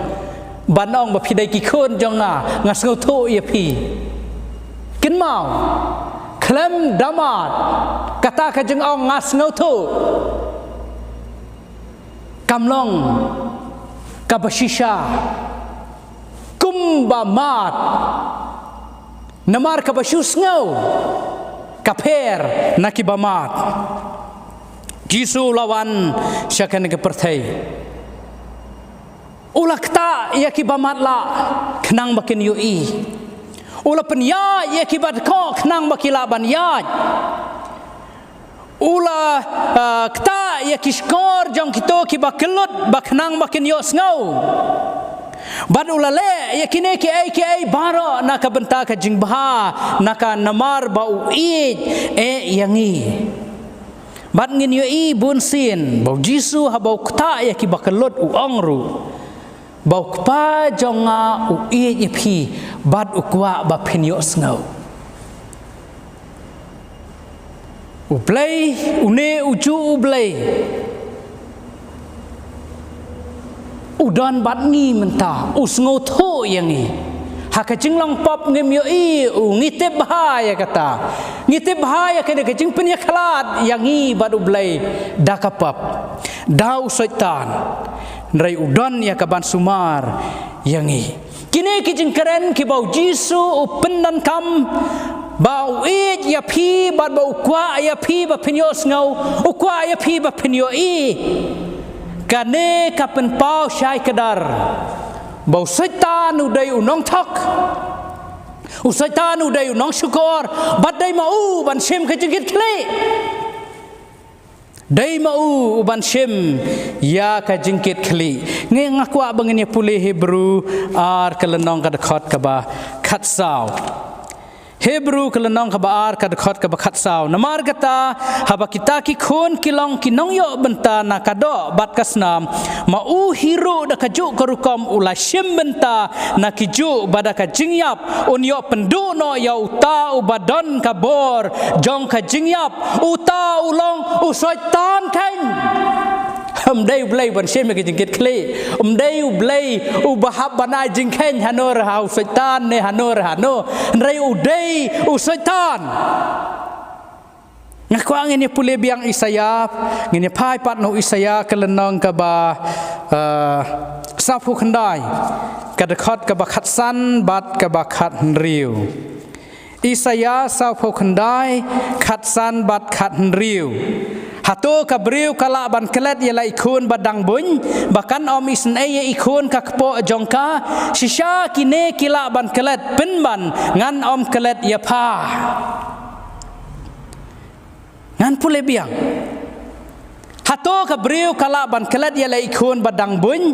banong ba phidai ki khon jonga ngasngau tho ya phi kin mau klem damat kata ka jeng ong ngasngau tho kamlong kabashisha kumbamat namar kabashusngau kaper nakibamat Jisu lawan syakane ke perthai ulakta ya kibamat la kenang bakin yui ula penya ya kibat ko kenang bakila ban ya ula kta ya kiskor jong kito kibakelut baknang bakin yo snau bad ula le ya kine ki ai baro naka benta ka jingbha naka namar bau i yangi bat ngin yo I bun sin bau Jisu ha bau kta ya ki bakalot u ongru bau kpa jonga u I phi bat u kwa ba phin yo sngo u Blei u ne u chu u Blei u don bat ngi menta u sngo tho yang I haka jinglong pop ngem yo I u ngite bahaya kata ngite bahaya kene ke jing penya khalat yang I badu Blei dakapap dau syaitan rai udon ya kaban sumar yang I kini ke jing keren ki bau Jisu u pendan kam bau I ya phi bad bau kwa ya phi ba phenyo snau u kwa ya phi ba phenyo I kane kapen pau syai kedar bau syaitan udai unong thak u syaitan udai unong syukur badai mau ban sem ke jengit kle dai mau ban sem ya ka jengkit kli nge ngaku abangnya pulih Hebrew ar kelenong ka dekat ka ba khat saw Hebrew kelenong ka ba ar ka dekat ka ba khat saw namar kata haba kita ki khon kilong kinong yo benta na kado bat kasnam mau hiro da kaju karukom ula sem benta na kiju bada ka jingyap un yo pendu no ya uta ubadon ka bor jong ka jingyap uta ulong u syaitan kain day Blei ban sem ke jingkit kle day Blei u bahab banai jingkhen hanor hau syaitan ne hanor hano rai u day u syaitan ngaku angin pule biang Isaya ngini pai pat no Isaya kelenong ka ba safu khandai ka dekat ka ba khat san bat ka ba khat riu Isaya safu khandai khat san bat khat riu Hatu ka BRIEW kala ban kelet ya la ikun badang bun bahkan om isn ya ikun ka kpo jongka shisha kine kila ban kelet penban ngan om kelet ya pa ngan pule biang hatu ka BRIEW kala ban kelet ya la ikun badang bun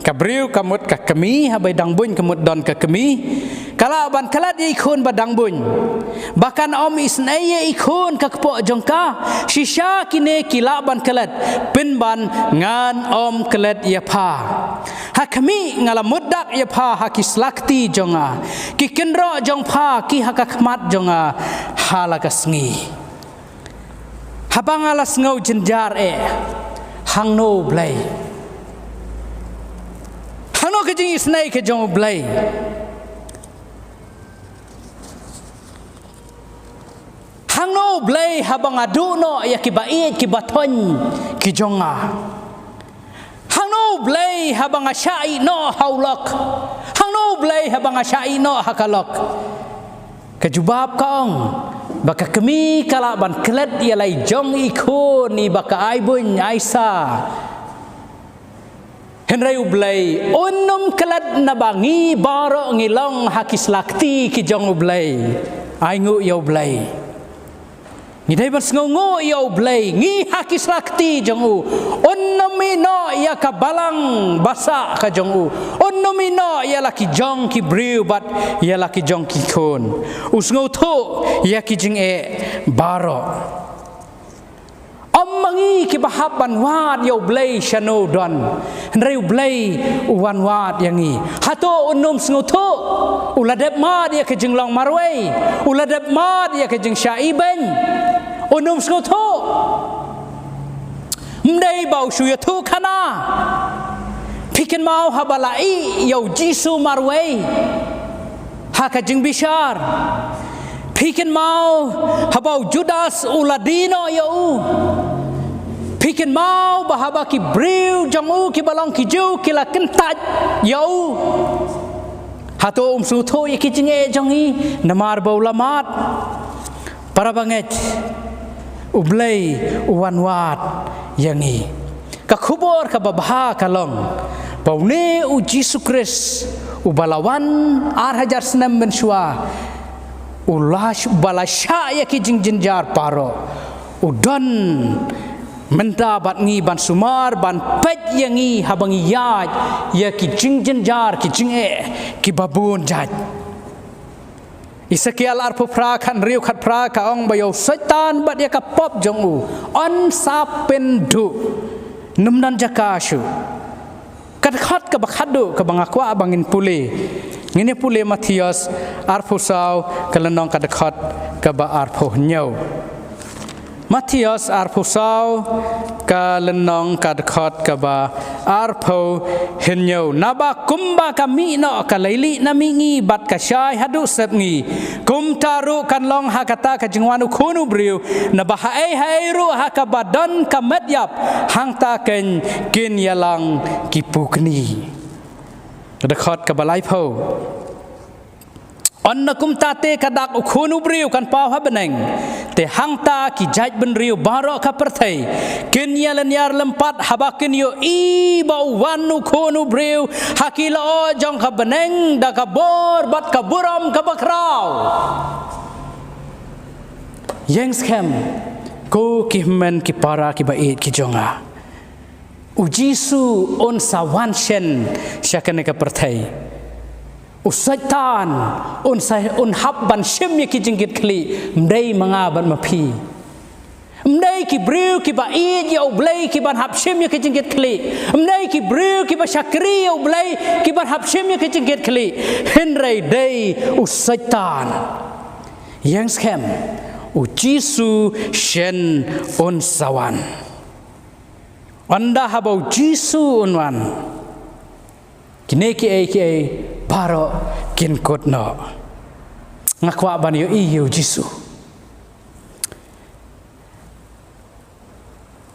ka BRIEW kamut ka kemi habai dang bun kamut don ka kemi kala ban kelet ya ikun badang bun bahkan om isnaya ikun ka kpo jongka shisha kine kila ban kelet penban ngan om kelet ya pa hakmi ngala mudak ya pa hakislakti jonga ki kendro jong pa ki hakakmat jonga halaka sngi habangala sngo jenjar hangno Blei hano ke jing isnai ke jong Blei hangno Blei habang adu no ya ki bait ki baton ki jonga hangno Blei habang asyai no haulak hangno Blei habang asyai no hakalak kejubab kaong baka kemi kala ban kelet ya lai jong ikho ni baka aibun aisa henrai Blei onum kelet nabangi baro ngilong hakislakti ki jong Blei aingu yo Blei ngidai ban sngongo yo Blei ngi hakislakti jongu onnomino ya ka balang basa ka jongu onnomino ya laki jong ki BRIEW bat ya laki jong ki khon usngo tho ya ki jing baro mangi ki bahaban wat yo Blei shano don reu Blei wan wat yangi hato unum sngoto uladep mad ya ke jinglong marwei uladep mad ya ke jing shaiben unum sngoto mdei bau shuya thu khana pikin mau habalai yo Jisu marwei ha ka jing bishar pikin mau habau Judas uladino yo pikin mau bahaba ki BRIEW jamu ki balong ki ju ki la kentat yo hato su tho ye ki jinge jongi namar baulamat para banget Blei wanwat yangi ka khubor ka babha kalong paune u Jisu Kris u balawan 4000 benshua ulash balasha ya ki jinjar paro udon menta bat ngi ban sumar ban pet yangi habangi yaj ya ki jinjar ki jinge ki babun jaj Ezekiel arpu pra kan riu khat pra ka ong bayo setan bat ya ka pop jong u on sapendu numnan jakashu kat khat ka bakhadu ka bangakwa bangin pule ngine pule Matius arpu sau kalenong ka khat ka ba arpu nyau Matius arpu sau kalenong ka khat ka ba arpu henyau naba kumba kami no ka laili namingi bat ka syai hadu sepngi kum taru kan long hakata ka jingwanu khunu briu naba hai hai ru hakabadan ka medyap hang ta ken kin yalang kipukni ka khat ka balai pho Onna kum tate kadak ukhunu briu kan pau ha beneng te hangta ki jait ben riu baro ka perthai kin yalan yar lempat habakin yo i bau wanu khunu briu hakila o jong ka beneng da ka bor bat ka buram ka bakrau yang scam ko ki men ki para ki bait ki jonga ujisu on sawan shen syakane ka perthai Usaitan un hab ban shim ye ki jingit kli mdei manga ban mapi mdei ki briu ki ba id ye Blei ki ban hab shim ye ki jingit kli mdei ki briu ki ba shakri ye Blei ki ban hab shim ye ki jingit kli henrei dei usaitan yang scam ujisu shen on sawan anda habau jisu unwan kine ki baro kin kot no ngakwa ban yo iyo jisu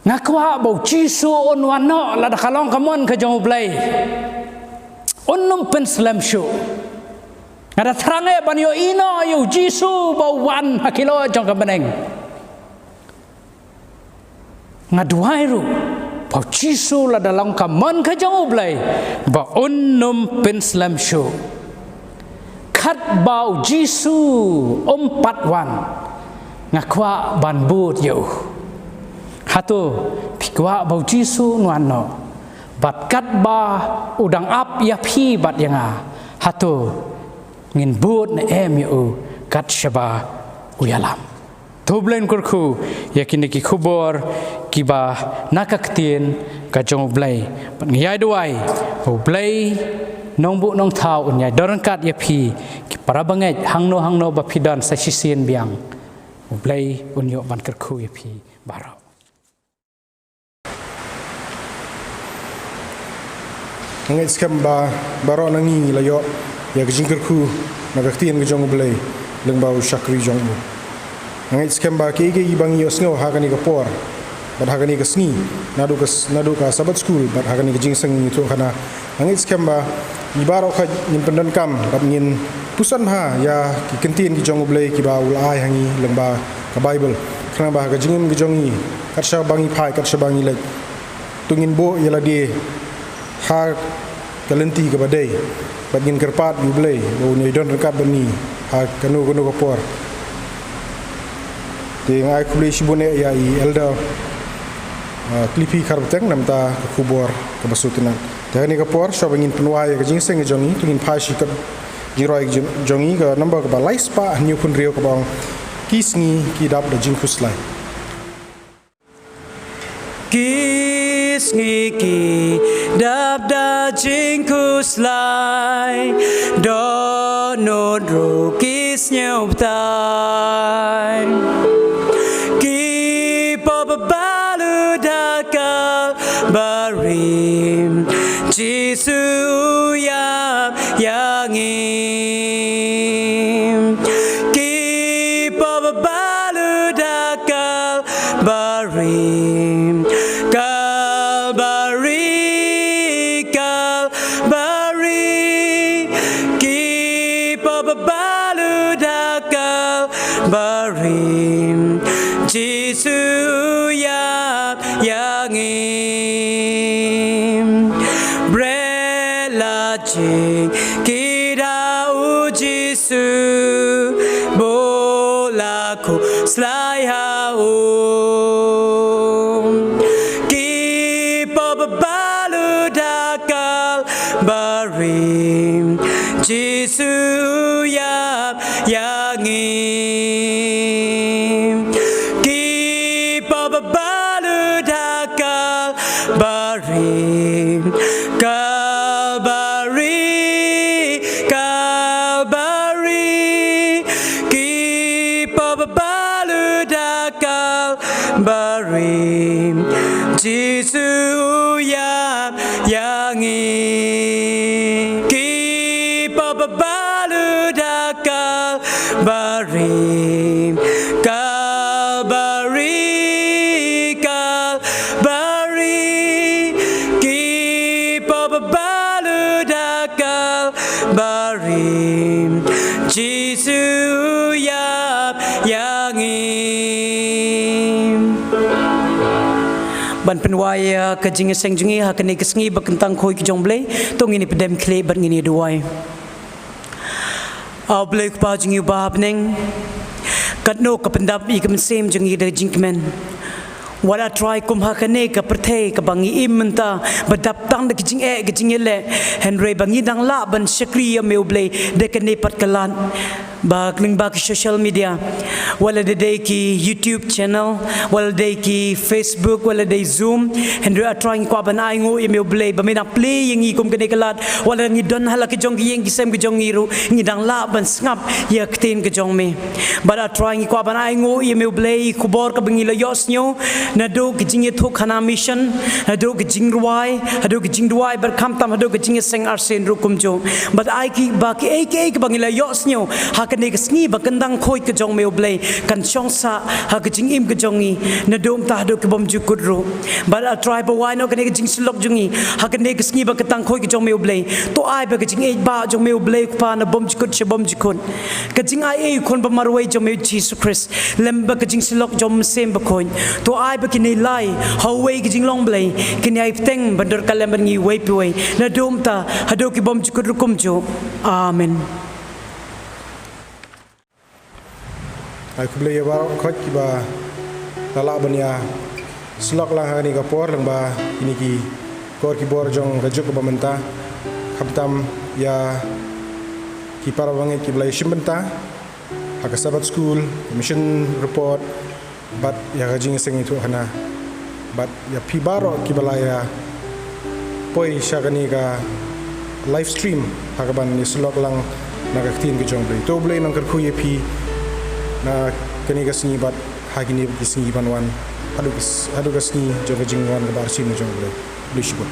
ngakwa bau jisu on wano la da kalong kamon ka jong Bleionnum pen slam shu ada trange ban yo ino yo jisu bau wan hakilo jong ka beneng ngaduai ru Pau jisu la dalam kamon ka jong Blei ba unnum pen slam shu khat bau jisu patwan ngakwa ban but yo hatu pikwa bau jisu nuano bat kat ba udang ap ya phi bat yanga hatu ngin but na em yo kat shaba uyalam Toblen kurku yakin ki khubor kiba nakaktien ka jong Blei ngiyai duai ho Blei nongbu nong thau unyai dorangkat ya phi ki parabangai hangno ba phidan sa sisien biang ho Blei unyo ban kurku ya phi baro ngai skam ba baro nangi layo ya jingkurku nakaktien ka jong Blei lengbau shakri jong ngai skam ba ke ibangi osngo hakani ka por bat hakani ka sngi nadu ka sabat school bat hakani ka jingseng itu kana ngai skam ba ibaro ka nyimpendan kam bat ngin pusan ha ya ki kentin ki jong Blei ki ba ulai hangi lengba ka bible kana ba ka jingim ki jongi katsha bangi phai katsha bangi le tungin bo yala de ha kalenti ka badai bat ngin kerpat yu Blei bo nyai don rekat bani ha kanu ka por Di ngai kulai sibune ya I elda klipi karbeteng namta kubor kebasutunan. Tani kapor shobangin penuai ke jingseng jongi tungin pashi ke jiroi jongi ke number ke balai spa new pun rio ke bang kisngi kidap da jingkuslai. Kisngi kidap da jingkuslai dono dro kisnya uptai. Barim Jisu yang keep of a baludakal barim kalbari keep of a baludakal barim Jisu yang Brelajing kita ujisu bolaku selai haum kipa baludakal barim Jisu yang dakal barim Jisu yap yangi ki babalu dakal barim kalbari ki babalu dakal barim Jisu yap yangim ban penwaya ke jinge seng jungi ha kene kesengi bakentang khoi ki jong Blei tong ini pedem kle ban ngini duai au Blei pa jungi ba hapneng katno kapendap i kemsem jungi de jingmen wala try kum ha kane ka perthei ka bangi imenta badap tang de kijing ele henry bangi dang la ban shakri meu Blei de kane pat kalan ba kling ba ki social media wala de ki YouTube channel wala de ki Facebook wala de Zoom henry are trying ko ban ai ngo meu Blei ba mena play yang i kum kane kalat wala ngi don hala ki jong yeng ki sem ki jong ngiru ngi dang la ban ngap ya kten ki jong me but are trying ko ban ai ngo meu Blei kubor ka bangi la yosnyo nado ki jinge thok khana mission nado ki jingruai nado ki jingduai bar kham tam nado ki jinge seng arsen rukum jo but ai ki ba ki ek bangila yosnyo ha kane ki sngi ba kandang khoi ki jong meu Blei kan chongsa ha ki jing im ki jongi nado ta nado ki bom ju kudru but a try ba wai no kane ki jing slok jungi ha kane ki sngi ba katang khoi ki jong meu Blei to ai ba ki jing e ba jong meu Blei pa na bom ju kud che bom ju kun ka jing ai kon ba marwai jong meu Jesus Christ lem ba ki jing slok jom sem ba khoi to ai ba kini lai hawai ki jinglong Blei kini ai teng bandar kalam ngi wei poi na domta hado ki bom chukur rukum jo amen ai ku Blei ba khot ki ba lala bania slok lang hani ka por lang ba ini ki kor ki bor jong rajuk ba menta khamtam ya ki para bange ki Blei shimbenta haka sabat school mission report but ya gajing seng itu hana but ya pibaro ki balaya poi shagani ka live stream hakaban ni slok lang nagaktin ki jong Blei to Blei nang kar khu ye pi na kani ka singi bat hagini ki singi banwan adu ka singi jong gajing wan ka bar sin jong Blei Blei shibo